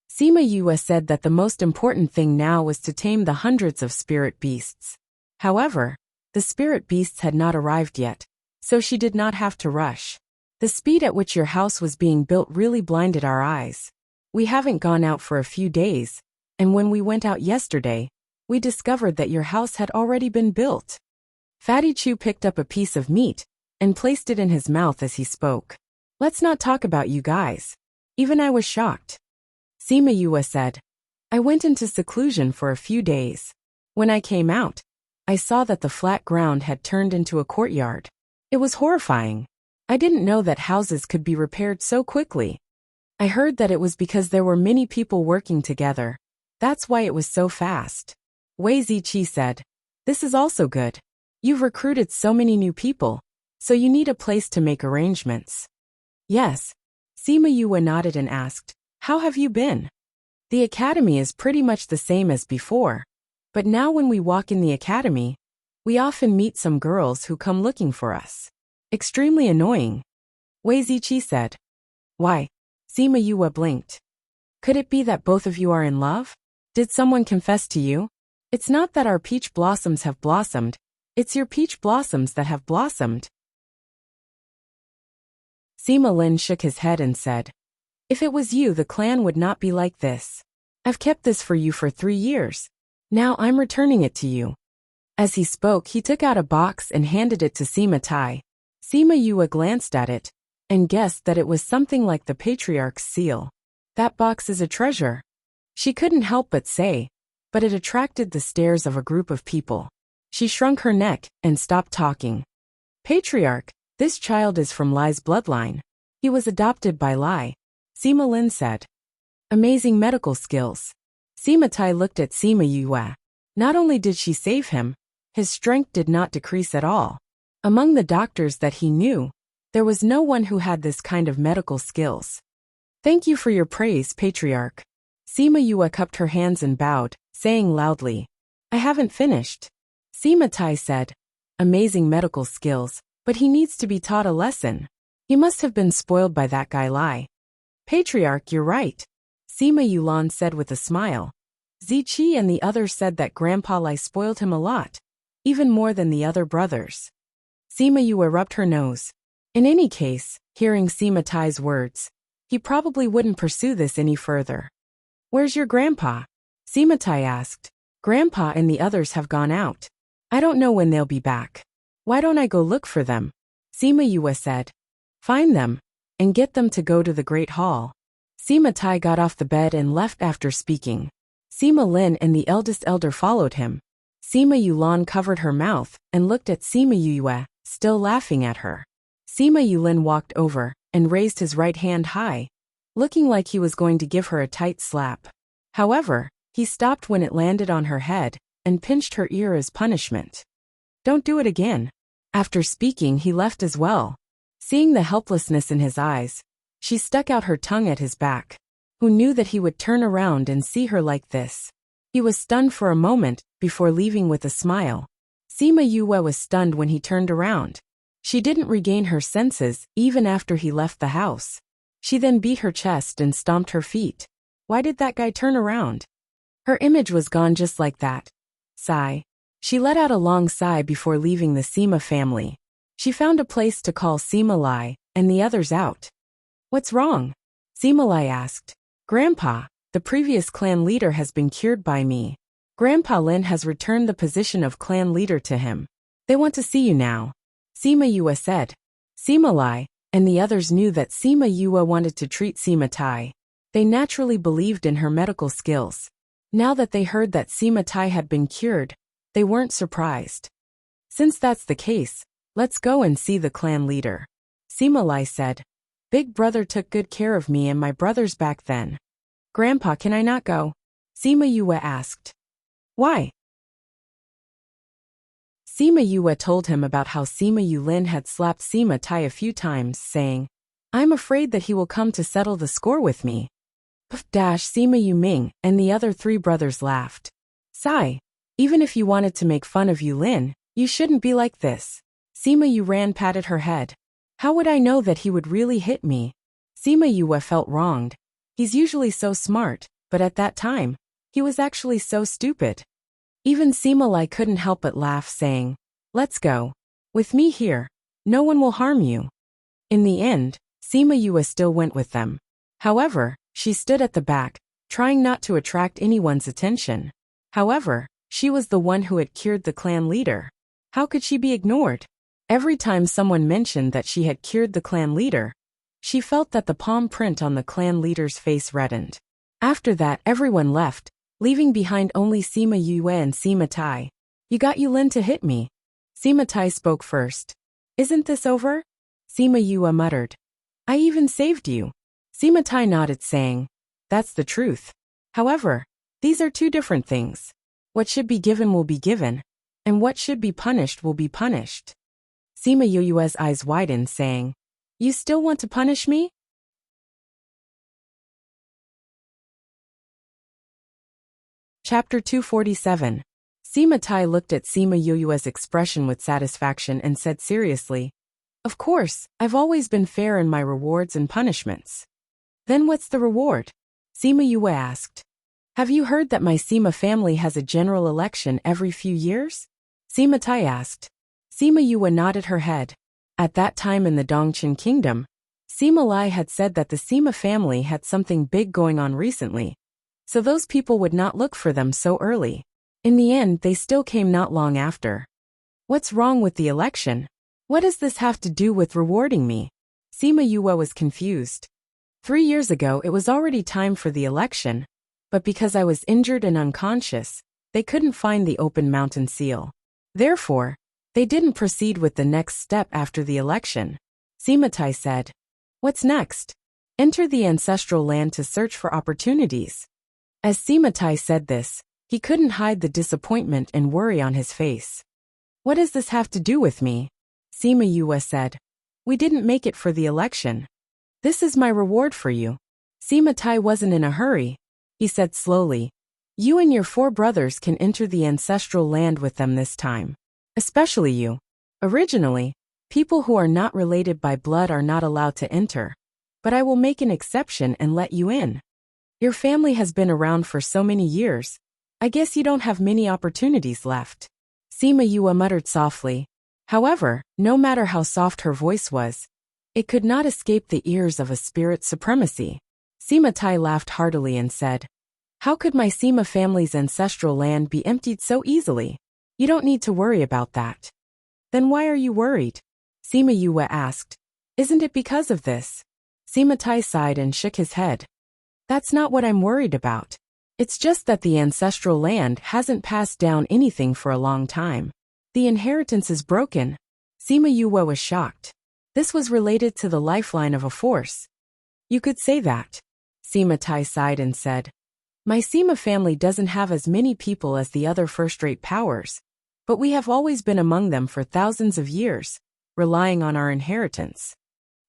Sima Yue said that the most important thing now was to tame the hundreds of spirit beasts. However, the spirit beasts had not arrived yet, so she did not have to rush. The speed at which your house was being built really blinded our eyes. We haven't gone out for a few days, and when we went out yesterday, we discovered that your house had already been built. Fatty Chu picked up a piece of meat and placed it in his mouth as he spoke. Let's not talk about you guys. Even I was shocked. Sima Yue said. I went into seclusion for a few days. When I came out, I saw that the flat ground had turned into a courtyard. It was horrifying. I didn't know that houses could be repaired so quickly. I heard that it was because there were many people working together. That's why it was so fast. Wei Ziqi said. This is also good. You've recruited so many new people, so you need a place to make arrangements. Yes. Sima Yue nodded and asked, How have you been? The academy is pretty much the same as before, but now when we walk in the academy, we often meet some girls who come looking for us. Extremely annoying. Wei Ziqi said. Why? Sima Yue blinked. Could it be that both of you are in love? Did someone confess to you? It's not that our peach blossoms have blossomed, it's your peach blossoms that have blossomed. Sima Lin shook his head and said, "If it was you, the clan would not be like this. I've kept this for you for 3 years. Now I'm returning it to you." As he spoke, he took out a box and handed it to Sima Tai. Sima Yue glanced at it and guessed that it was something like the patriarch's seal. "That box is a treasure," she couldn't help but say, but it attracted the stares of a group of people. She shrunk her neck and stopped talking. "Patriarch, this child is from Lai's bloodline. He was adopted by Lai," Sima Lin said. "Amazing medical skills." Sima Tai looked at Sima Yue. Not only did she save him, his strength did not decrease at all. Among the doctors that he knew, there was no one who had this kind of medical skills. "Thank you for your praise, Patriarch." Sima Yue cupped her hands and bowed, saying loudly, "I haven't finished." Sima Tai said, "Amazing medical skills, but he needs to be taught a lesson. He must have been spoiled by that guy Lai." "Patriarch, you're right," Sima Yulan said with a smile. Ziqi and the others said that Grandpa Lai spoiled him a lot, even more than the other brothers. Sima Yue rubbed her nose. In any case, hearing Sima Tai's words, he probably wouldn't pursue this any further. "Where's your grandpa?" Sima Tai asked. "Grandpa and the others have gone out. I don't know when they'll be back. Why don't I go look for them?" Sima Yue said. "Find them, and get them to go to the Great Hall." Sima Tai got off the bed and left after speaking. Sima Lin and the eldest elder followed him. Sima Yulan covered her mouth and looked at Sima Yue, still laughing at her. Sima Yulin walked over and raised his right hand high, looking like he was going to give her a tight slap. However, he stopped when it landed on her head and pinched her ear as punishment. "Don't do it again." After speaking, he left as well. Seeing the helplessness in his eyes, she stuck out her tongue at his back. Who knew that he would turn around and see her like this? He was stunned for a moment before leaving with a smile. Sima Yue was stunned when he turned around. She didn't regain her senses even after he left the house. She then beat her chest and stomped her feet. Why did that guy turn around? Her image was gone just like that. Sigh. She let out a long sigh before leaving the Sima family. She found a place to call Sima Lai and the others out. "What's wrong?" Sima Lai asked. "Grandpa, the previous clan leader has been cured by me. Grandpa Lin has returned the position of clan leader to him. They want to see you now," Sima Yue said. Sima Lai and the others knew that Sima Yue wanted to treat Sima Tai. They naturally believed in her medical skills. Now that they heard that Sima Tai had been cured, they weren't surprised. "Since that's the case, let's go and see the clan leader," Sima Lai said. "Big brother took good care of me and my brothers back then." "Grandpa, can I not go?" Sima Yue asked. "Why?" Sima Yue told him about how Sima Yulin had slapped Sima Tai a few times, saying, "I'm afraid that he will come to settle the score with me." Sima Yuming and the other 3 brothers laughed. "Sigh. Even if you wanted to make fun of Yulin, you shouldn't be like this." Sima Yuran patted her head. "How would I know that he would really hit me?" Sima Yue felt wronged. He's usually so smart, but at that time, he was actually so stupid. Even Sima Lai couldn't help but laugh, saying, "Let's go. With me here, no one will harm you." In the end, Sima Yue still went with them. However, she stood at the back, trying not to attract anyone's attention. However, she was the one who had cured the clan leader. How could she be ignored? Every time someone mentioned that she had cured the clan leader, she felt that the palm print on the clan leader's face reddened. After that, everyone left, leaving behind only Sima Yue and Sima Tai. "You got Yulin to hit me." Sima Tai spoke first. "Isn't this over?" Sima Yue muttered. "I even saved you." Sima Tai nodded, saying, "That's the truth. However, these are 2 different things. What should be given will be given, and what should be punished will be punished." Sima Yue's eyes widened, saying, "You still want to punish me?" Chapter 247. Sima Tai looked at Sima Yue's expression with satisfaction and said seriously, "Of course, I've always been fair in my rewards and punishments." "Then what's the reward?" Sima Yue asked. "Have you heard that my Sima family has a general election every few years?" Sima Tai asked. Sima Yue nodded her head. At that time in the Dongqin Kingdom, Sima Lai had said that the Sima family had something big going on recently, so those people would not look for them so early. In the end, they still came not long after. What's wrong with the election? What does this have to do with rewarding me? Sima Yue was confused. 3 years ago it was already time for the election, but because I was injured and unconscious, they couldn't find the open mountain seal. Therefore, they didn't proceed with the next step after the election. Sima Tai said, "What's next? Enter the ancestral land to search for opportunities." As Sima Tai said this, he couldn't hide the disappointment and worry on his face. "What does this have to do with me?" Sima Yue said, "We didn't make it for the election. This is my reward for you." Sima Tai wasn't in a hurry. He said slowly, "You and your 4 brothers can enter the ancestral land with them this time. Especially you. Originally, people who are not related by blood are not allowed to enter, but I will make an exception and let you in. Your family has been around for so many years, I guess you don't have many opportunities left." Sima Yue muttered softly. However, no matter how soft her voice was, it could not escape the ears of a spirit supremacy. Sima Tai laughed heartily and said, "How could my Sima family's ancestral land be emptied so easily? You don't need to worry about that." "Then why are you worried?" Sima Yue asked. "Isn't it because of this?" Sima Tai sighed and shook his head. "That's not what I'm worried about. It's just that the ancestral land hasn't passed down anything for a long time. The inheritance is broken." Sima Yue was shocked. This was related to the lifeline of a force. "You could say that." Sima Tai sighed and said, "My Sima family doesn't have as many people as the other first-rate powers, but we have always been among them for thousands of years, relying on our inheritance.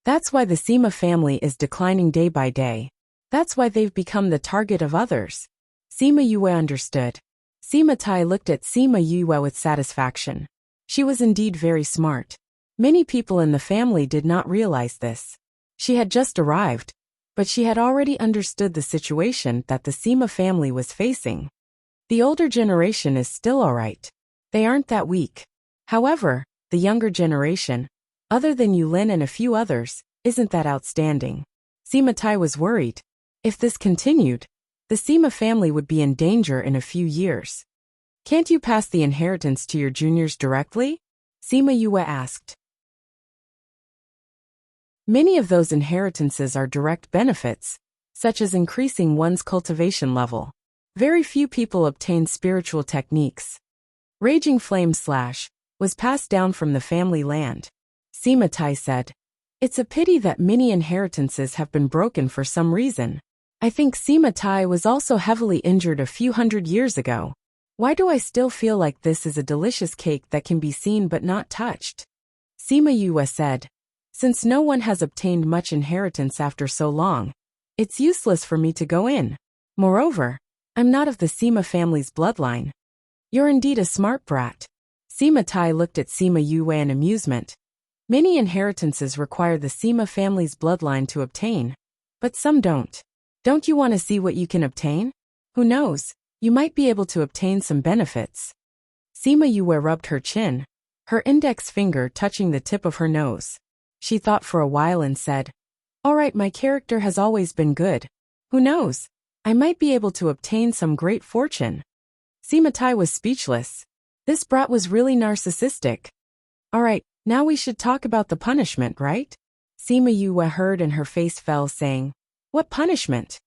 That's why the Sima family is declining day by day. That's why they've become the target of others." Sima Yue understood. Sima Tai looked at Sima Yue with satisfaction. She was indeed very smart. Many people in the family did not realize this. She had just arrived, but she had already understood the situation that the Sima family was facing. The older generation is still alright. They aren't that weak. However, the younger generation, other than Yulin and a few others, isn't that outstanding. Sima Tai was worried. If this continued, the Sima family would be in danger in a few years. "Can't you pass the inheritance to your juniors directly?" Sima Yue asked. Many of those inheritances are direct benefits, such as increasing one's cultivation level. Very few people obtain spiritual techniques. Raging Flame Slash was passed down from the family land. Sima Tai said, "It's a pity that many inheritances have been broken for some reason. I think Sima Tai was also heavily injured a few hundred years ago. Why do I still feel like this is a delicious cake that can be seen but not touched?" Sima Yue said, "Since no one has obtained much inheritance after so long, it's useless for me to go in. Moreover, I'm not of the Sima family's bloodline." "You're indeed a smart brat." Sima Tai looked at Sima Yue in amusement. "Many inheritances require the Sima family's bloodline to obtain, but some don't. Don't you want to see what you can obtain? Who knows, you might be able to obtain some benefits." Sima Yue rubbed her chin, her index finger touching the tip of her nose. She thought for a while and said, "All right, my character has always been good. Who knows, I might be able to obtain some great fortune." Sima Tai was speechless. This brat was really narcissistic. "All right, now we should talk about the punishment, right?" Sima Yue heard and her face fell, saying, "What punishment?"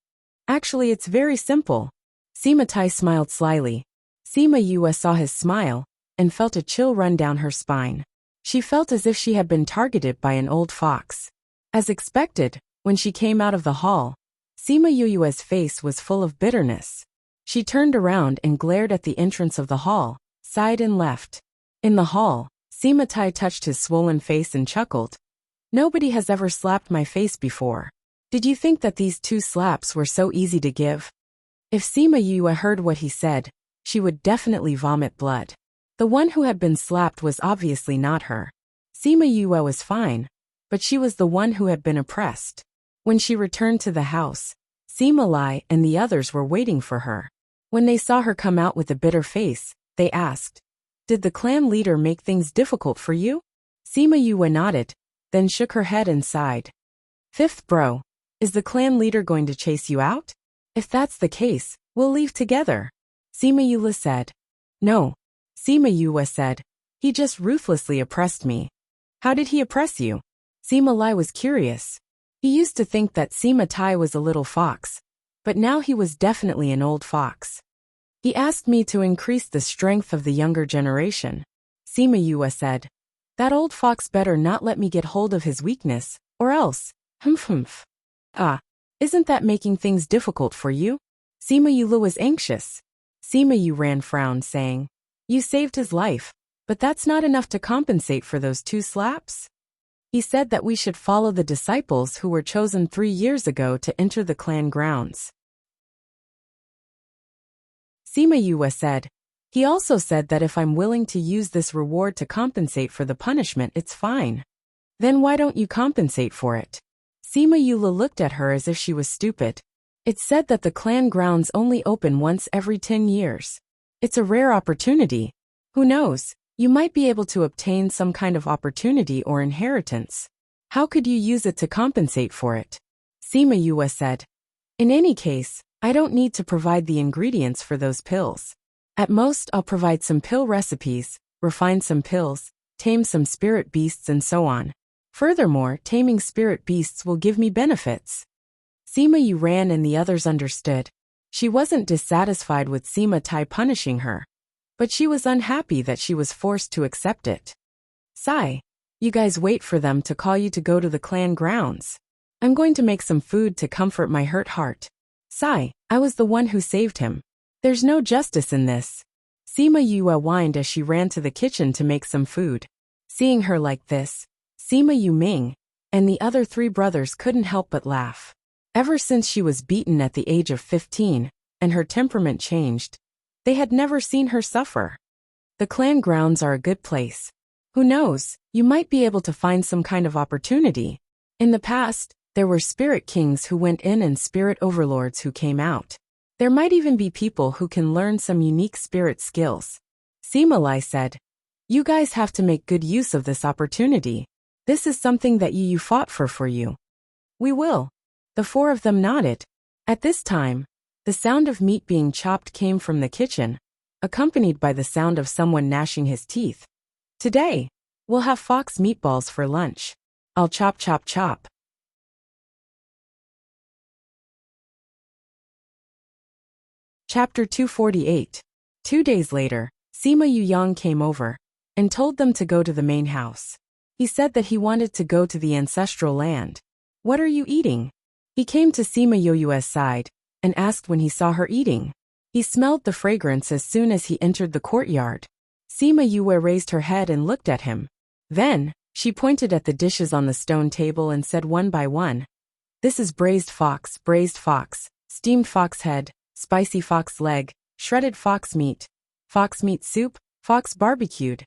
"Actually, it's very simple." Sima Tai smiled slyly. Sima Yue saw his smile and felt a chill run down her spine. She felt as if she had been targeted by an old fox. As expected, when she came out of the hall, Sima Yue's face was full of bitterness. She turned around and glared at the entrance of the hall, sighed and left. In the hall, Sima Tai touched his swollen face and chuckled. "Nobody has ever slapped my face before. Did you think that these 2 slaps were so easy to give?" If Sima Yue heard what he said, she would definitely vomit blood. The one who had been slapped was obviously not her. Sima Yue was fine, but she was the one who had been oppressed. When she returned to the house, Sima Lai and the others were waiting for her. When they saw her come out with a bitter face, they asked, "Did the clan leader make things difficult for you?" Sima Yue nodded, then shook her head and sighed. Fifth bro, is the clan leader going to chase you out? If that's the case, we'll leave together. Sima Yula said. No. Sima Yua said. He just ruthlessly oppressed me. How did he oppress you? Sima Lai was curious. He used to think that Sima Tai was a little fox, but now he was definitely an old fox. He asked me to increase the strength of the younger generation. Sima Yua said. That old fox better not let me get hold of his weakness, or else. Humph. Ah, isn't that making things difficult for you? Sima Yula was anxious. Sima Yuran frowned, saying, You saved his life, but that's not enough to compensate for those 2 slaps? He said that we should follow the disciples who were chosen 3 years ago to enter the clan grounds. Sima Yua said. He also said that if I'm willing to use this reward to compensate for the punishment, it's fine. Then why don't you compensate for it? Sima Yula looked at her as if she was stupid. It's said that the clan grounds only open once every 10 years. It's a rare opportunity. Who knows, you might be able to obtain some kind of opportunity or inheritance. How could you use it to compensate for it? Sima Yua said. In any case, I don't need to provide the ingredients for those pills. At most, I'll provide some pill recipes, refine some pills, tame some spirit beasts and so on. Furthermore, taming spirit beasts will give me benefits. Sima Yuran and the others understood. She wasn't dissatisfied with Sima Tai punishing her, but she was unhappy that she was forced to accept it. Sai, you guys wait for them to call you to go to the clan grounds. I'm going to make some food to comfort my hurt heart. Sai, I was the one who saved him. There's no justice in this. Sima Yua whined as she ran to the kitchen to make some food. Seeing her like this, Sima Yuming and the other 3 brothers couldn't help but laugh. Ever since she was beaten at the age of 15, and her temperament changed, they had never seen her suffer. The clan grounds are a good place. Who knows, you might be able to find some kind of opportunity. In the past, there were spirit kings who went in and spirit overlords who came out. There might even be people who can learn some unique spirit skills. Sima Lai said. You guys have to make good use of this opportunity. This is something that you fought for you. We will. The 4 of them nodded. At this time, the sound of meat being chopped came from the kitchen, accompanied by the sound of someone gnashing his teeth. Today, we'll have fox meatballs for lunch. I'll chop chop chop. Chapter 248. 2 days later, Sima Yuyang came over and told them to go to the main house. He said that he wanted to go to the ancestral land. What are you eating? He came to Sima Yoyue's side and asked when he saw her eating. He smelled the fragrance as soon as he entered the courtyard. Sima Yue raised her head and looked at him. Then, she pointed at the dishes on the stone table and said one by one, This is braised fox, steamed fox head, spicy fox leg, shredded fox meat soup, fox barbecued.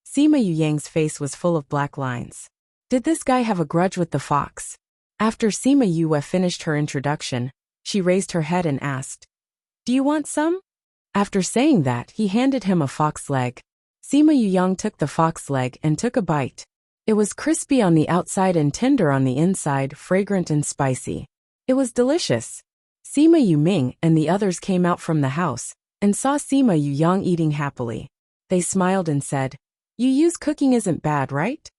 Sima Yuyang's face was full of black lines. Did this guy have a grudge with the fox? After Sima Yue finished her introduction, she raised her head and asked, Do you want some? After saying that, he handed him a fox leg. Sima Yuyang took the fox leg and took a bite. It was crispy on the outside and tender on the inside, fragrant and spicy. It was delicious. Sima Yuming and the others came out from the house and saw Sima Yuyang eating happily. They smiled and said, Yu's cooking isn't bad, right?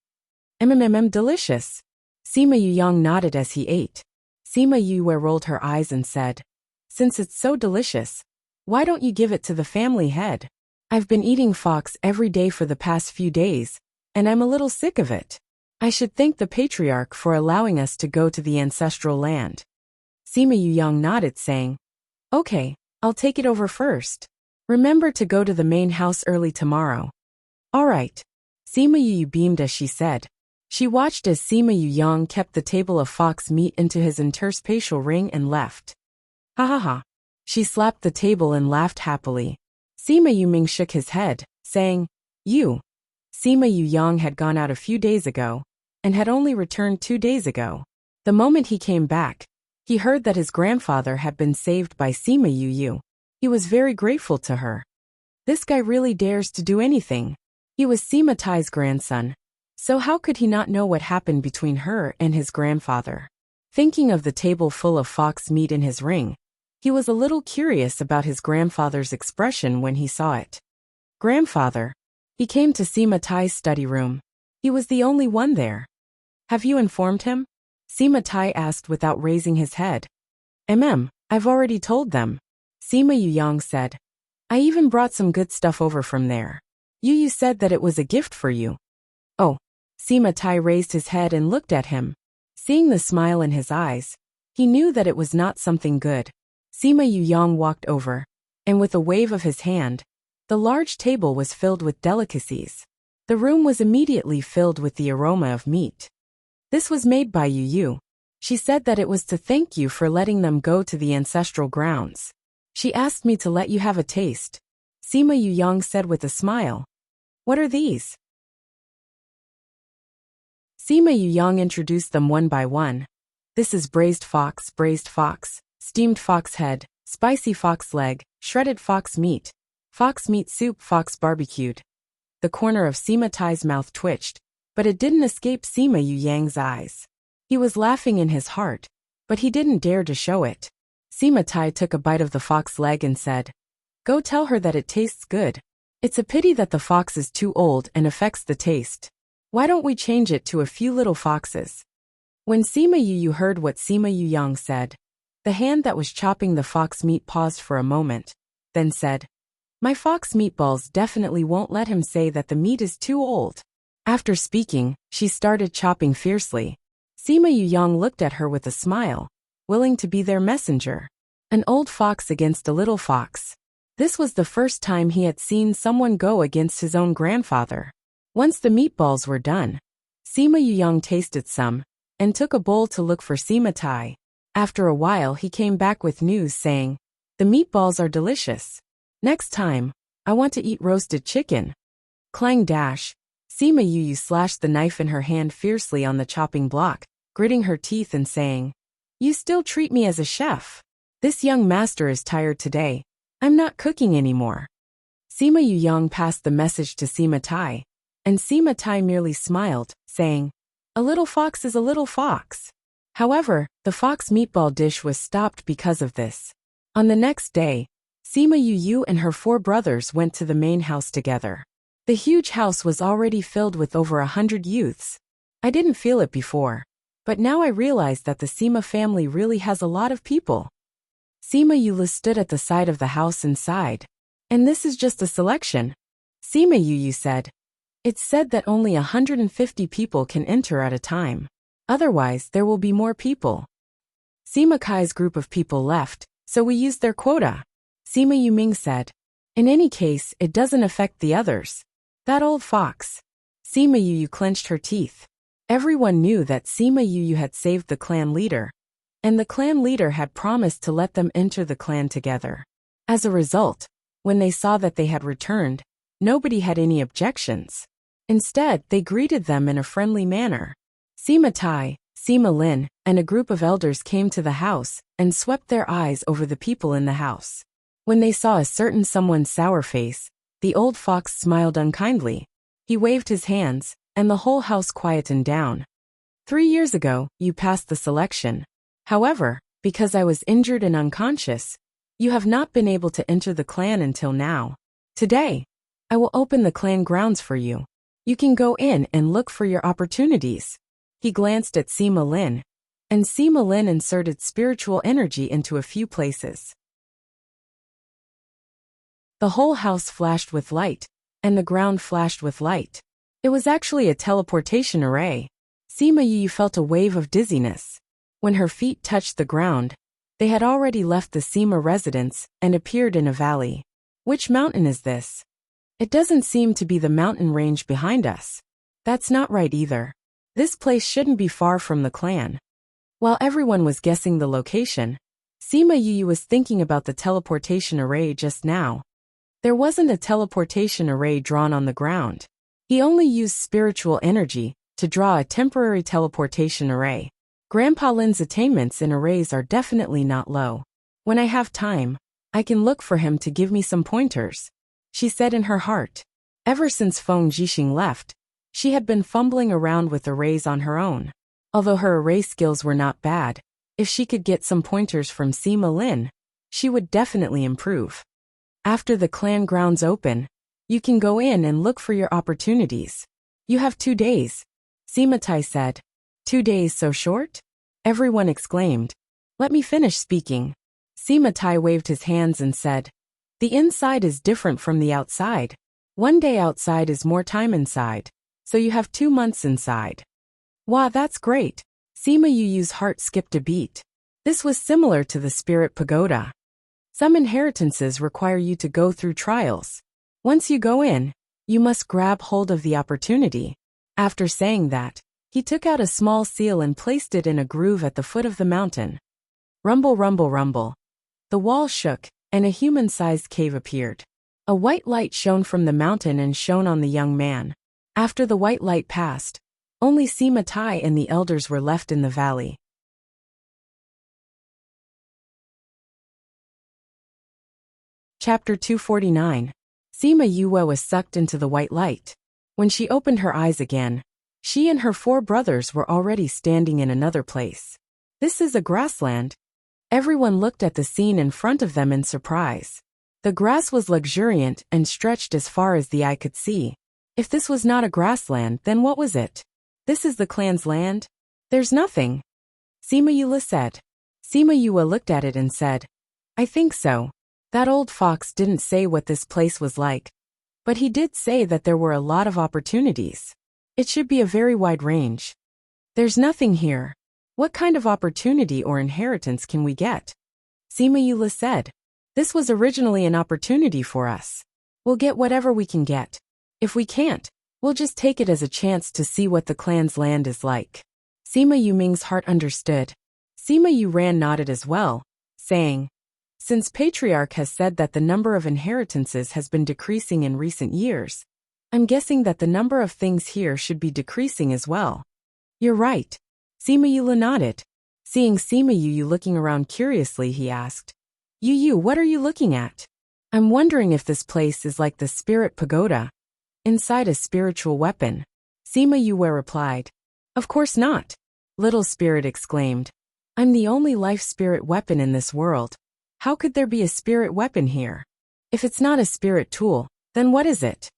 Delicious. Sima Yuyang nodded as he ate. Sima Yue rolled her eyes and said, Since it's so delicious, why don't you give it to the family head? I've been eating fox every day for the past few days, and I'm a little sick of it. I should thank the patriarch for allowing us to go to the ancestral land. Sima Yuyang nodded, saying, Okay, I'll take it over first. Remember to go to the main house early tomorrow. All right. Sima Yu beamed as she said. She watched as Sima Yuyang kept the table of fox meat into his interspatial ring and left. Ha ha ha. She slapped the table and laughed happily. Sima Yuming shook his head, saying, Sima Yuyang had gone out a few days ago, and had only returned 2 days ago. The moment he came back, he heard that his grandfather had been saved by Sima Yu. He was very grateful to her. This guy really dares to do anything. He was Sima Tai's grandson, so how could he not know what happened between her and his grandfather? Thinking of the table full of fox meat in his ring, he was a little curious about his grandfather's expression when he saw it. Grandfather. He came to Sima Tai's study room. He was the only one there. Have you informed him? Sima Tai asked without raising his head. I've already told them. Sima Yuyang said. I even brought some good stuff over from there. Yu said that it was a gift for you. Oh. Sima Tai raised his head and looked at him. Seeing the smile in his eyes, he knew that it was not something good. Sima Yuyang walked over, and with a wave of his hand, the large table was filled with delicacies. The room was immediately filled with the aroma of meat. This was made by Yu. She said that it was to thank you for letting them go to the ancestral grounds. She asked me to let you have a taste. Sima Yuyang said with a smile. What are these? Sima Yuyang introduced them one by one. This is braised fox, steamed fox head, spicy fox leg, shredded fox meat soup, fox barbecued. The corner of Sima Tai's mouth twitched, but it didn't escape Sima Yuyang's eyes. He was laughing in his heart, but he didn't dare to show it. Sima Tai took a bite of the fox leg and said, Go tell her that it tastes good. It's a pity that the fox is too old and affects the taste. Why don't we change it to a few little foxes? When Sima Yu heard what Sima Yuyang said, the hand that was chopping the fox meat paused for a moment, then said, My fox meatballs definitely won't let him say that the meat is too old. After speaking, she started chopping fiercely. Sima Yuyang looked at her with a smile, willing to be their messenger. An old fox against a little fox. This was the first time he had seen someone go against his own grandfather. Once the meatballs were done, Sima Yuyang tasted some, and took a bowl to look for Sima Tai. After a while he came back with news saying, The meatballs are delicious. Next time, I want to eat roasted chicken. Clang dash. Sima Yu slashed the knife in her hand fiercely on the chopping block, gritting her teeth and saying, You still treat me as a chef. This young master is tired today. I'm not cooking anymore. Sima Yuyang passed the message to Sima Tai, and Sima Tai merely smiled, saying, A little fox is a little fox. However, the fox meatball dish was stopped because of this. On the next day, Sima Yu and her 4 brothers went to the main house together. The huge house was already filled with over 100 youths. I didn't feel it before, but now I realized that the Sima family really has a lot of people. Sima Yu stood at the side of the house and sighed. And this is just a selection. Sima Yu said. It's said that only 150 people can enter at a time. Otherwise, there will be more people. Sima Kai's group of people left, so we used their quota. Sima Yuming said. In any case, it doesn't affect the others. That old fox. Sima Yu clenched her teeth. Everyone knew that Sima Yu had saved the clan leader, and the clan leader had promised to let them enter the clan together. As a result, when they saw that they had returned, nobody had any objections. Instead, they greeted them in a friendly manner. Sima Tai, Sima Lin, and a group of elders came to the house and swept their eyes over the people in the house. When they saw a certain someone's sour face, the old fox smiled unkindly. He waved his hands, and the whole house quietened down. 3 years ago, you passed the selection. However, because I was injured and unconscious, you have not been able to enter the clan until now. Today, I will open the clan grounds for you. You can go in and look for your opportunities. He glanced at Sima Lin, and Sima Lin inserted spiritual energy into a few places. The whole house flashed with light, and the ground flashed with light. It was actually a teleportation array. Sima Yu felt a wave of dizziness. When her feet touched the ground, they had already left the Sima residence and appeared in a valley. Which mountain is this? It doesn't seem to be the mountain range behind us. That's not right either. This place shouldn't be far from the clan. While everyone was guessing the location, Sima Yu was thinking about the teleportation array just now. There wasn't a teleportation array drawn on the ground. He only used spiritual energy to draw a temporary teleportation array. Grandpa Lin's attainments in arrays are definitely not low. When I have time, I can look for him to give me some pointers, she said in her heart. Ever since Feng Jixing left, she had been fumbling around with arrays on her own. Although her array skills were not bad, If she could get some pointers from Sima Lin, she would definitely improve. After the clan grounds open, you can go in and look for your opportunities. You have 2 days, Sima Tai said. 2 days so short? Everyone exclaimed. Let me finish speaking. Sima Tai waved his hands and said, the inside is different from the outside. 1 day outside is more time inside, so you have 2 months inside. Wow, that's great. Sima Yu's heart skipped a beat. This was similar to the Spirit Pagoda. Some inheritances require you to go through trials. Once you go in, you must grab hold of the opportunity. After saying that, he took out a small seal and placed it in a groove at the foot of the mountain. Rumble, rumble, rumble. The wall shook, and a human-sized cave appeared. A white light shone from the mountain and shone on the young man. After the white light passed, only Sima Tai and the elders were left in the valley. Chapter 249. Sima Yue was sucked into the white light. When she opened her eyes again, she and her 4 brothers were already standing in another place. This is a grassland. Everyone looked at the scene in front of them in surprise. The grass was luxuriant and stretched as far as the eye could see. If this was not a grassland, then what was it? This is the clan's land? There's nothing. Sima Yue said. Sima Yue looked at it and said, I think so. That old fox didn't say what this place was like, but he did say that there were a lot of opportunities. It should be a very wide range. There's nothing here. What kind of opportunity or inheritance can we get? Sima Yue said. This was originally an opportunity for us. We'll get whatever we can get. If we can't, we'll just take it as a chance to see what the clan's land is like. Sima Yuming's heart understood. Sima Yuran nodded as well, saying, since Patriarch has said that the number of inheritances has been decreasing in recent years, I'm guessing that the number of things here should be decreasing as well. You're right. Sima Yu nodded. Seeing Sima Yu looking around curiously, he asked, Yu, what are you looking at? I'm wondering if this place is like the Spirit Pagoda, inside a spiritual weapon. Sima Yu replied, of course not. Little Spirit exclaimed, I'm the only life spirit weapon in this world. How could there be a spirit weapon here? If it's not a spirit tool, then what is it?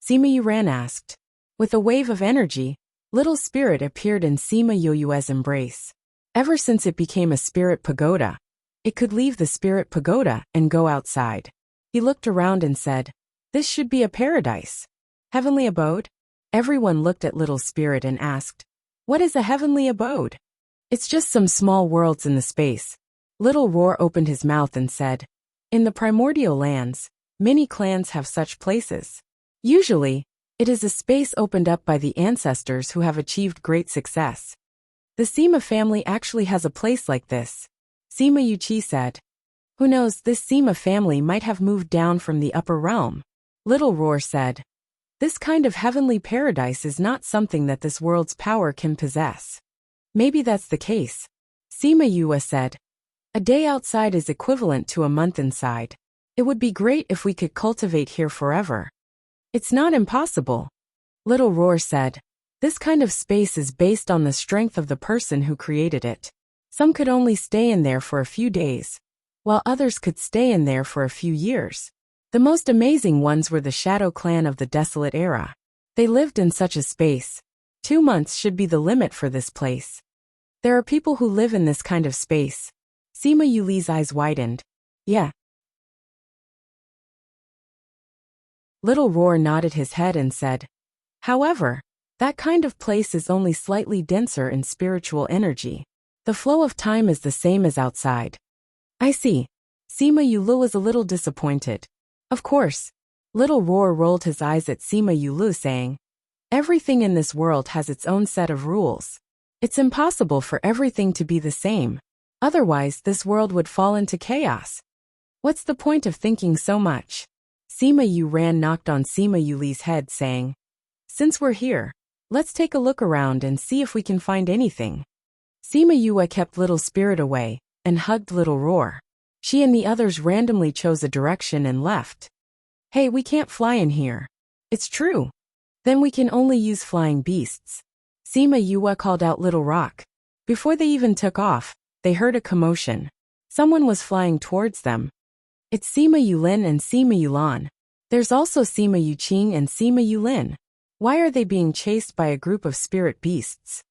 Sima Yuran asked. With a wave of energy, Little Spirit appeared in Sima Yu's embrace. Ever since it became a spirit pagoda, it could leave the spirit pagoda and go outside. He looked around and said, this should be a paradise. Heavenly abode? Everyone looked at Little Spirit and asked, what is a heavenly abode? It's just some small worlds in the space. Little Roar opened his mouth and said, in the primordial lands, many clans have such places. Usually, it is a space opened up by the ancestors who have achieved great success. The Sima family actually has a place like this. Sima Yuchi said. Who knows, this Sima family might have moved down from the upper realm. Little Roar said. This kind of heavenly paradise is not something that this world's power can possess. Maybe that's the case. Sima Yue said. A day outside is equivalent to a month inside. It would be great if we could cultivate here forever. It's not impossible. Little Roar said. This kind of space is based on the strength of the person who created it. Some could only stay in there for a few days, while others could stay in there for a few years. The most amazing ones were the Shadow Clan of the Desolate Era. They lived in such a space. 2 months should be the limit for this place. There are people who live in this kind of space. Sima Yuli's eyes widened. Yeah. Little Roar nodded his head and said, however, that kind of place is only slightly denser in spiritual energy. The flow of time is the same as outside. I see. Sima Yulu was a little disappointed. Of course. Little Roar rolled his eyes at Sima Yulu saying, everything in this world has its own set of rules. It's impossible for everything to be the same. Otherwise, this world would fall into chaos. What's the point of thinking so much? Sima Yuran knocked on Sima Yuli's head saying, since we're here, let's take a look around and see if we can find anything. Sima Yue kept Little Spirit away and hugged Little Roar. She and the others randomly chose a direction and left. Hey, we can't fly in here. It's true. Then we can only use flying beasts. Sima Yue called out Little Rock. Before they even took off, they heard a commotion. Someone was flying towards them. It's Sima Yulin and Sima Yulan. There's also Sima Yuqing and Sima Yulin. Why are they being chased by a group of spirit beasts?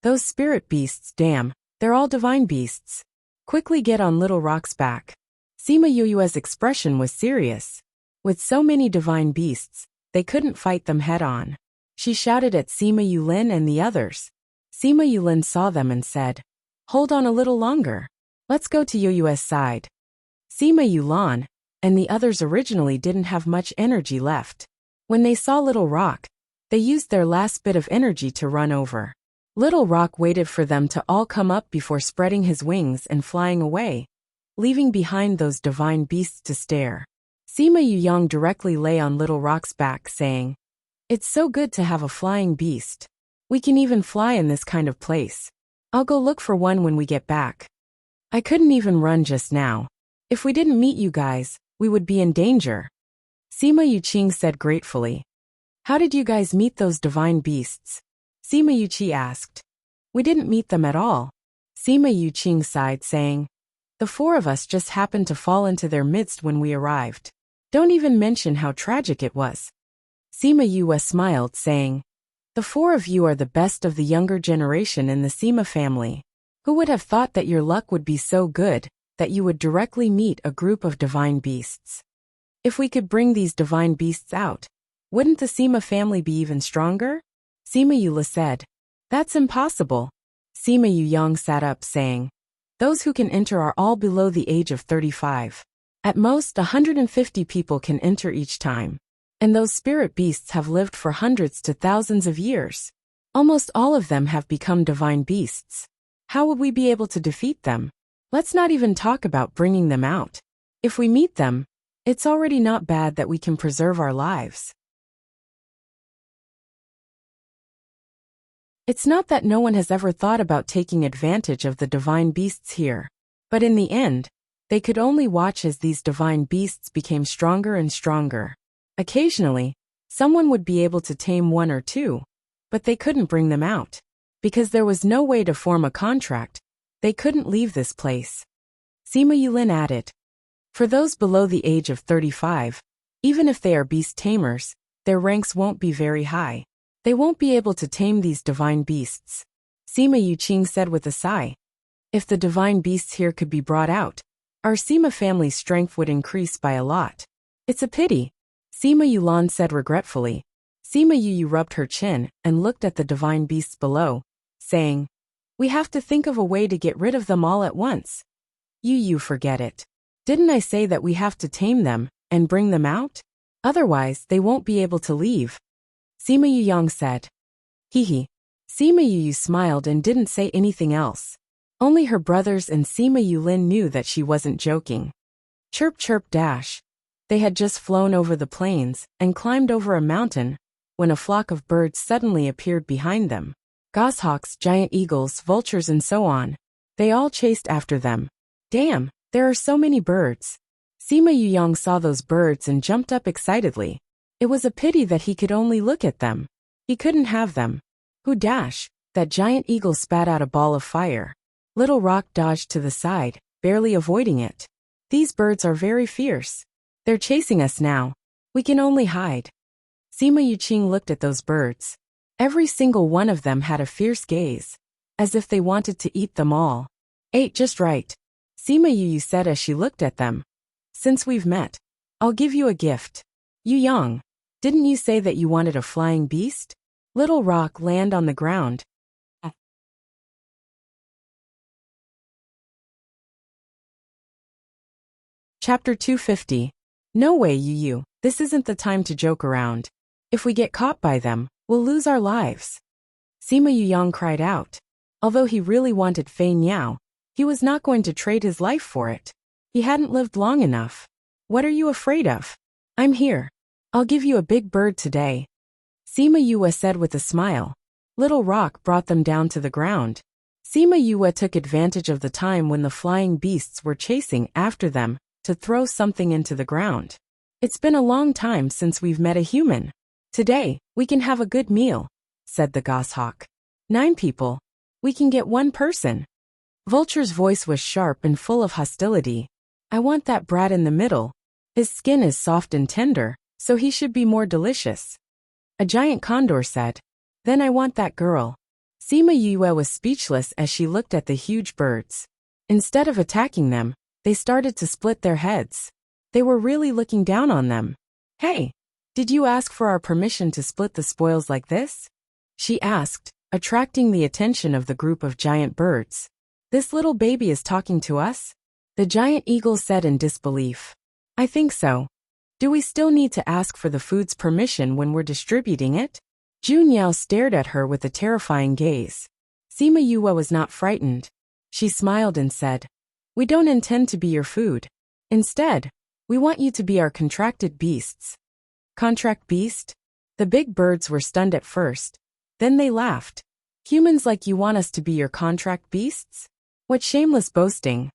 Those spirit beasts, damn, they're all divine beasts. Quickly get on Little Rock's back. Sima Yuyue's expression was serious. With so many divine beasts, they couldn't fight them head-on. She shouted at Sima Yulin and the others. Sima Yulin saw them and said, "Hold on a little longer. Let's go to Yuyue's side." Sima Yulan and the others originally didn't have much energy left. When they saw Little Rock, they used their last bit of energy to run over. Little Rock waited for them to all come up before spreading his wings and flying away, leaving behind those divine beasts to stare. Sima Yuyang directly lay on Little Rock's back, saying, "It's so good to have a flying beast. We can even fly in this kind of place. I'll go look for one when we get back. I couldn't even run just now. If we didn't meet you guys, we would be in danger." Sima Yuqing said gratefully. "How did you guys meet those divine beasts?" Sima Yuqi asked. "We didn't meet them at all." Sima Yuqing sighed, saying, "The four of us just happened to fall into their midst when we arrived. Don't even mention how tragic it was." Sima Yue smiled, saying, "The four of you are the best of the younger generation in the Sima family. Who would have thought that your luck would be so good that you would directly meet a group of divine beasts? If we could bring these divine beasts out, wouldn't the Sima family be even stronger?" Sima Yule said, "That's impossible." Sima Yuyang sat up, saying, "Those who can enter are all below the age of 35. At most, 150 people can enter each time. And those spirit beasts have lived for hundreds to thousands of years. Almost all of them have become divine beasts. How would we be able to defeat them? Let's not even talk about bringing them out. If we meet them, it's already not bad that we can preserve our lives." It's not that no one has ever thought about taking advantage of the divine beasts here. But in the end, they could only watch as these divine beasts became stronger and stronger. Occasionally, someone would be able to tame one or two, but they couldn't bring them out. Because there was no way to form a contract, they couldn't leave this place. Sima Yulin added, "For those below the age of 35, even if they are beast tamers, their ranks won't be very high. They won't be able to tame these divine beasts." Sima Yuqing said with a sigh, "If the divine beasts here could be brought out, our Sima family's strength would increase by a lot. It's a pity." Sima Yulan said regretfully. Sima Yuyu rubbed her chin and looked at the divine beasts below, saying, "We have to think of a way to get rid of them all at once." "Yuyu, forget it. Didn't I say that we have to tame them and bring them out? Otherwise, they won't be able to leave." Sima Yuyang said. "Hee." Sima Yuyu smiled and didn't say anything else. Only her brothers and Sima Yulin knew that she wasn't joking. Chirp chirp dash. They had just flown over the plains and climbed over a mountain when a flock of birds suddenly appeared behind them. Goshawks, giant eagles, vultures and so on. They all chased after them. "Damn, there are so many birds." Sima Yuyang saw those birds and jumped up excitedly. It was a pity that he could only look at them. He couldn't have them. Who dash? That giant eagle spat out a ball of fire. Little Rock dodged to the side, barely avoiding it. "These birds are very fierce. They're chasing us now. We can only hide." Sima Yuqing looked at those birds. Every single one of them had a fierce gaze, as if they wanted to eat them all. "Ate just right," Sima Yuyu said as she looked at them. "Since we've met, I'll give you a gift." "Yuyang, didn't you say that you wanted a flying beast?" Little Rock land on the ground. Chapter 250. "No way, Yuyu. This isn't the time to joke around. If we get caught by them, we'll lose our lives." Sima Yuyang cried out. Although he really wanted Fei Niao, he was not going to trade his life for it. He hadn't lived long enough. "What are you afraid of? I'm here. I'll give you a big bird today." Sima Yue said with a smile. Little Rock brought them down to the ground. Sima Yue took advantage of the time when the flying beasts were chasing after them to throw something into the ground. "It's been a long time since we've met a human. Today, we can have a good meal," said the goshawk. 9 people. We can get 1 person." Vulture's voice was sharp and full of hostility. I want that brat in the middle. His skin is soft and tender, so he should be more delicious. A giant condor said. Then I want that girl. Sima Yue was speechless as she looked at the huge birds. Instead of attacking them, they started to split their heads. They were really looking down on them. Hey, did you ask for our permission to split the spoils like this? She asked, attracting the attention of the group of giant birds. This little baby is talking to us? The giant eagle said in disbelief. I think so. Do we still need to ask for the food's permission when we're distributing it? Jun Yao stared at her with a terrifying gaze. Sima Yue was not frightened. She smiled and said, We don't intend to be your food. Instead, we want you to be our contracted beasts. Contract beast? The big birds were stunned at first. Then they laughed. Humans like you want us to be your contract beasts? What shameless boasting.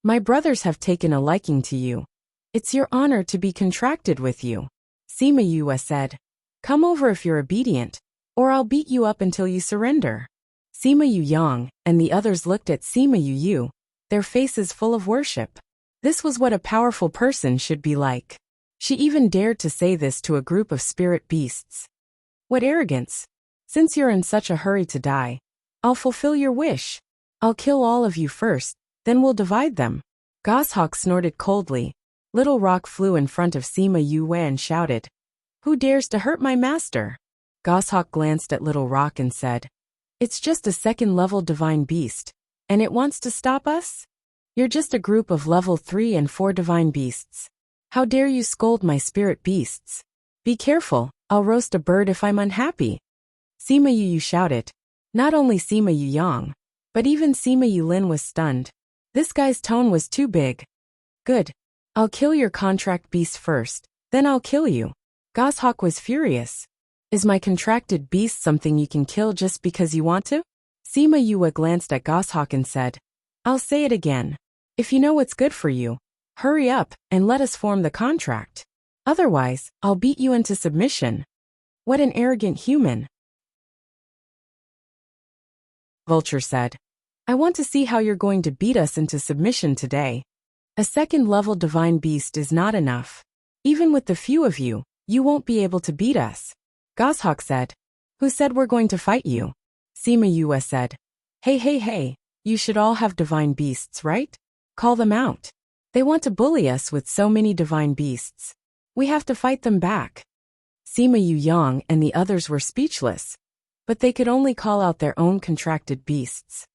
My brothers have taken a liking to you. It's your honor to be contracted with you. Sima Yue said. Come over if you're obedient, or I'll beat you up until you surrender. Sima Yu Yang and the others looked at Sima Yu, their faces full of worship. This was what a powerful person should be like. She even dared to say this to a group of spirit beasts. What arrogance! Since you're in such a hurry to die, I'll fulfill your wish. I'll kill all of you first, then we'll divide them. Goshawk snorted coldly. Little Rock flew in front of Sima Yue and shouted, Who dares to hurt my master? Goshawk glanced at Little Rock and said, It's just a second-level divine beast, and it wants to stop us? You're just a group of level 3 and 4 divine beasts. How dare you scold my spirit beasts? Be careful, I'll roast a bird if I'm unhappy. Sima Yu shouted. Not only Sima Yu Yang, but even Sima Yu Lin was stunned. This guy's tone was too big. Good. I'll kill your contract beast first, then I'll kill you. Goshawk was furious. Is my contracted beast something you can kill just because you want to? Sima Yue glanced at Goshawk and said, I'll say it again. If you know what's good for you, hurry up and let us form the contract. Otherwise, I'll beat you into submission. What an arrogant human. Vulture said, I want to see how you're going to beat us into submission today. A second-level divine beast is not enough. Even with the few of you, you won't be able to beat us. Goshawk said. Who said we're going to fight you? Sima Yue said. Hey, you should all have divine beasts, right? Call them out. They want to bully us with so many divine beasts. We have to fight them back. Sima Yu Yang and the others were speechless, but they could only call out their own contracted beasts.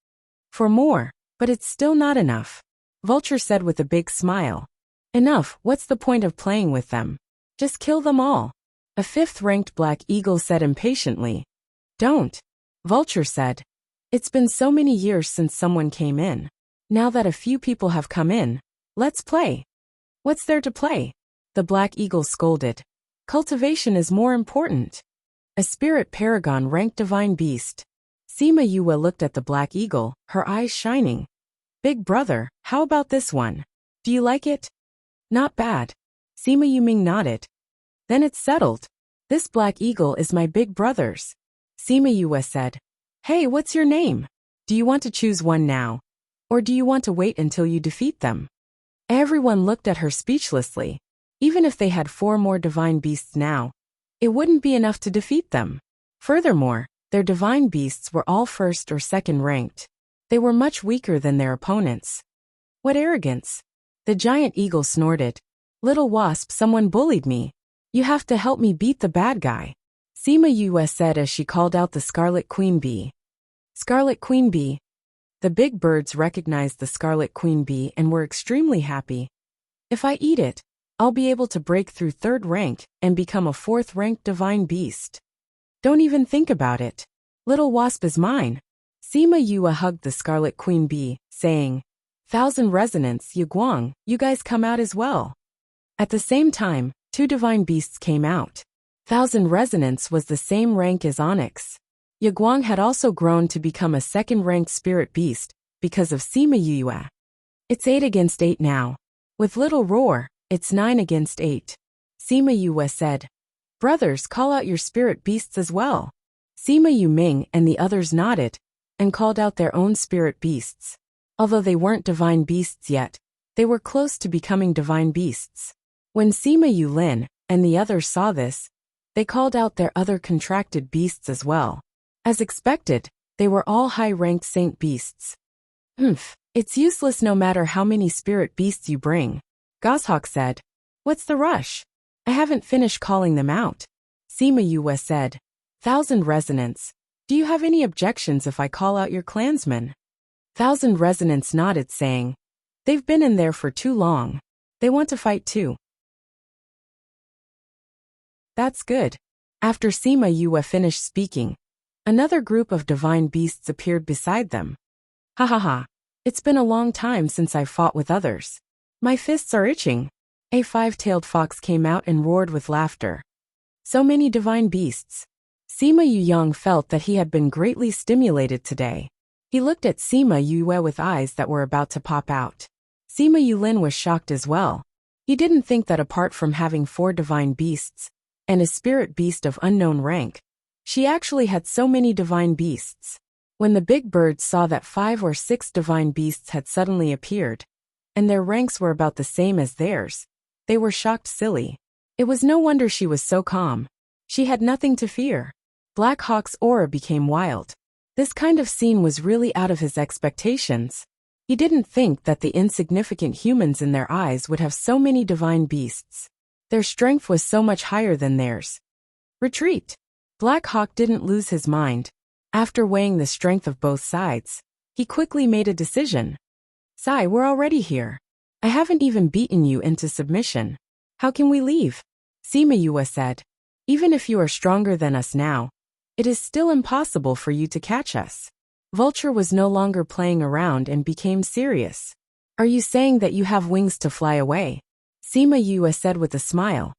For more, but it's still not enough. Vulture said with a big smile. Enough, what's the point of playing with them? Just kill them all. A fifth-ranked black eagle said impatiently. Don't. Vulture said. It's been so many years since someone came in. Now that a few people have come in, let's play. What's there to play? The black eagle scolded. Cultivation is more important. A spirit paragon ranked divine beast. Sima Yue looked at the black eagle, her eyes shining. Big brother, how about this one? Do you like it? Not bad. Sima Yuming nodded. Then it's settled. This black eagle is my big brother's. Sima Yue said. Hey, what's your name? Do you want to choose one now? Or do you want to wait until you defeat them? Everyone looked at her speechlessly. Even if they had 4 more divine beasts now, it wouldn't be enough to defeat them. Furthermore, their divine beasts were all first or second ranked. They were much weaker than their opponents. What arrogance! The giant eagle snorted. Little wasp, someone bullied me. You have to help me beat the bad guy. Sima Yue said as she called out the Scarlet Queen Bee. Scarlet Queen Bee. The big birds recognized the Scarlet Queen Bee and were extremely happy. If I eat it, I'll be able to break through 3rd rank and become a 4th-ranked divine beast. Don't even think about it. Little wasp is mine. Sima Yue hugged the Scarlet Queen Bee, saying, 1,000 resonance, Guang, you guys come out as well. At the same time, 2 divine beasts came out. 1,000 resonance was the same rank as Onyx. Guang had also grown to become a 2nd-ranked spirit beast because of Sima Yue. It's 8 against 8 now. With Little Roar, it's 9 against 8. Sima Yue said, Brothers, call out your spirit beasts as well. Sima Yuming and the others nodded and called out their own spirit beasts. Although they weren't divine beasts yet, they were close to becoming divine beasts. When Sima Yulin and the others saw this, they called out their other contracted beasts as well. As expected, they were all high-ranked saint beasts. It's useless no matter how many spirit beasts you bring, Goshawk said. What's the rush? I haven't finished calling them out. Sima Yue said. 1,000 Resonance. Do you have any objections if I call out your clansmen? 1,000 Resonance nodded, saying, they've been in there for too long. They want to fight too. That's good. After Sima Yue finished speaking, another group of divine beasts appeared beside them. Ha ha ha. It's been a long time since I fought with others. My fists are itching. A five-tailed fox came out and roared with laughter. So many divine beasts. Sima Yuyang felt that he had been greatly stimulated today. He looked at Sima Yue with eyes that were about to pop out. Sima Yulin was shocked as well. He didn't think that apart from having 4 divine beasts, and a spirit beast of unknown rank, she actually had so many divine beasts. When the big birds saw that 5 or 6 divine beasts had suddenly appeared, and their ranks were about the same as theirs, they were shocked silly. It was no wonder she was so calm. She had nothing to fear. Black Hawk's aura became wild. This kind of scene was really out of his expectations. He didn't think that the insignificant humans in their eyes would have so many divine beasts. Their strength was so much higher than theirs. Retreat! Black Hawk didn't lose his mind. After weighing the strength of both sides, he quickly made a decision. Sai, we're already here. I haven't even beaten you into submission. How can we leave? Sima Yue said. Even if you are stronger than us now, it is still impossible for you to catch us. Vulture was no longer playing around and became serious. Are you saying that you have wings to fly away? Sima Yue said with a smile.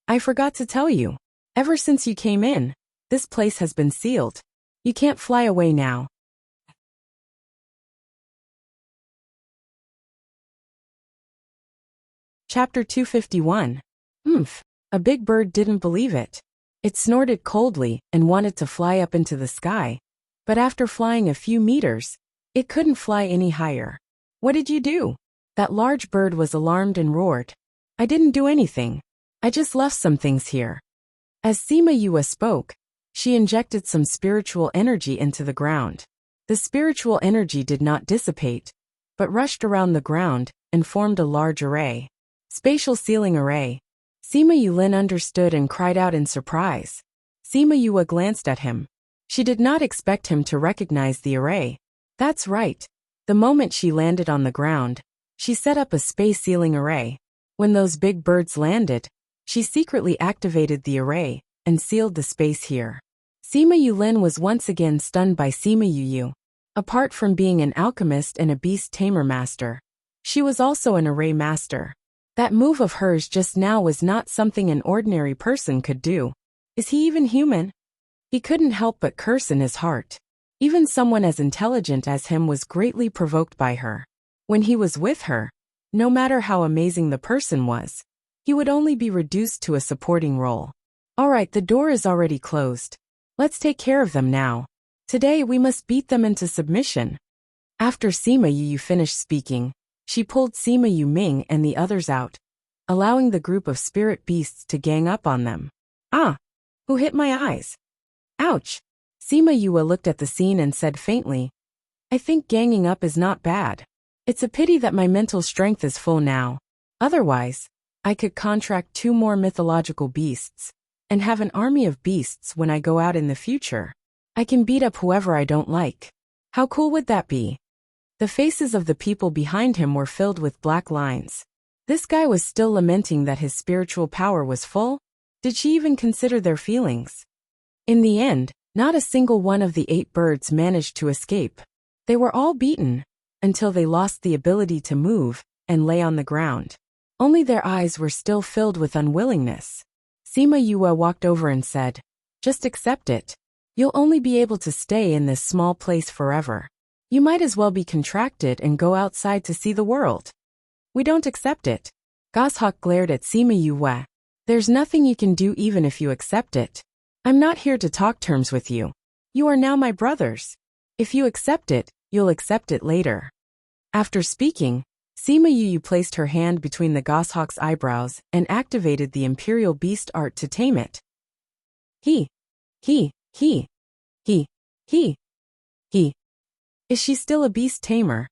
I forgot to tell you. Ever since you came in, this place has been sealed. You can't fly away now. Chapter 251. A big bird didn't believe it. It snorted coldly and wanted to fly up into the sky, but after flying a few meters, it couldn't fly any higher. What did you do? That large bird was alarmed and roared. I didn't do anything. I just left some things here. As Sima Yue spoke, she injected some spiritual energy into the ground. The spiritual energy did not dissipate, but rushed around the ground and formed a large array. Spatial sealing array. Sima Yulin understood and cried out in surprise. Sima Yue glanced at him. She did not expect him to recognize the array. That's right. The moment she landed on the ground, she set up a space sealing array. When those big birds landed, she secretly activated the array and sealed the space here. Sima Yulin was once again stunned by Sima Yuyu. Apart from being an alchemist and a beast tamer master, she was also an array master. That move of hers just now was not something an ordinary person could do. Is he even human? He couldn't help but curse in his heart. Even someone as intelligent as him was greatly provoked by her. When he was with her, no matter how amazing the person was, he would only be reduced to a supporting role. Alright, the door is already closed. Let's take care of them now. Today we must beat them into submission. After Sima Yu finished speaking, she pulled Sima Yu Ming and the others out, allowing the group of spirit beasts to gang up on them. Ah! Who hit my eyes? Ouch! Sima Yue looked at the scene and said faintly, I think ganging up is not bad. It's a pity that my mental strength is full now. Otherwise, I could contract 2 more mythological beasts, and have an army of beasts when I go out in the future. I can beat up whoever I don't like. How cool would that be? The faces of the people behind him were filled with black lines. This guy was still lamenting that his spiritual power was full? Did she even consider their feelings? In the end, not a single one of the 8 birds managed to escape. They were all beaten, until they lost the ability to move, and lay on the ground. Only their eyes were still filled with unwillingness. Sima Yue walked over and said, Just accept it. You'll only be able to stay in this small place forever. You might as well be contracted and go outside to see the world. We don't accept it. Goshawk glared at Sima Yue. There's nothing you can do even if you accept it. I'm not here to talk terms with you. You are now my brothers. If you accept it, you'll accept it later. After speaking, Sima Yu placed her hand between the goshawk's eyebrows and activated the imperial beast art to tame it. He. He. Is she still a beast tamer?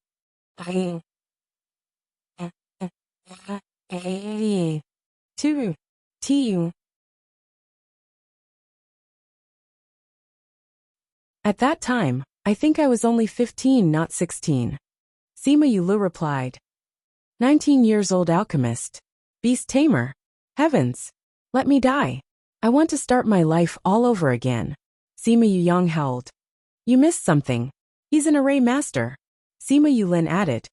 Two. At that time, I think I was only 15, not 16. Sima Yulu replied. 19 years old alchemist. Beast tamer. Heavens. Let me die. I want to start my life all over again. Sima Yuyang howled. You missed something. He's an array master. Sima Yulin added.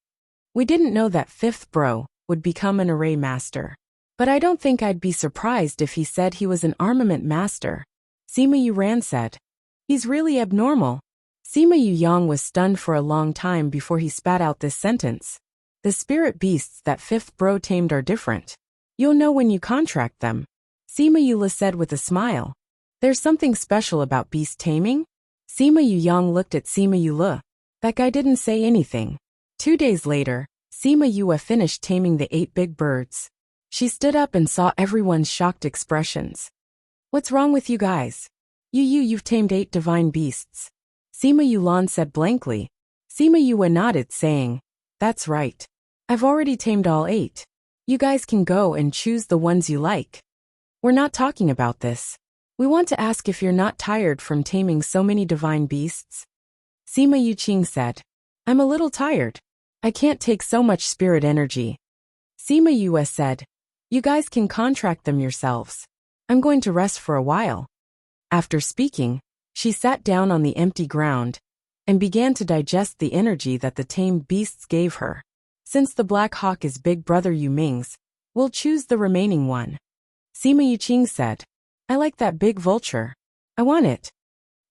We didn't know that fifth bro would become an array master. But I don't think I'd be surprised if he said he was an armament master. Sima Yuran said. He's really abnormal. Sima Yuyang was stunned for a long time before he spat out this sentence. The spirit beasts that fifth bro tamed are different. You'll know when you contract them. Sima Yula said with a smile. There's something special about beast taming? Sima Yuyang looked at Sima Yula. That guy didn't say anything. 2 days later, Sima Yua finished taming the 8 big birds. She stood up and saw everyone's shocked expressions. What's wrong with you guys? You've tamed 8 divine beasts. Sima Yulan said blankly. Sima Yua nodded, saying, That's right. I've already tamed all 8. You guys can go and choose the ones you like. We're not talking about this. We want to ask if you're not tired from taming so many divine beasts. Sima Yuqing said, I'm a little tired. I can't take so much spirit energy. Sima Yua said, You guys can contract them yourselves. I'm going to rest for a while. After speaking, she sat down on the empty ground and began to digest the energy that the tamed beasts gave her. Since the Black Hawk is Big Brother Yu Ming's, we'll choose the remaining one. Sima Yuqing said, I like that big vulture. I want it.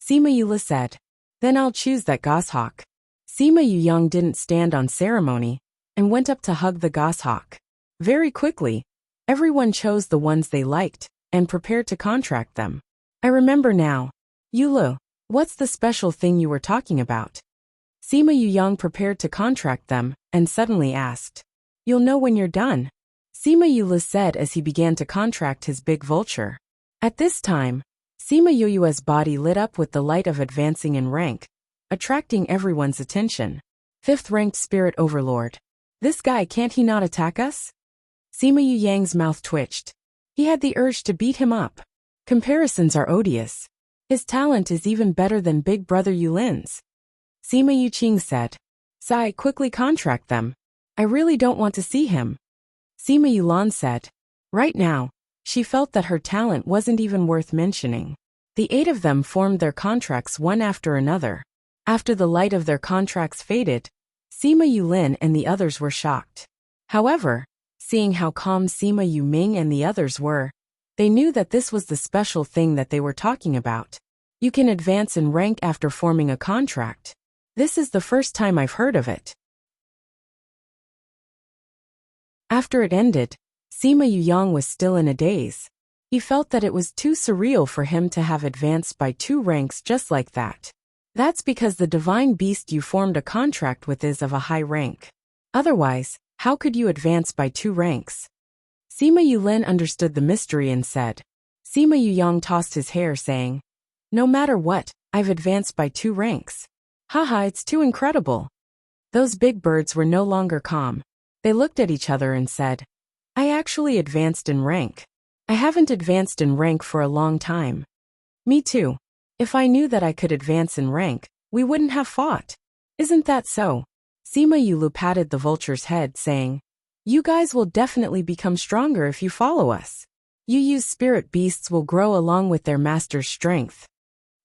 Sima Yula said, Then I'll choose that goshawk. Sima Yuyang didn't stand on ceremony and went up to hug the goshawk. Very quickly, everyone chose the ones they liked and prepared to contract them. I remember now. Yulu, what's the special thing you were talking about? Sima Yuyang prepared to contract them and suddenly asked. You'll know when you're done. Sima Yula said as he began to contract his big vulture. At this time, Sima Yuyua's body lit up with the light of advancing in rank, attracting everyone's attention. 5th ranked spirit overlord. This guy, can't he not attack us? Sima Yuyang's mouth twitched. He had the urge to beat him up. Comparisons are odious. His talent is even better than Big Brother Yulin's. Sima Yuqing said. Sai, quickly contract them. I really don't want to see him. Sima Yulan said. Right now, she felt that her talent wasn't even worth mentioning. The 8 of them formed their contracts one after another. After the light of their contracts faded, Sima Yulin and the others were shocked. However, seeing how calm Sima Yuming and the others were, they knew that this was the special thing that they were talking about. You can advance in rank after forming a contract. This is the first time I've heard of it. After it ended, Sima Yuyang was still in a daze. He felt that it was too surreal for him to have advanced by 2 ranks just like that. That's because the divine beast you formed a contract with is of a high rank. Otherwise, how could you advance by 2 ranks? Sima Yulin understood the mystery and said. Sima Yuyang tossed his hair, saying, No matter what, I've advanced by 2 ranks. Haha, it's too incredible. Those big birds were no longer calm. They looked at each other and said, I actually advanced in rank. I haven't advanced in rank for a long time. Me too. If I knew that I could advance in rank, we wouldn't have fought. Isn't that so? Sima Yulu patted the vulture's head, saying, You guys will definitely become stronger if you follow us. Yu's spirit beasts will grow along with their master's strength.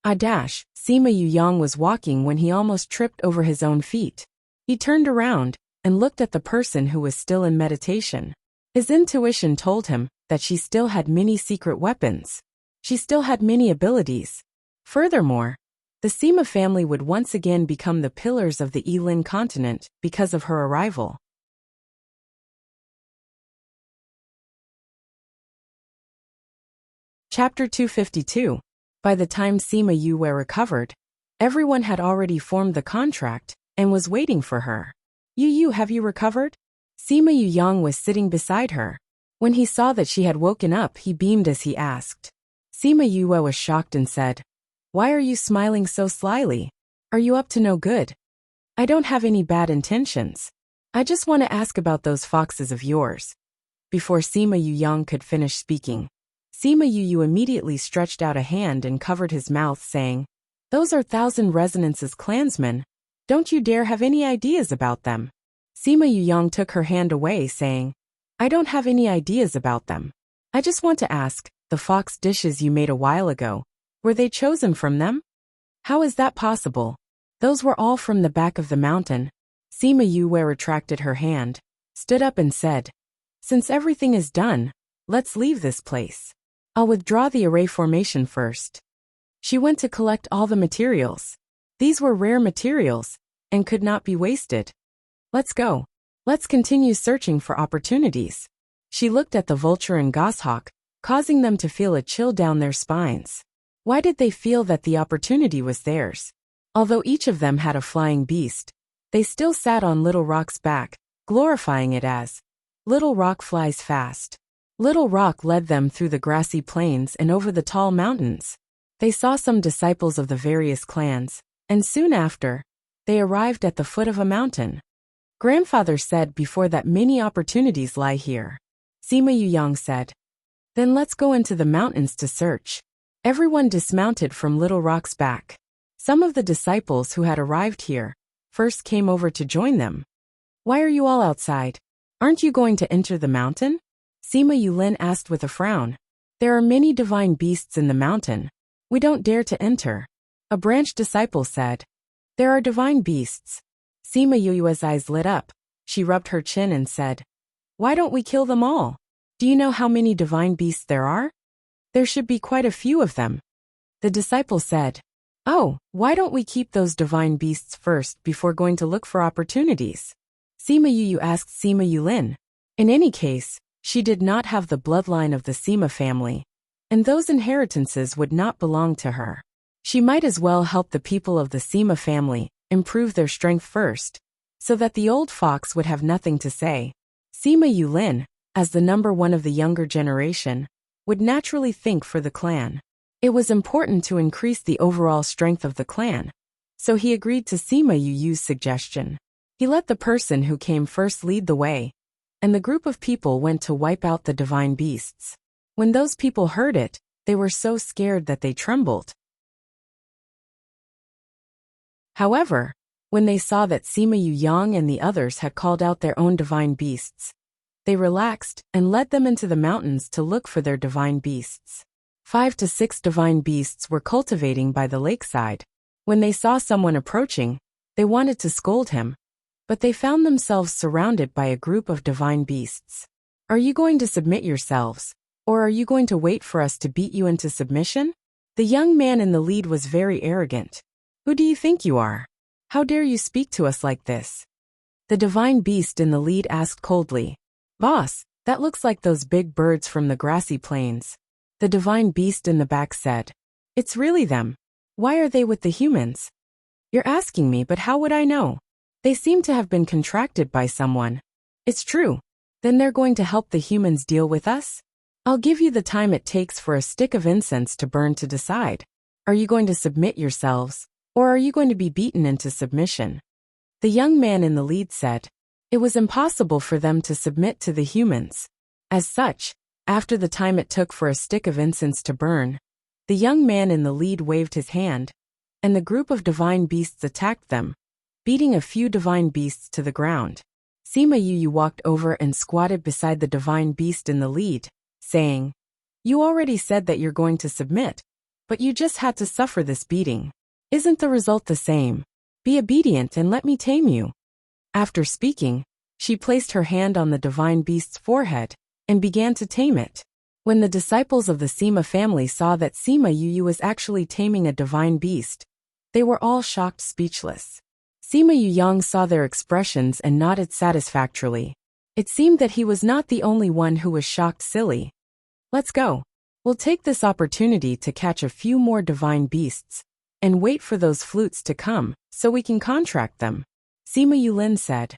Sima Yuyang was walking when he almost tripped over his own feet. He turned around and looked at the person who was still in meditation. His intuition told him that she still had many secret weapons. She still had many abilities. Furthermore, the Sima family would once again become the pillars of the Yilin continent because of her arrival. Chapter 252. By the time Sima Yue recovered, everyone had already formed the contract and was waiting for her. Yu, have you recovered? Sima Yang was sitting beside her. When he saw that she had woken up, he beamed as he asked. Sima Yue was shocked and said, "Why are you smiling so slyly? Are you up to no good?" "I don't have any bad intentions. I just want to ask about those foxes of yours." Before Sima Yang could finish speaking, Sima Yu immediately stretched out a hand and covered his mouth, saying, "Those are Thousand Resonance's clansmen. Don't you dare have any ideas about them." Sima Yang took her hand away, saying, "I don't have any ideas about them. I just want to ask, the fox dishes you made a while ago, were they chosen from them?" "How is that possible? Those were all from the back of the mountain." Sima Yue retracted her hand, stood up and said, "Since everything is done, let's leave this place. I'll withdraw the array formation first." She went to collect all the materials. These were rare materials, and could not be wasted. "Let's go. Let's continue searching for opportunities." She looked at the vulture and goshawk, causing them to feel a chill down their spines. Why did they feel that the opportunity was theirs? Although each of them had a flying beast, they still sat on Little Rock's back, glorifying it as, "Little Rock flies fast." Little Rock led them through the grassy plains and over the tall mountains. They saw some disciples of the various clans, and soon after, they arrived at the foot of a mountain. Grandfather said before that many opportunities lie here. Sima Yang said, "Then let's go into the mountains to search." Everyone dismounted from Little Rock's back. Some of the disciples who had arrived here first came over to join them. "Why are you all outside? Aren't you going to enter the mountain?" Sima Yulin asked with a frown. "There are many divine beasts in the mountain. We don't dare to enter." A branch disciple said, "There are divine beasts." Sima Yu's eyes lit up. She rubbed her chin and said, "Why don't we kill them all? Do you know how many divine beasts there are? There should be quite a few of them." The disciple said, "Oh, why don't we keep those divine beasts first before going to look for opportunities?" Sima Yu asked Sima Yulin. In any case, she did not have the bloodline of the Sima family, and those inheritances would not belong to her. She might as well help the people of the Sima family improve their strength first, so that the old fox would have nothing to say. Sima Yulin, as the number one of the younger generation, would naturally think for the clan. It was important to increase the overall strength of the clan, so he agreed to Sima Yu's suggestion. He let the person who came first lead the way, and the group of people went to wipe out the divine beasts. When those people heard it, they were so scared that they trembled. However, when they saw that Sima Yang and the others had called out their own divine beasts, they relaxed and led them into the mountains to look for their divine beasts. 5 to 6 divine beasts were cultivating by the lakeside. When they saw someone approaching, they wanted to scold him, but they found themselves surrounded by a group of divine beasts. "Are you going to submit yourselves, or are you going to wait for us to beat you into submission?" The young man in the lead was very arrogant. "Who do you think you are? How dare you speak to us like this?" The divine beast in the lead asked coldly, "Boss, that looks like those big birds from the grassy plains." The divine beast in the back said, "It's really them. Why are they with the humans?" "You're asking me, but how would I know? They seem to have been contracted by someone." "It's true. Then they're going to help the humans deal with us? I'll give you the time it takes for a stick of incense to burn to decide. Are you going to submit yourselves, or are you going to be beaten into submission?" The young man in the lead said, it was impossible for them to submit to the humans. As such, after the time it took for a stick of incense to burn, the young man in the lead waved his hand, and the group of divine beasts attacked them, beating a few divine beasts to the ground. Sima Yu walked over and squatted beside the divine beast in the lead, saying, "You already said that you're going to submit, but you just had to suffer this beating. Isn't the result the same? Be obedient and let me tame you." After speaking, she placed her hand on the divine beast's forehead and began to tame it. When the disciples of the Sima family saw that Sima Yu was actually taming a divine beast, they were all shocked speechless. Sima Yang saw their expressions and nodded satisfactorily. It seemed that he was not the only one who was shocked silly. "Let's go. We'll take this opportunity to catch a few more divine beasts, and wait for those flutes to come, so we can contract them," Sima Yulin said.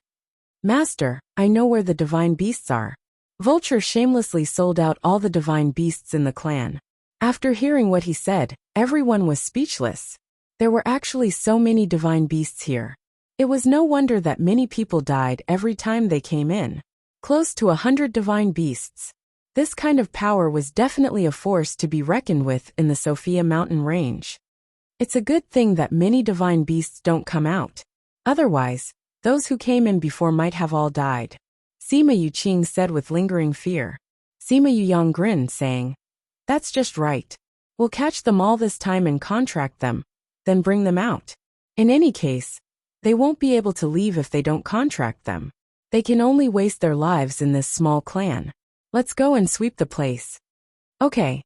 Master, I know where the divine beasts are. Vulture shamelessly sold out all the divine beasts in the clan. After hearing what he said, everyone was speechless. There were actually so many divine beasts here. It was no wonder that many people died every time they came in. Close to 100 divine beasts. This kind of power was definitely a force to be reckoned with in the Sophia mountain range. It's a good thing that many divine beasts don't come out. Otherwise, those who came in before might have all died. Sima Yuqing said with lingering fear. Sima Yuyang grinned, saying, That's just right. We'll catch them all this time and contract them, then bring them out. In any case, they won't be able to leave if they don't contract them. They can only waste their lives in this small clan. Let's go and sweep the place. Okay.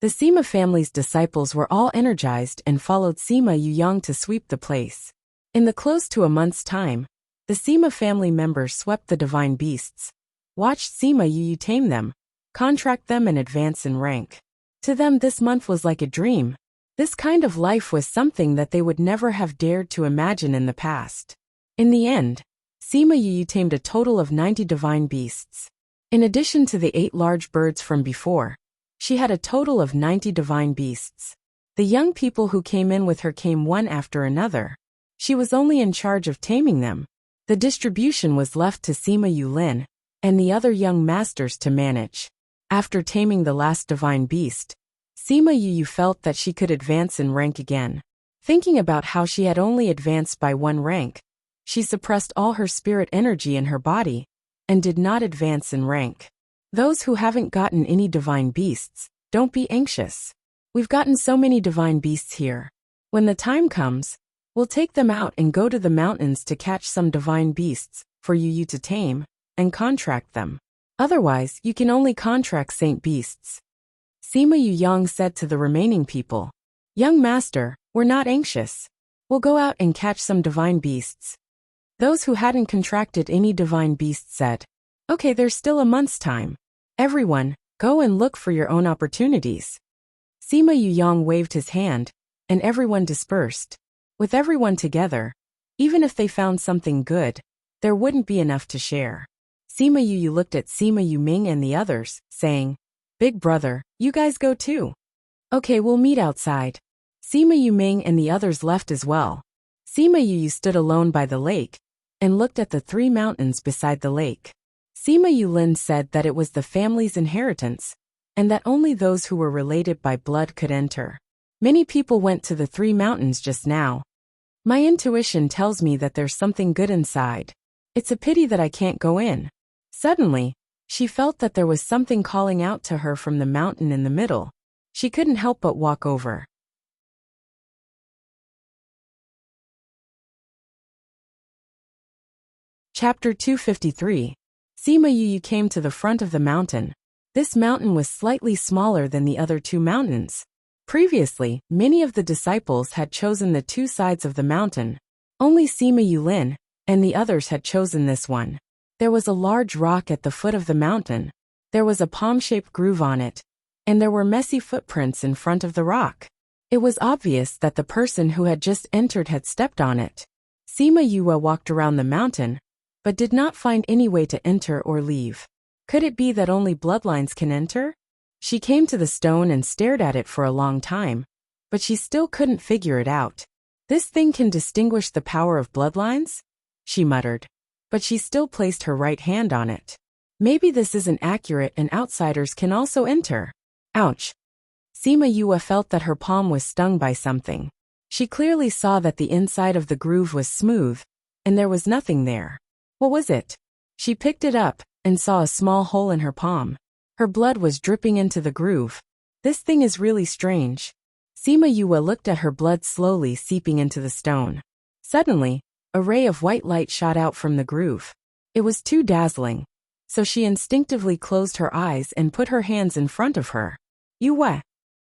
The Sima family's disciples were all energized and followed Sima Yuyang to sweep the place. In the close to a month's time, the Sima family members swept the divine beasts, watched Sima Yu tame them, contract them and advance in rank. To them this month was like a dream. This kind of life was something that they would never have dared to imagine in the past. In the end, Sima Yu tamed a total of 90 divine beasts. In addition to the 8 large birds from before, she had a total of 90 divine beasts. The young people who came in with her came one after another. She was only in charge of taming them. The distribution was left to Sima Yulin and the other young masters to manage. After taming the last divine beast, Sima Yu felt that she could advance in rank again. Thinking about how she had only advanced by 1 rank, she suppressed all her spirit energy in her body and did not advance in rank. Those who haven't gotten any divine beasts, don't be anxious. We've gotten so many divine beasts here. When the time comes, we'll take them out and go to the mountains to catch some divine beasts for you to tame and contract them. Otherwise, you can only contract saint beasts. Sima Yuyang said to the remaining people, Young master, we're not anxious. We'll go out and catch some divine beasts. Those who hadn't contracted any divine beasts said, Okay, there's still a month's time. Everyone, go and look for your own opportunities. Sima Yuyang waved his hand, and everyone dispersed. With everyone together, even if they found something good, there wouldn't be enough to share. Sima Yu looked at Sima Yuming and the others, saying, Big brother, you guys go too. Okay, we'll meet outside. Sima Yuming and the others left as well. Sima Yu stood alone by the lake and looked at the 3 mountains beside the lake. Sima Yulin said that it was the family's inheritance, and that only those who were related by blood could enter. Many people went to the 3 mountains just now. My intuition tells me that there's something good inside. It's a pity that I can't go in. Suddenly, she felt that there was something calling out to her from the mountain in the middle. She couldn't help but walk over. Chapter 253. Sima Yu came to the front of the mountain. This mountain was slightly smaller than the other 2 mountains. Previously, many of the disciples had chosen the 2 sides of the mountain. Only Sima Yulin and the others had chosen this one. There was a large rock at the foot of the mountain. There was a palm-shaped groove on it, and there were messy footprints in front of the rock. It was obvious that the person who had just entered had stepped on it. Sima Yue walked around the mountain, but did not find any way to enter or leave. Could it be that only bloodlines can enter? She came to the stone and stared at it for a long time, but she still couldn't figure it out. This thing can distinguish the power of bloodlines? She muttered. But she still placed her right hand on it. Maybe this isn't accurate and outsiders can also enter. Ouch. Sima Yue felt that her palm was stung by something. She clearly saw that the inside of the groove was smooth, and there was nothing there. What was it? She picked it up and saw a small hole in her palm. Her blood was dripping into the groove. This thing is really strange. Sima Yue looked at her blood slowly seeping into the stone. Suddenly, a ray of white light shot out from the groove. It was too dazzling, so she instinctively closed her eyes and put her hands in front of her. Yue.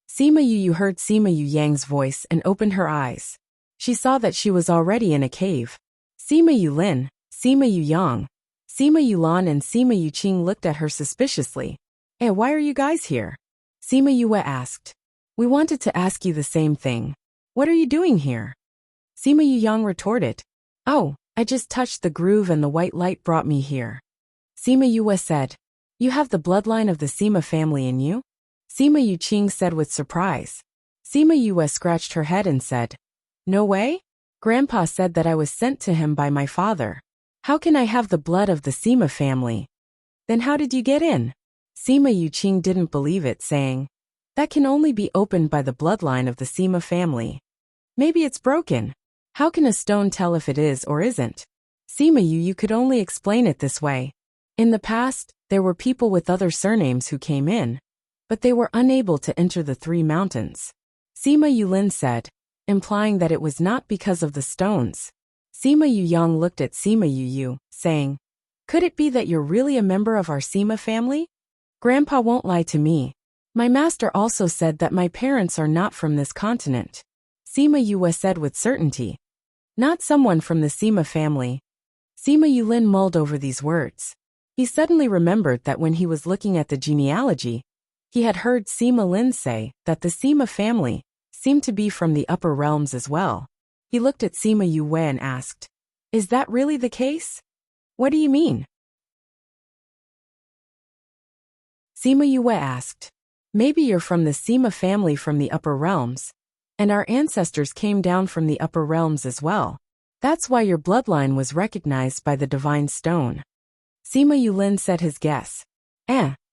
Sima Yu heard Sima Yuyang's voice and opened her eyes. She saw that she was already in a cave. Sima Yulin, Sima Yuyang, Sima Yulan and Sima Yuqing looked at her suspiciously. Why are you guys here? Sima Yue asked. We wanted to ask you the same thing. What are you doing here? Sima Yuyang retorted. Oh, I just touched the groove and the white light brought me here. Sima Yue said. You have the bloodline of the Sima family in you? Sima Yuqing said with surprise. Sima Yue scratched her head and said, No way? Grandpa said that I was sent to him by my father. How can I have the blood of the Sima family? Then how did you get in? Sima Yuqing didn't believe it, saying, That can only be opened by the bloodline of the Sima family. Maybe it's broken. How can a stone tell if it is or isn't? Sima you could only explain it this way. In the past, there were people with other surnames who came in, but they were unable to enter the 3 mountains. Sima Yulin said, implying that it was not because of the stones. Sima Yuyang looked at Sima Yu, saying, Could it be that you're really a member of our Sima family? Grandpa won't lie to me. My master also said that my parents are not from this continent. Sima Yue said with certainty. Not someone from the Sima family. Sima Yulin mulled over these words. He suddenly remembered that when he was looking at the genealogy, he had heard Sima Lin say that the Sima family seemed to be from the upper realms as well. He looked at Sima Yue and asked, Is that really the case? What do you mean? Sima Yue asked, Maybe you're from the Sima family from the upper realms, and our ancestors came down from the upper realms as well. That's why your bloodline was recognized by the divine stone. Sima Yulin said his guess.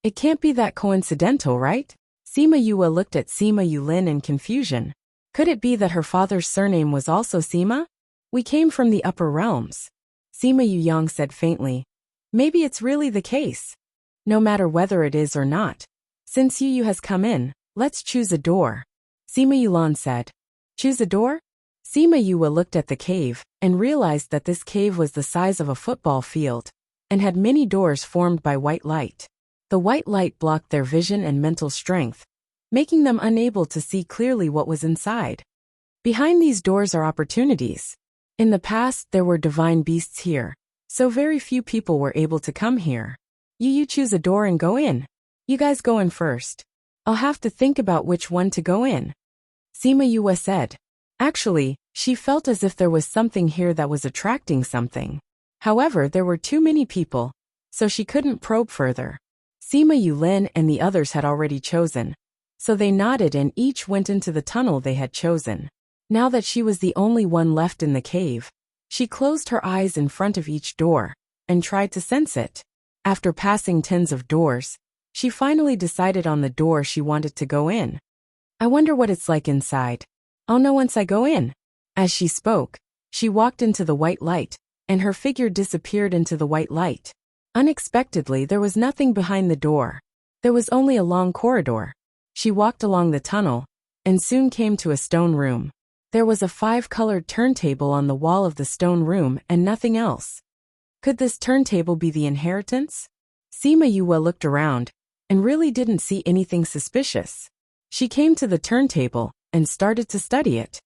It can't be that coincidental, right? Sima Yue looked at Sima Yulin in confusion. Could it be that her father's surname was also Sima? We came from the upper realms. Sima Yuyang said faintly. Maybe it's really the case. No matter whether it is or not. Since Yu has come in, let's choose a door. Sima Yulan said. Choose a door? Sima Yue looked at the cave and realized that this cave was the size of a football field and had many doors formed by white light. The white light blocked their vision and mental strength, making them unable to see clearly what was inside. Behind these doors are opportunities. In the past, there were divine beasts here, so very few people were able to come here. You choose a door and go in. You guys go in first. I'll have to think about which one to go in. Sima Yue said. Actually, she felt as if there was something here that was attracting something. However, there were too many people, so she couldn't probe further. Sima Yulin and the others had already chosen, so they nodded and each went into the tunnel they had chosen. Now that she was the only one left in the cave, she closed her eyes in front of each door and tried to sense it. After passing tens of doors, she finally decided on the door she wanted to go in. I wonder what it's like inside. I'll know once I go in. As she spoke, she walked into the white light, and her figure disappeared into the white light. Unexpectedly, there was nothing behind the door. There was only a long corridor. She walked along the tunnel, and soon came to a stone room. There was a 5-colored turntable on the wall of the stone room and nothing else. Could this turntable be the inheritance? Sima Yue looked around, and really didn't see anything suspicious. She came to the turntable, and started to study it.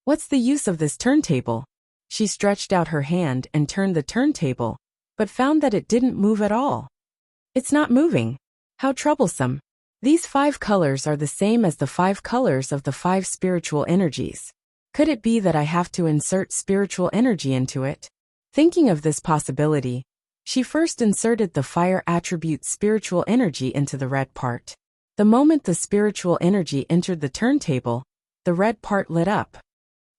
What's the use of this turntable? She stretched out her hand and turned the turntable, but found that it didn't move at all. It's not moving. How troublesome. These 5 colors are the same as the 5 colors of the 5 spiritual energies. Could it be that I have to insert spiritual energy into it? Thinking of this possibility, she first inserted the fire attribute spiritual energy into the red part. The moment the spiritual energy entered the turntable, the red part lit up.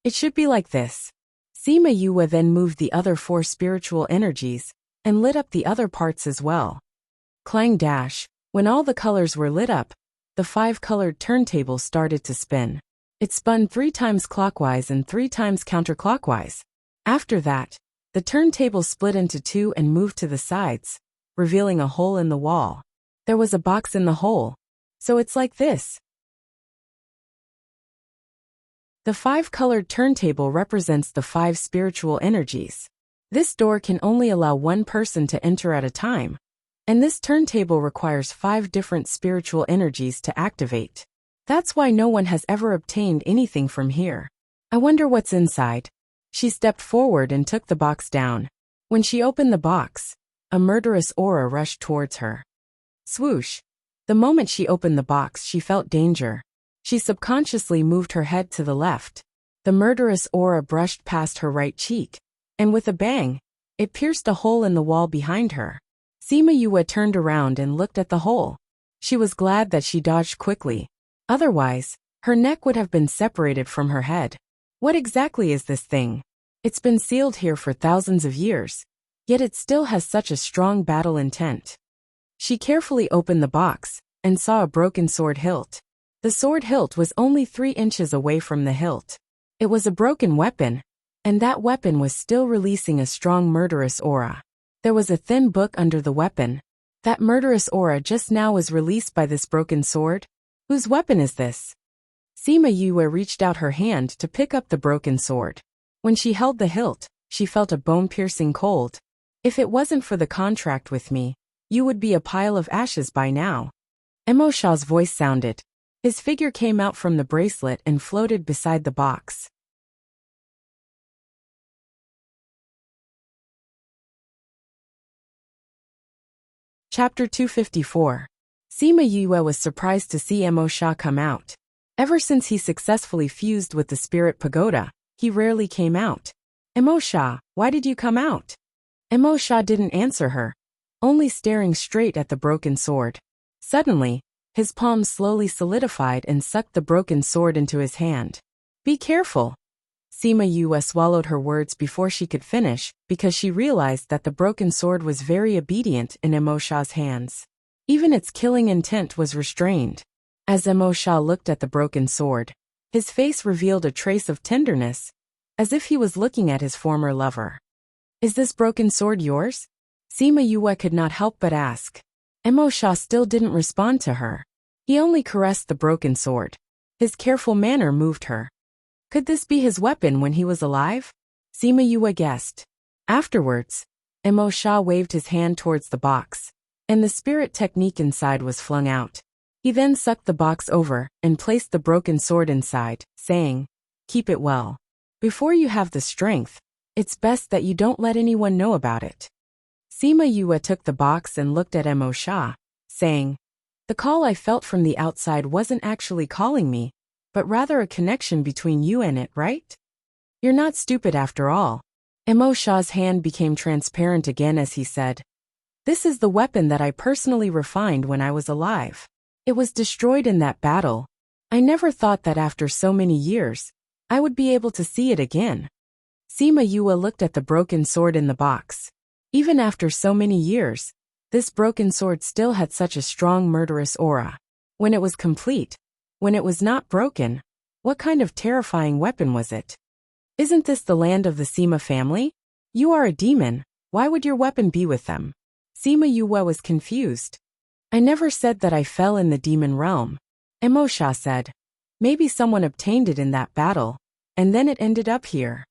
It should be like this. Sima Yue then moved the other 4 spiritual energies and lit up the other parts as well. Clang dash, when all the colors were lit up, the 5-colored turntable started to spin. It spun 3 times clockwise and 3 times counterclockwise. After that, the turntable split into 2 and moved to the sides, revealing a hole in the wall. There was a box in the hole. So it's like this. The 5-colored turntable represents the 5 spiritual energies. This door can only allow one person to enter at a time, and this turntable requires 5 different spiritual energies to activate. That's why no one has ever obtained anything from here. I wonder what's inside. She stepped forward and took the box down. When she opened the box, a murderous aura rushed towards her. Swoosh! The moment she opened the box, she felt danger. She subconsciously moved her head to the left. The murderous aura brushed past her right cheek, and with a bang, it pierced a hole in the wall behind her. Sima Yue turned around and looked at the hole. She was glad that she dodged quickly. Otherwise, her neck would have been separated from her head. What exactly is this thing? It's been sealed here for thousands of years, yet it still has such a strong battle intent. She carefully opened the box and saw a broken sword hilt. The sword hilt was only 3 inches away from the hilt. It was a broken weapon, and that weapon was still releasing a strong murderous aura. There was a thin book under the weapon. That murderous aura just now was released by this broken sword? Whose weapon is this? Sima Yue reached out her hand to pick up the broken sword. When she held the hilt, she felt a bone-piercing cold. If it wasn't for the contract with me, you would be a pile of ashes by now. Emo Shaw's voice sounded. His figure came out from the bracelet and floated beside the box. Chapter 254. Sima Yue was surprised to see Emo Shaw come out. Ever since he successfully fused with the spirit pagoda, he rarely came out. Emo Shaw, why did you come out? Emo Shaw didn't answer her, only staring straight at the broken sword. Suddenly, his palm slowly solidified and sucked the broken sword into his hand. Be careful. Sima Yue swallowed her words before she could finish because she realized that the broken sword was very obedient in Emo Shaw's hands. Even its killing intent was restrained. As Emo Shaw looked at the broken sword, his face revealed a trace of tenderness, as if he was looking at his former lover. Is this broken sword yours? Sima Yue could not help but ask. Emo Shaw still didn't respond to her. He only caressed the broken sword. His careful manner moved her. Could this be his weapon when he was alive? Sima Yue guessed. Afterwards, Emo Shaw waved his hand towards the box, and the spirit technique inside was flung out. He then sucked the box over and placed the broken sword inside, saying, "Keep it well. Before you have the strength, it's best that you don't let anyone know about it." Sima Yue took the box and looked at Emo Shaw, saying, "The call I felt from the outside wasn't actually calling me, but rather a connection between you and it, right? You're not stupid after all." Emo Shaw's hand became transparent again as he said, "This is the weapon that I personally refined when I was alive. It was destroyed in that battle. I never thought that after so many years, I would be able to see it again." Sima Yue looked at the broken sword in the box. Even after so many years, this broken sword still had such a strong murderous aura. When it was complete, when it was not broken, what kind of terrifying weapon was it? Isn't this the land of the Sima family? You are a demon, why would your weapon be with them? Sima Yue was confused. I never said that I fell in the demon realm. Emo Shaw said. Maybe someone obtained it in that battle, and then it ended up here.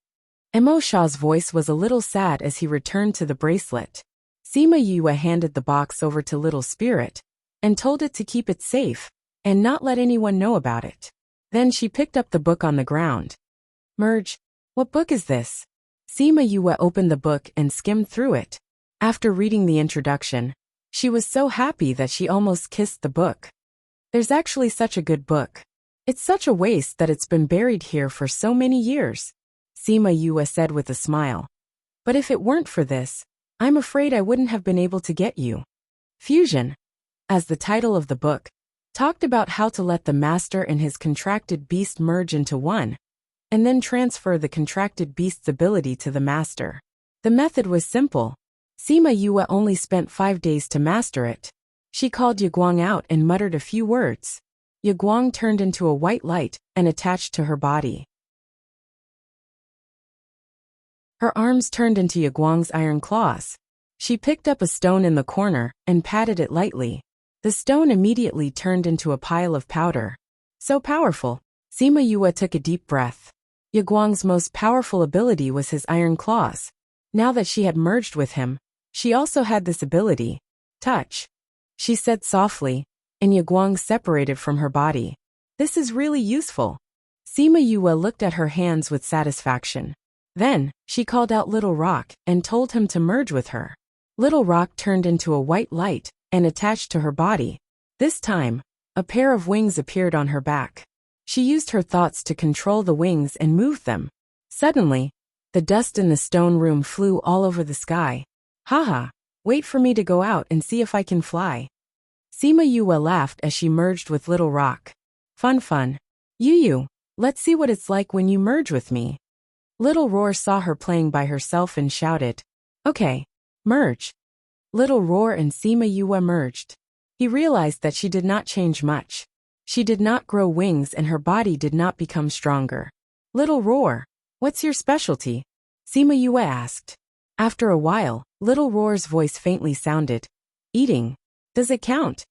Emo Shaw's voice was a little sad as he returned to the bracelet. Sima Yue handed the box over to Little Spirit, and told it to keep it safe, and not let anyone know about it. Then she picked up the book on the ground. Merge. What book is this? Sima Yue opened the book and skimmed through it. After reading the introduction, she was so happy that she almost kissed the book. There's actually such a good book. It's such a waste that it's been buried here for so many years, Sima Yue said with a smile. But if it weren't for this, I'm afraid I wouldn't have been able to get you. Fusion, as the title of the book, talked about how to let the master and his contracted beast merge into one, and then transfer the contracted beast's ability to the master. The method was simple. Sima Yue only spent 5 days to master it. She called Yaguang out and muttered a few words. Yaguang turned into a white light and attached to her body. Her arms turned into Yaguang's iron claws. She picked up a stone in the corner and patted it lightly. The stone immediately turned into a pile of powder. So powerful. Sima Yue took a deep breath. Yaguang's most powerful ability was his iron claws. Now that she had merged with him, she also had this ability. Touch. She said softly, and Yaguang separated from her body. This is really useful. Sima Yue looked at her hands with satisfaction. Then, she called out Little Rock and told him to merge with her. Little Rock turned into a white light and attached to her body. This time, a pair of wings appeared on her back. She used her thoughts to control the wings and move them. Suddenly, The dust in the stone room flew all over the sky. Haha, wait for me to go out and see if I can fly. Sima Yue laughed as she merged with Little Rock. Fun fun. Yu, let's see what it's like when you merge with me. Little Roar saw her playing by herself and shouted, Okay, merge. Little Roar and Sima Yue merged. He realized that she did not change much. She did not grow wings and her body did not become stronger. Little Roar, what's your specialty? Sima Yue asked. After a while, Little Roar's voice faintly sounded. Eating. Does it count?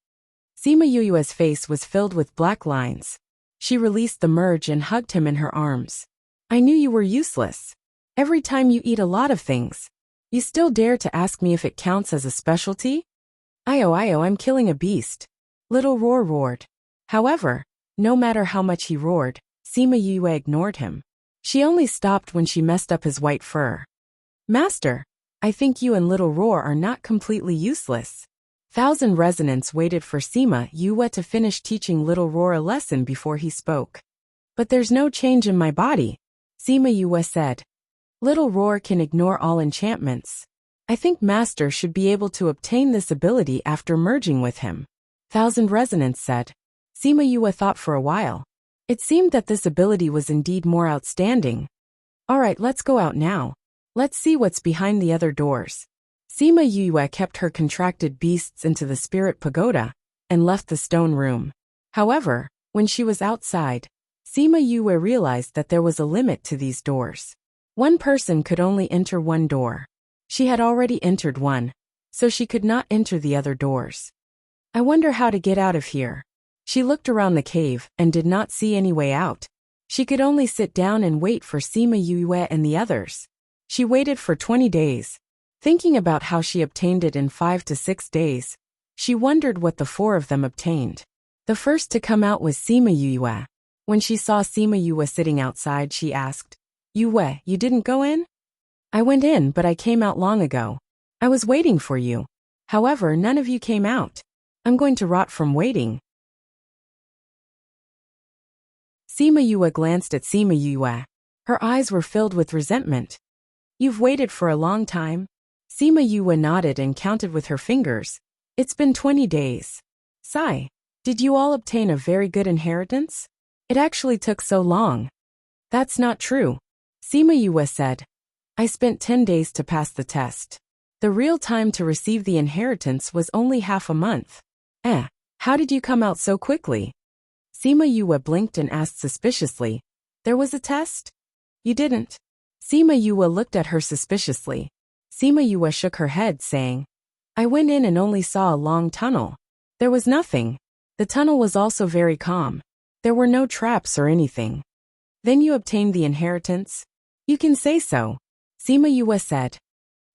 Sima Yue's face was filled with black lines. She released the merge and hugged him in her arms. I knew you were useless. Every time you eat a lot of things. You still dare to ask me if it counts as a specialty? Io, I'm killing a beast. Little Roar roared. However, no matter how much he roared, Sima Yue ignored him. She only stopped when she messed up his white fur. Master, I think you and Little Roar are not completely useless. Thousand Resonance waited for Sima Yue to finish teaching Little Roar a lesson before he spoke. But there's no change in my body, Sima Yue said. Little Roar can ignore all enchantments. I think Master should be able to obtain this ability after merging with him. Thousand Resonance said. Sima Yue thought for a while. It seemed that this ability was indeed more outstanding. Alright, let's go out now. Let's see what's behind the other doors. Sima Yue kept her contracted beasts into the spirit pagoda and left the stone room. However, when she was outside, Sima Yue realized that there was a limit to these doors. One person could only enter one door. She had already entered one, so she could not enter the other doors. I wonder how to get out of here. She looked around the cave and did not see any way out. She could only sit down and wait for Sima Yue and the others. She waited for 20 days. Thinking about how she obtained it in 5 to 6 days, she wondered what the 4 of them obtained. The first to come out was Sima Yue. When she saw Sima Yue sitting outside, she asked, Yue, you didn't go in? I went in, but I came out long ago. I was waiting for you. However, none of you came out. I'm going to rot from waiting. Sima Yue glanced at Sima Yue. Her eyes were filled with resentment. You've waited for a long time? Sima Yue nodded and counted with her fingers. It's been 20 days. Sigh. Did you all obtain a very good inheritance? It actually took so long. That's not true. Sima Yue said. I spent 10 days to pass the test. The real time to receive the inheritance was only half a month. How did you come out so quickly? Sima Yue blinked and asked suspiciously. There was a test? You didn't. Sima Yue looked at her suspiciously. Sima Yue shook her head, saying, I went in and only saw a long tunnel. There was nothing. The tunnel was also very calm. There were no traps or anything. Then you obtained the inheritance? You can say so. Sima Yue said.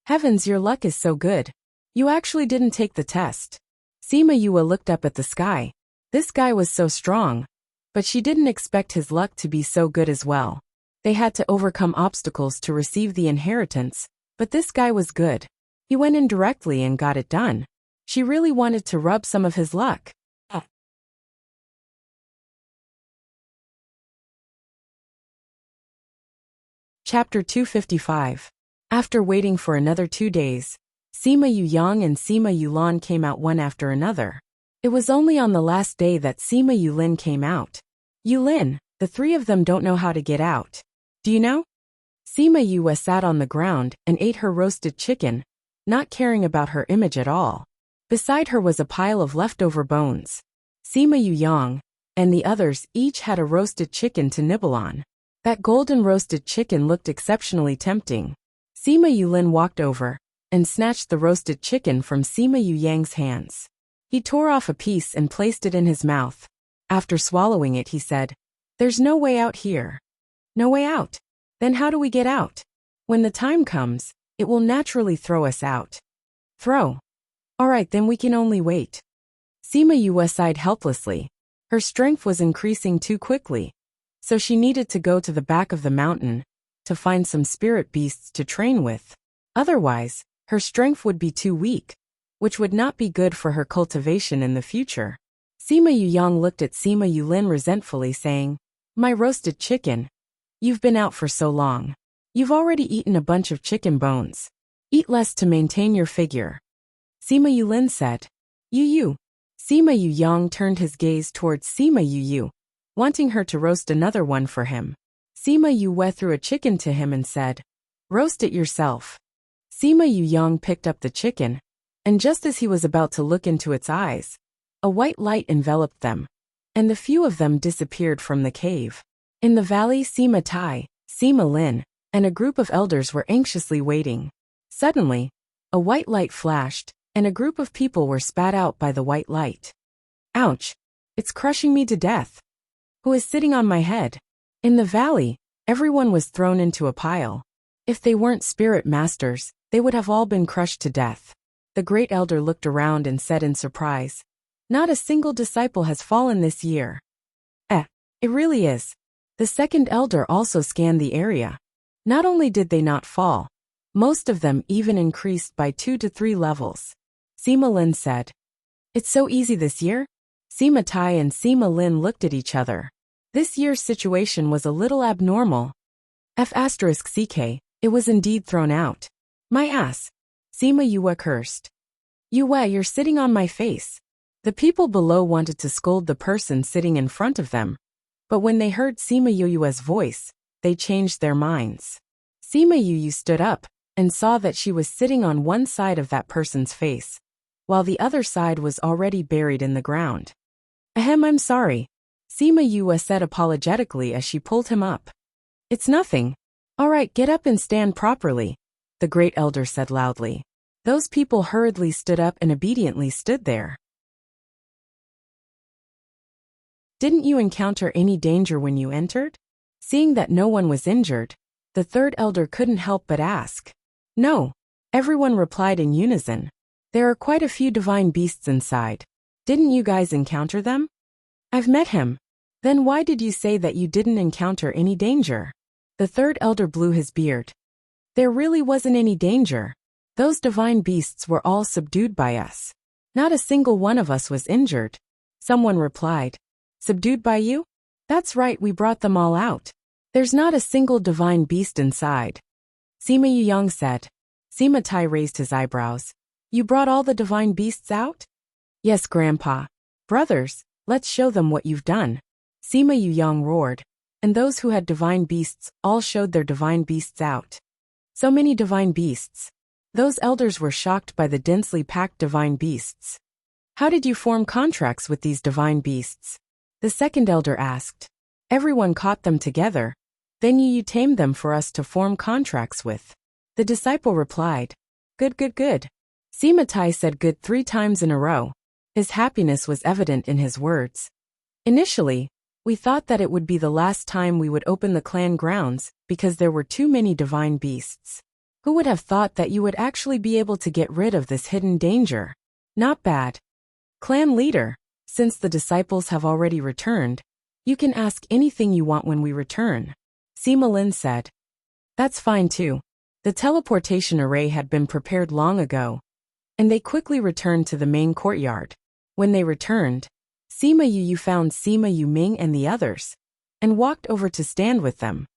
Heavens, your luck is so good. You actually didn't take the test. Sima Yue looked up at the sky. This guy was so strong. But she didn't expect his luck to be so good as well. They had to overcome obstacles to receive the inheritance. But this guy was good. He went in directly and got it done. She really wanted to rub some of his luck. Chapter 255. After waiting for another 2 days, Sima Yuyang and Sima Yulan came out one after another. It was only on the last day that Sima Yulin came out. Yulin, the 3 of them don't know how to get out. Do you know? Sima Yue sat on the ground and ate her roasted chicken, not caring about her image at all. Beside her was a pile of leftover bones. Sima Yuyang and the others each had a roasted chicken to nibble on. That golden roasted chicken looked exceptionally tempting. Sima Yulin walked over and snatched the roasted chicken from Sima Yuyang's hands. He tore off a piece and placed it in his mouth. After swallowing it, he said, There's no way out here. No way out. Then how do we get out? When the time comes, it will naturally throw us out. Throw. Alright, then we can only wait. Sima Yue sighed helplessly. Her strength was increasing too quickly, so she needed to go to the back of the mountain to find some spirit beasts to train with. Otherwise, her strength would be too weak, which would not be good for her cultivation in the future. Sima Yuyang looked at Sima Yulin resentfully, saying, My roasted chicken. You've been out for so long. You've already eaten a bunch of chicken bones. Eat less to maintain your figure. Sima Yulin said. Yu. Sima Yu Yang turned his gaze towards Sima Yu, wanting her to roast another one for him. Sima Yu threw a chicken to him and said, roast it yourself. Sima Yu Yang picked up the chicken, and just as he was about to look into its eyes, a white light enveloped them, and the few of them disappeared from the cave. In the valley, Sima Tai, Sima Lin, and a group of elders were anxiously waiting. Suddenly, a white light flashed, and a group of people were spat out by the white light. Ouch! It's crushing me to death. Who is sitting on my head? In the valley, everyone was thrown into a pile. If they weren't spirit masters, they would have all been crushed to death. The great elder looked around and said in surprise, not a single disciple has fallen this year. It really is. The second elder also scanned the area. Not only did they not fall, most of them even increased by 2 to 3 levels. Sima Lin said, it's so easy this year? Sima Tai and Sima Lin looked at each other. This year's situation was a little abnormal. F***ck, it was indeed thrown out. My ass. Sima Yue cursed. Yue, you're sitting on my face. The people below wanted to scold the person sitting in front of them, but when they heard Sima Yue's voice, they changed their minds. Sima Yu stood up and saw that she was sitting on one side of that person's face, while the other side was already buried in the ground. Ahem, I'm sorry. Sima Yu said apologetically as she pulled him up. It's nothing. All right, get up and stand properly, the great elder said loudly. Those people hurriedly stood up and obediently stood there. Didn't you encounter any danger when you entered? Seeing that no one was injured, the third elder couldn't help but ask. No. Everyone replied in unison. There are quite a few divine beasts inside. Didn't you guys encounter them? I've met him. Then why did you say that you didn't encounter any danger? The third elder blew his beard. There really wasn't any danger. Those divine beasts were all subdued by us. Not a single one of us was injured. Someone replied. Subdued by you? That's right, we brought them all out. There's not a single divine beast inside. Sima Yang said. Sima Tai raised his eyebrows. You brought all the divine beasts out? Yes, Grandpa. Brothers, let's show them what you've done. Sima Yang roared, and those who had divine beasts all showed their divine beasts out. So many divine beasts. Those elders were shocked by the densely packed divine beasts. How did you form contracts with these divine beasts? The second elder asked. Everyone caught them together. Then you tamed them for us to form contracts with. The disciple replied. Good. Sima Tai said good 3 times in a row. His happiness was evident in his words. Initially, we thought that it would be the last time we would open the clan grounds because there were too many divine beasts. Who would have thought that you would actually be able to get rid of this hidden danger? Not bad. Clan leader, since the disciples have already returned, you can ask anything you want when we return. Sima Lin said. That's fine too. The teleportation array had been prepared long ago, and they quickly returned to the main courtyard. When they returned, Sima Yu found Sima Yu Ming and the others, and walked over to stand with them.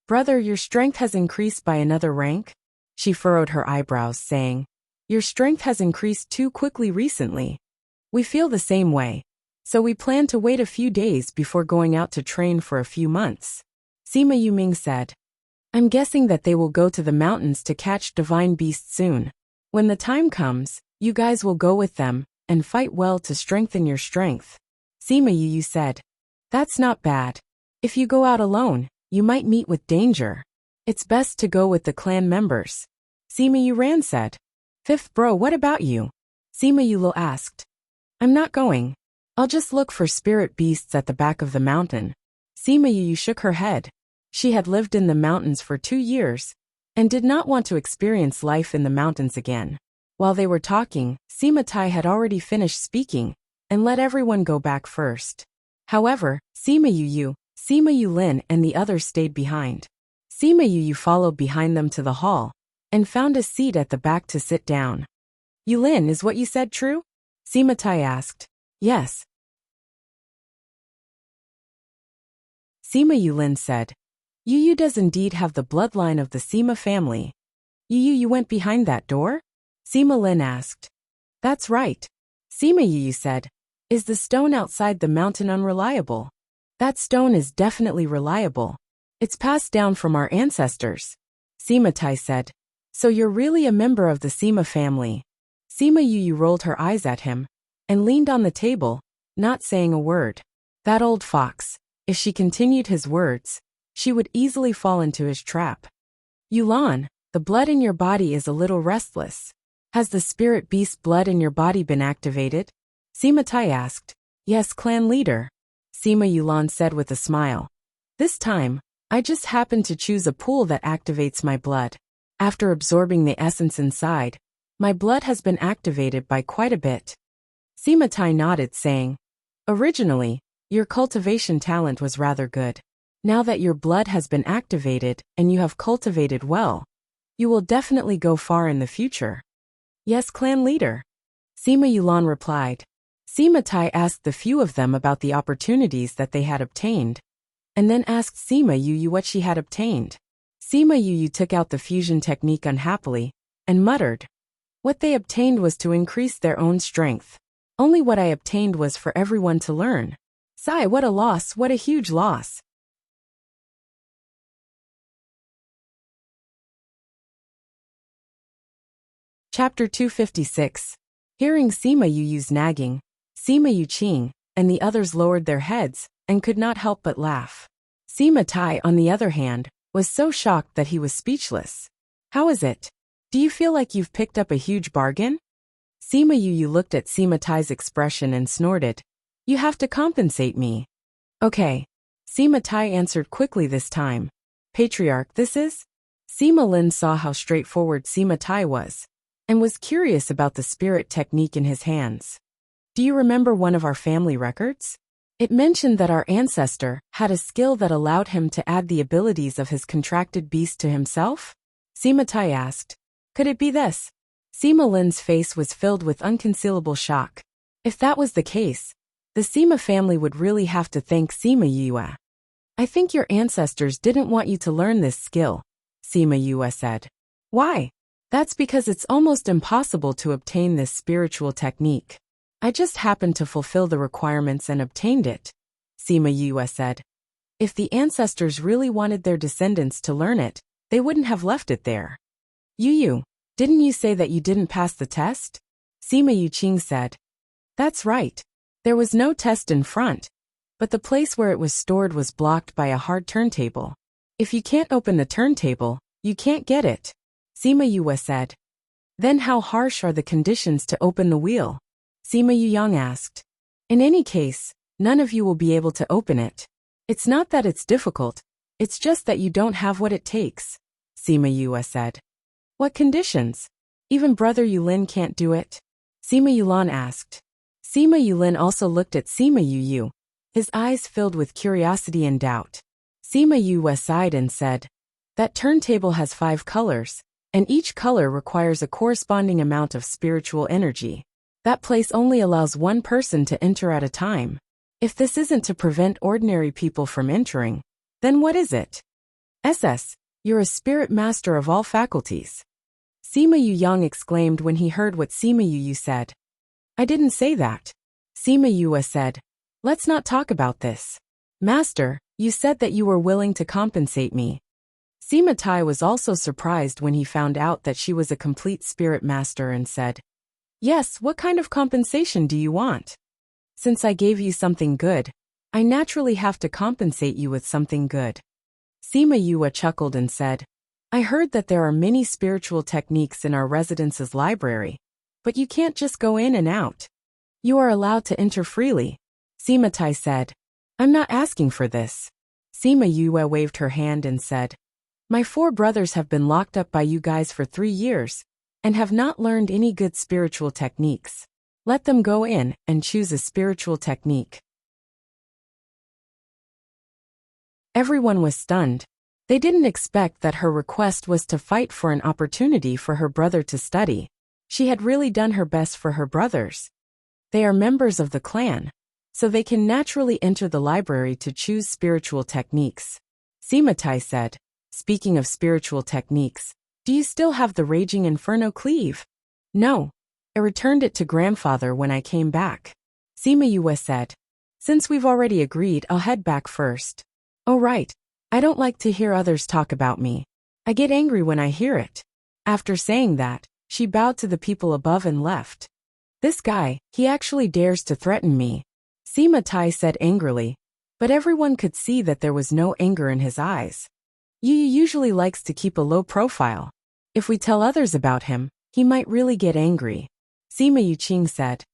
Brother, your strength has increased by another rank? She furrowed her eyebrows, saying, your strength has increased too quickly recently. We feel the same way, so we plan to wait a few days before going out to train for a few months. Sima Yu Ming said. I'm guessing that they will go to the mountains to catch divine beasts soon. When the time comes, you guys will go with them and fight well to strengthen your strength. Sima Yu said. That's not bad. If you go out alone, you might meet with danger. It's best to go with the clan members. Sima Yu said. Fifth bro, what about you? Sima Yu asked. I'm not going. I'll just look for spirit beasts at the back of the mountain. Sima Yu shook her head. She had lived in the mountains for 2 years and did not want to experience life in the mountains again. While they were talking, Sima Tai had already finished speaking and let everyone go back first. However, Sima Yu, Sima Yulin and the others stayed behind. Sima Yu followed behind them to the hall and found a seat at the back to sit down. Yulin, is what you said true? Sima Tai asked. Yes. Sima Yulin said. Yu does indeed have the bloodline of the Sima family. You went behind that door? Sima Lin asked. That's right. Sima Yu said. Is the stone outside the mountain unreliable? That stone is definitely reliable. It's passed down from our ancestors. Sima Tai said. So you're really a member of the Sima family. Sima Yu rolled her eyes at him and leaned on the table, not saying a word. That old fox. If she continued his words, she would easily fall into his trap. Yulan, the blood in your body is a little restless. Has the spirit beast blood in your body been activated? Sima Tai asked. Yes, clan leader. Sima Yulan said with a smile. This time, I just happened to choose a pool that activates my blood. After absorbing the essence inside, my blood has been activated by quite a bit. Sima Tai nodded, saying, Originally, your cultivation talent was rather good. Now that your blood has been activated and you have cultivated well, you will definitely go far in the future. Yes, clan leader. Sima Yulan replied. Sima Tai asked the few of them about the opportunities that they had obtained, and then asked Sima Yu what she had obtained. Sima Yu took out the fusion technique unhappily, and muttered. What they obtained was to increase their own strength. Only what I obtained was for everyone to learn. Sigh, what a loss, what a huge loss. Chapter 256. Hearing Sima Yu's nagging, Sima Yuqing and the others lowered their heads and could not help but laugh. Sima Tai, on the other hand, was so shocked that he was speechless. How is it? Do you feel like you've picked up a huge bargain? Sima Yu looked at Sima Tai's expression and snorted. You have to compensate me. Okay. Sima Tai answered quickly this time. Patriarch, this is? Sima Lin saw how straightforward Sima Tai was, and was curious about the spirit technique in his hands. Do you remember one of our family records? It mentioned that our ancestor had a skill that allowed him to add the abilities of his contracted beast to himself? Sima Tai asked. Could it be this? Sima Lin's face was filled with unconcealable shock. If that was the case, the Sima family would really have to thank Sima Yue. I think your ancestors didn't want you to learn this skill, Sima Yue said. Why? That's because it's almost impossible to obtain this spiritual technique. I just happened to fulfill the requirements and obtained it, Sima Yue said. If the ancestors really wanted their descendants to learn it, they wouldn't have left it there. Yu, didn't you say that you didn't pass the test? Sima Yuqing said. That's right. There was no test in front, but the place where it was stored was blocked by a hard turntable. If you can't open the turntable, you can't get it, Sima Yue said. Then how harsh are the conditions to open the wheel? Sima Yuyang asked. In any case, none of you will be able to open it. It's not that it's difficult, it's just that you don't have what it takes, Sima Yue said. What conditions? Even Brother Yulin can't do it? Sima Yulan asked. Sima Yulin also looked at Sima Yu, his eyes filled with curiosity and doubt. Sima Yue sighed and said, That turntable has 5 colors, and each color requires a corresponding amount of spiritual energy. That place only allows one person to enter at a time. If this isn't to prevent ordinary people from entering, then what is it? SS, you're a spirit master of all faculties. Sima Yuyang exclaimed when he heard what Sima Yu said. I didn't say that. Sima Yue said. Let's not talk about this. Master, you said that you were willing to compensate me. Sima Tai was also surprised when he found out that she was a complete spirit master and said, Yes, what kind of compensation do you want? Since I gave you something good, I naturally have to compensate you with something good. Sima Yue chuckled and said, I heard that there are many spiritual techniques in our residence's library, but you can't just go in and out. You are allowed to enter freely, Sima Tai said. I'm not asking for this. Sima Yue waved her hand and said, My 4 brothers have been locked up by you guys for 3 years, and have not learned any good spiritual techniques. Let them go in and choose a spiritual technique. Everyone was stunned. They didn't expect that her request was to fight for an opportunity for her brother to study. She had really done her best for her brothers. They are members of the clan, so they can naturally enter the library to choose spiritual techniques. Sima Tai said, speaking of spiritual techniques, do you still have the Raging Inferno cleave? No. I returned it to grandfather when I came back. Sima Yue said, since we've already agreed, I'll head back first. Oh right. I don't like to hear others talk about me. I get angry when I hear it. After saying that, she bowed to the people above and left. This guy, he actually dares to threaten me. Sima Tai said angrily, but everyone could see that there was no anger in his eyes. Yu usually likes to keep a low profile. If we tell others about him, he might really get angry. Sima Yuqing said.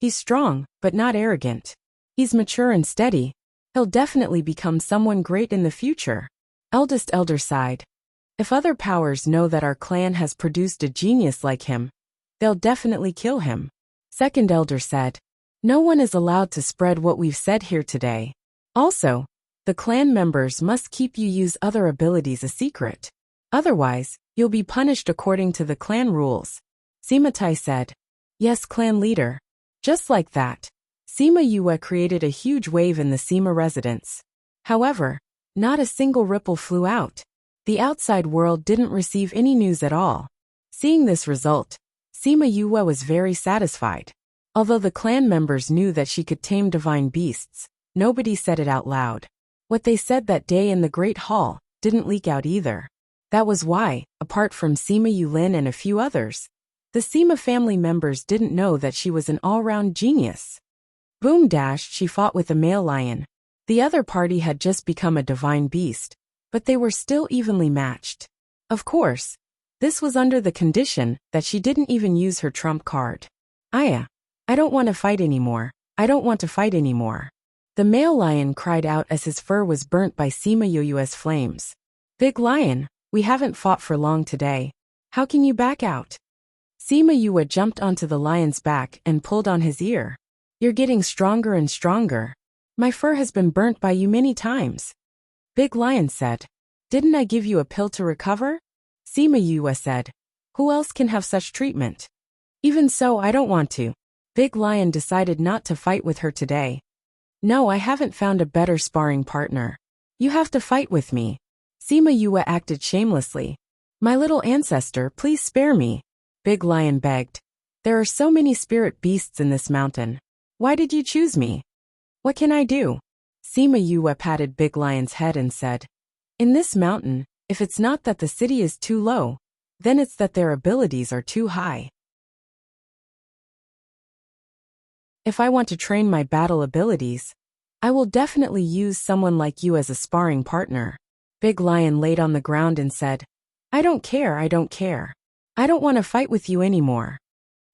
He's strong, but not arrogant. He's mature and steady. He'll definitely become someone great in the future. Eldest elder sighed. If other powers know that our clan has produced a genius like him, they'll definitely kill him. Second elder said. No one is allowed to spread what we've said here today. Also, the clan members must keep Yu's other abilities a secret. Otherwise, you'll be punished according to the clan rules. Sima Tai said. Yes, clan leader. Just like that, Sima Yue created a huge wave in the Sima residence. However, not a single ripple flew out. The outside world didn't receive any news at all. Seeing this result, Sima Yue was very satisfied. Although the clan members knew that she could tame divine beasts, nobody said it out loud. What they said that day in the Great Hall didn't leak out either. That was why, apart from Sima Yulin and a few others, the Sima family members didn't know that she was an all-round genius. Boom dash, she fought with a male lion. The other party had just become a divine beast, but they were still evenly matched. Of course, this was under the condition that she didn't even use her trump card. Aya, I don't want to fight anymore. I don't want to fight anymore. The male lion cried out as his fur was burnt by Sima Yu's flames. Big lion, we haven't fought for long today. How can you back out? Sima Yue jumped onto the lion's back and pulled on his ear. You're getting stronger and stronger. My fur has been burnt by you many times. Big lion said. Didn't I give you a pill to recover? Sima Yue said. Who else can have such treatment? Even so, I don't want to. Big lion decided not to fight with her today. No, I haven't found a better sparring partner. You have to fight with me. Sima Yue acted shamelessly. My little ancestor, please spare me. Big lion begged. There are so many spirit beasts in this mountain. Why did you choose me? What can I do? Sima Yue patted Big Lion's head and said, in this mountain, if it's not that the city is too low, then it's that their abilities are too high. If I want to train my battle abilities, I will definitely use someone like you as a sparring partner. Big Lion laid on the ground and said, I don't care, I don't care. I don't want to fight with you anymore.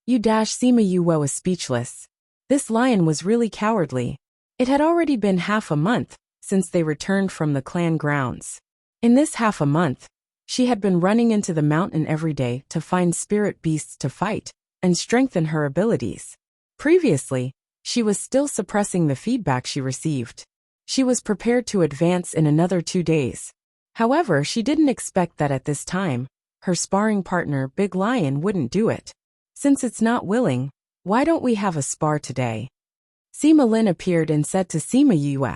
Sima Yue was speechless. This lion was really cowardly. It had already been half a month since they returned from the clan grounds. In this half a month, she had been running into the mountain every day to find spirit beasts to fight and strengthen her abilities. Previously, she was still suppressing the feedback she received. She was prepared to advance in another 2 days. However, she didn't expect that at this time, her sparring partner Big Lion wouldn't do it. Since it's not willing, why don't we have a spar today? Sima Lin appeared and said to Sima Yue.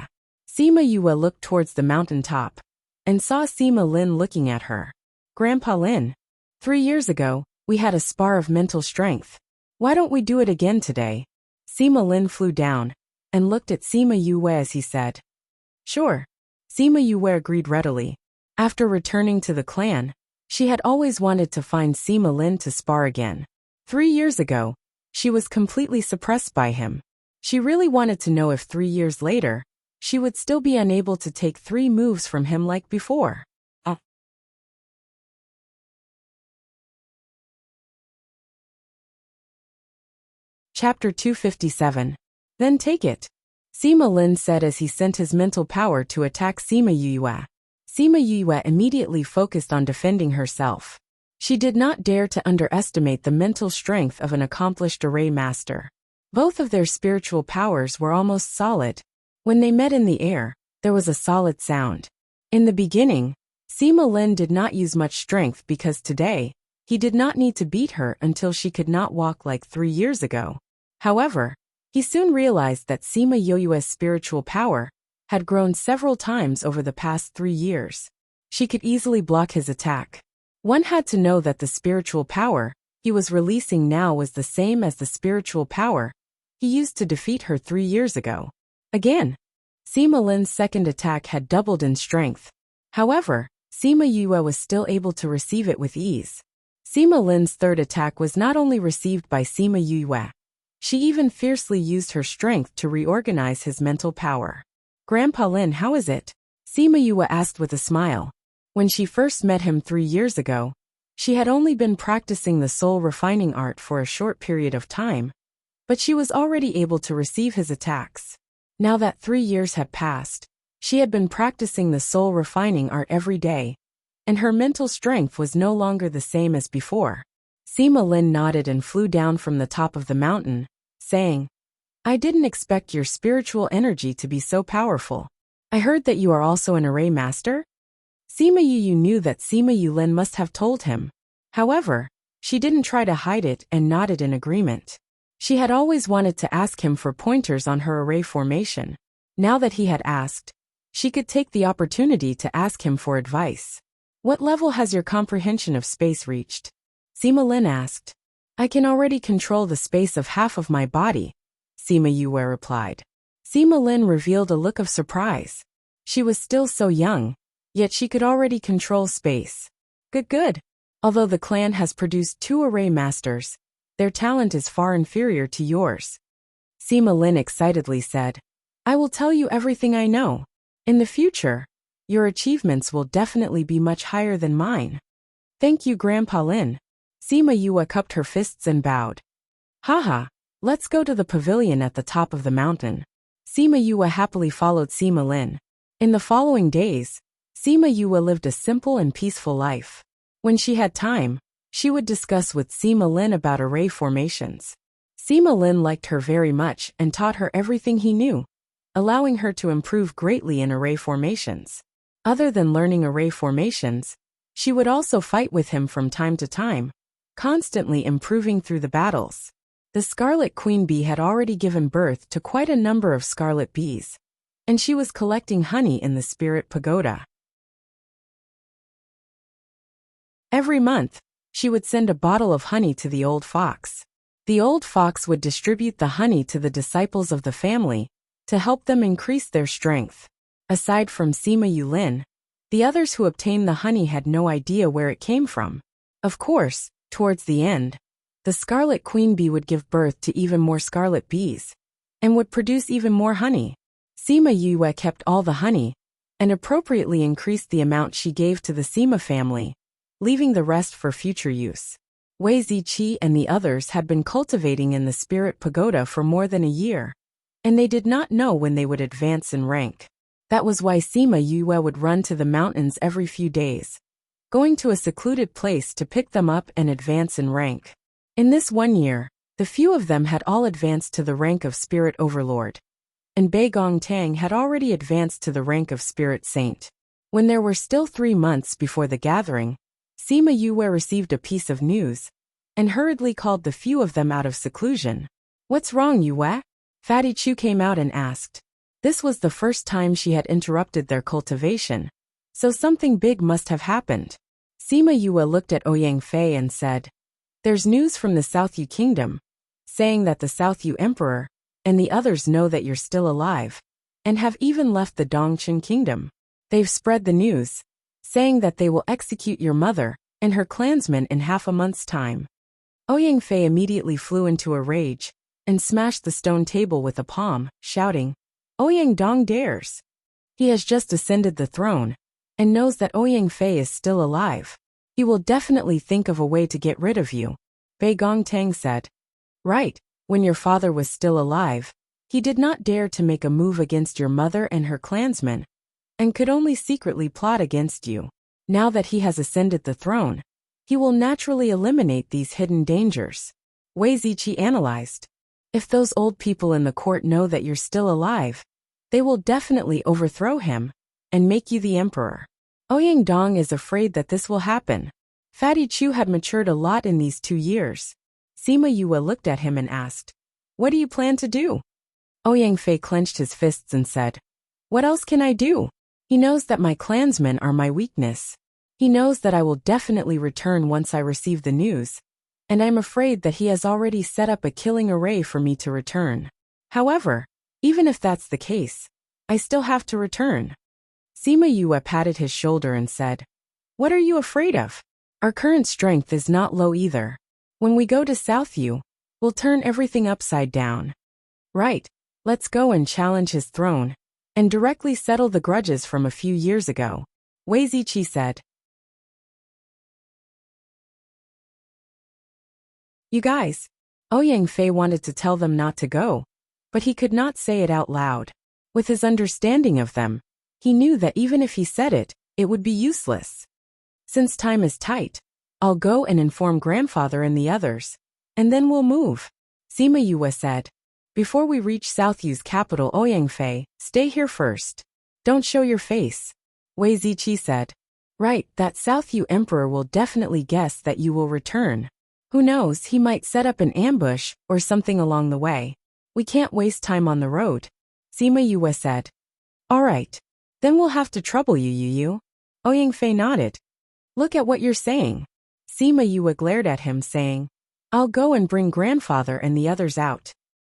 Sima Yue looked towards the mountain top and saw Sima Lin looking at her. Grandpa Lin, 3 years ago, we had a spar of mental strength. Why don't we do it again today? Sima Lin flew down and looked at Sima Yue as he said. Sure. Sima Yue agreed readily. After returning to the clan, she had always wanted to find Sima Lin to spar again. 3 years ago, she was completely suppressed by him. She really wanted to know if 3 years later, she would still be unable to take 3 moves from him like before. Chapter 257. Then take it. Sima Lin said as he sent his mental power to attack Sima Yue. Sima Yue immediately focused on defending herself. She did not dare to underestimate the mental strength of an accomplished array master. Both of their spiritual powers were almost solid. When they met in the air, there was a solid sound. In the beginning, Sima Lin did not use much strength because today, he did not need to beat her until she could not walk like 3 years ago. However, he soon realized that Sima Yue's spiritual power had grown several times over the past 3 years. She could easily block his attack. One had to know that the spiritual power he was releasing now was the same as the spiritual power he used to defeat her 3 years ago. Again, Sima Lin's second attack had doubled in strength. However, Sima Yue was still able to receive it with ease. Sima Lin's third attack was not only received by Sima Yue, she even fiercely used her strength to reorganize his mental power. "Grandpa Lin, how is it?" Sima Yue asked with a smile. When she first met him 3 years ago, she had only been practicing the soul refining art for a short period of time, but she was already able to receive his attacks. Now that 3 years had passed, she had been practicing the soul refining art every day, and her mental strength was no longer the same as before. Sima Lin nodded and flew down from the top of the mountain, saying, "I didn't expect your spiritual energy to be so powerful. I heard that you are also an array master?" Sima Yu knew that Sima Yulin must have told him. However, she didn't try to hide it and nodded in agreement. She had always wanted to ask him for pointers on her array formation. Now that he had asked, she could take the opportunity to ask him for advice. "What level has your comprehension of space reached?" Sima Lin asked. "I can already control the space of half of my body," Sima Yue replied. Sima Lin revealed a look of surprise. She was still so young, yet she could already control space. Good. Although the clan has produced 2 array masters, their talent is far inferior to yours. Sima Lin excitedly said, "I will tell you everything I know. In the future, your achievements will definitely be much higher than mine." "Thank you, Grandpa Lin." Sima Yue cupped her fists and bowed. "Haha, let's go to the pavilion at the top of the mountain." Sima Yue happily followed Sima Lin. In the following days, Sima Yue lived a simple and peaceful life. When she had time, she would discuss with Sima Lin about array formations. Sima Lin liked her very much and taught her everything he knew, allowing her to improve greatly in array formations. Other than learning array formations, she would also fight with him from time to time, constantly improving through the battles. The Scarlet Queen Bee had already given birth to quite a number of scarlet bees, and she was collecting honey in the Spirit Pagoda. Every month, she would send a bottle of honey to the old fox. The old fox would distribute the honey to the disciples of the family to help them increase their strength. Aside from Sima Yulin, the others who obtained the honey had no idea where it came from. Of course, towards the end, the Scarlet Queen Bee would give birth to even more scarlet bees, and would produce even more honey. Sima Yue kept all the honey, and appropriately increased the amount she gave to the Sima family, leaving the rest for future use. Wei Ziqi and the others had been cultivating in the Spirit Pagoda for more than a year, and they did not know when they would advance in rank. That was why Sima Yue would run to the mountains every few days, going to a secluded place to pick them up and advance in rank. In this 1 year, the few of them had all advanced to the rank of Spirit Overlord, and Bei Gong Tang had already advanced to the rank of Spirit Saint. When there were still 3 months before the gathering, Sima Yue received a piece of news, and hurriedly called the few of them out of seclusion. "What's wrong, Yue?" Fatty Chu came out and asked. This was the first time she had interrupted their cultivation, so something big must have happened. Sima Yue looked at Ouyang Fei and said, "There's news from the South Yu Kingdom, saying that the South Yu Emperor and the others know that you're still alive, and have even left the Dongchen Kingdom. They've spread the news, saying that they will execute your mother and her clansmen in half a month's time." Ouyang Fei immediately flew into a rage, and smashed the stone table with a palm, shouting, "Ouyang Dong dares! He has just ascended the throne, and knows that Ouyang Fei is still alive. He will definitely think of a way to get rid of you." Bei Gong Tang said, "Right, when your father was still alive, he did not dare to make a move against your mother and her clansmen, and could only secretly plot against you. Now that he has ascended the throne, he will naturally eliminate these hidden dangers." Wei Ziqi analyzed. "If those old people in the court know that you're still alive, they will definitely overthrow him and make you the emperor. Ouyang Dong is afraid that this will happen." Fatty Chu had matured a lot in these 2 years. Sima Yue looked at him and asked, "What do you plan to do?" Ouyang Fei clenched his fists and said, What else can I do? He knows that my clansmen are my weakness. He knows that I will definitely return once I receive the news, and I'm afraid that he has already set up a killing array for me to return. However, even if that's the case, I still have to return. Sima Yue patted his shoulder and said, "What are you afraid of? Our current strength is not low either. When we go to South Yu, we'll turn everything upside down. Right, let's go and challenge his throne, and directly settle the grudges from a few years ago," Wei Ziqi said. You guys, Ouyang Fei wanted to tell them not to go, but he could not say it out loud. With his understanding of them, he knew that even if he said it, it would be useless. Since time is tight, I'll go and inform grandfather and the others, and then we'll move, Sima Yue said. Before we reach South Yu's capital Ouyang Fei, stay here first. Don't show your face, Wei Ziqi said. Right, that South Yu emperor will definitely guess that you will return. Who knows, he might set up an ambush or something along the way. We can't waste time on the road, Sima Yue said. All right. Then we'll have to trouble you, Yu. Ouyang Fei nodded. Look at what you're saying. Sima Yue glared at him, saying, I'll go and bring grandfather and the others out.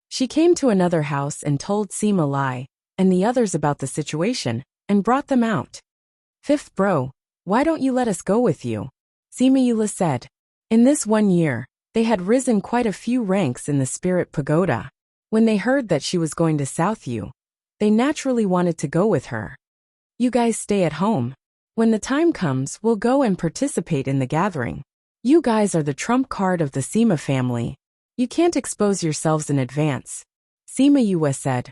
She came to another house and told Sima Lai and the others about the situation and brought them out. Fifth bro, why don't you let us go with you? Sima Yue said. In this 1 year, they had risen quite a few ranks in the spirit pagoda. When they heard that she was going to South Yu, they naturally wanted to go with her. You guys stay at home. When the time comes, we'll go and participate in the gathering. You guys are the trump card of the Sima family. You can't expose yourselves in advance, Sima Yue said.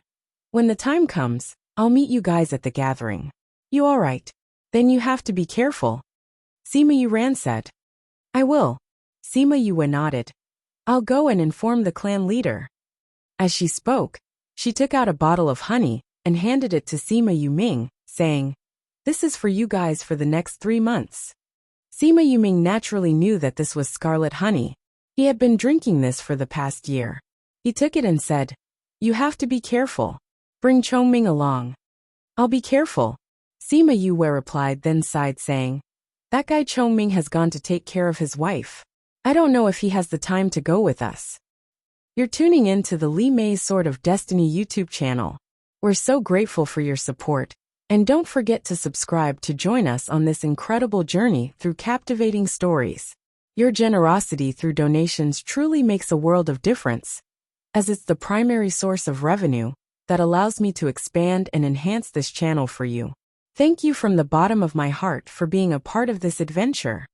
When the time comes, I'll meet you guys at the gathering. You all right? Then you have to be careful, Sima Yuran said. I will. Sima Yue nodded. I'll go and inform the clan leader. As she spoke, she took out a bottle of honey and handed it to Sima Yuming, saying, This is for you guys for the next 3 months. Sima Yuming naturally knew that this was scarlet honey. He had been drinking this for the past year. He took it and said, You have to be careful. Bring Chongming along. I'll be careful, Sima Yue replied, then sighed, saying, That guy Chongming has gone to take care of his wife. I don't know if he has the time to go with us. You're tuning in to the Li Mei Sword of Destiny YouTube channel. We're so grateful for your support, and don't forget to subscribe to join us on this incredible journey through captivating stories. Your generosity through donations truly makes a world of difference, as it's the primary source of revenue that allows me to expand and enhance this channel for you. Thank you from the bottom of my heart for being a part of this adventure.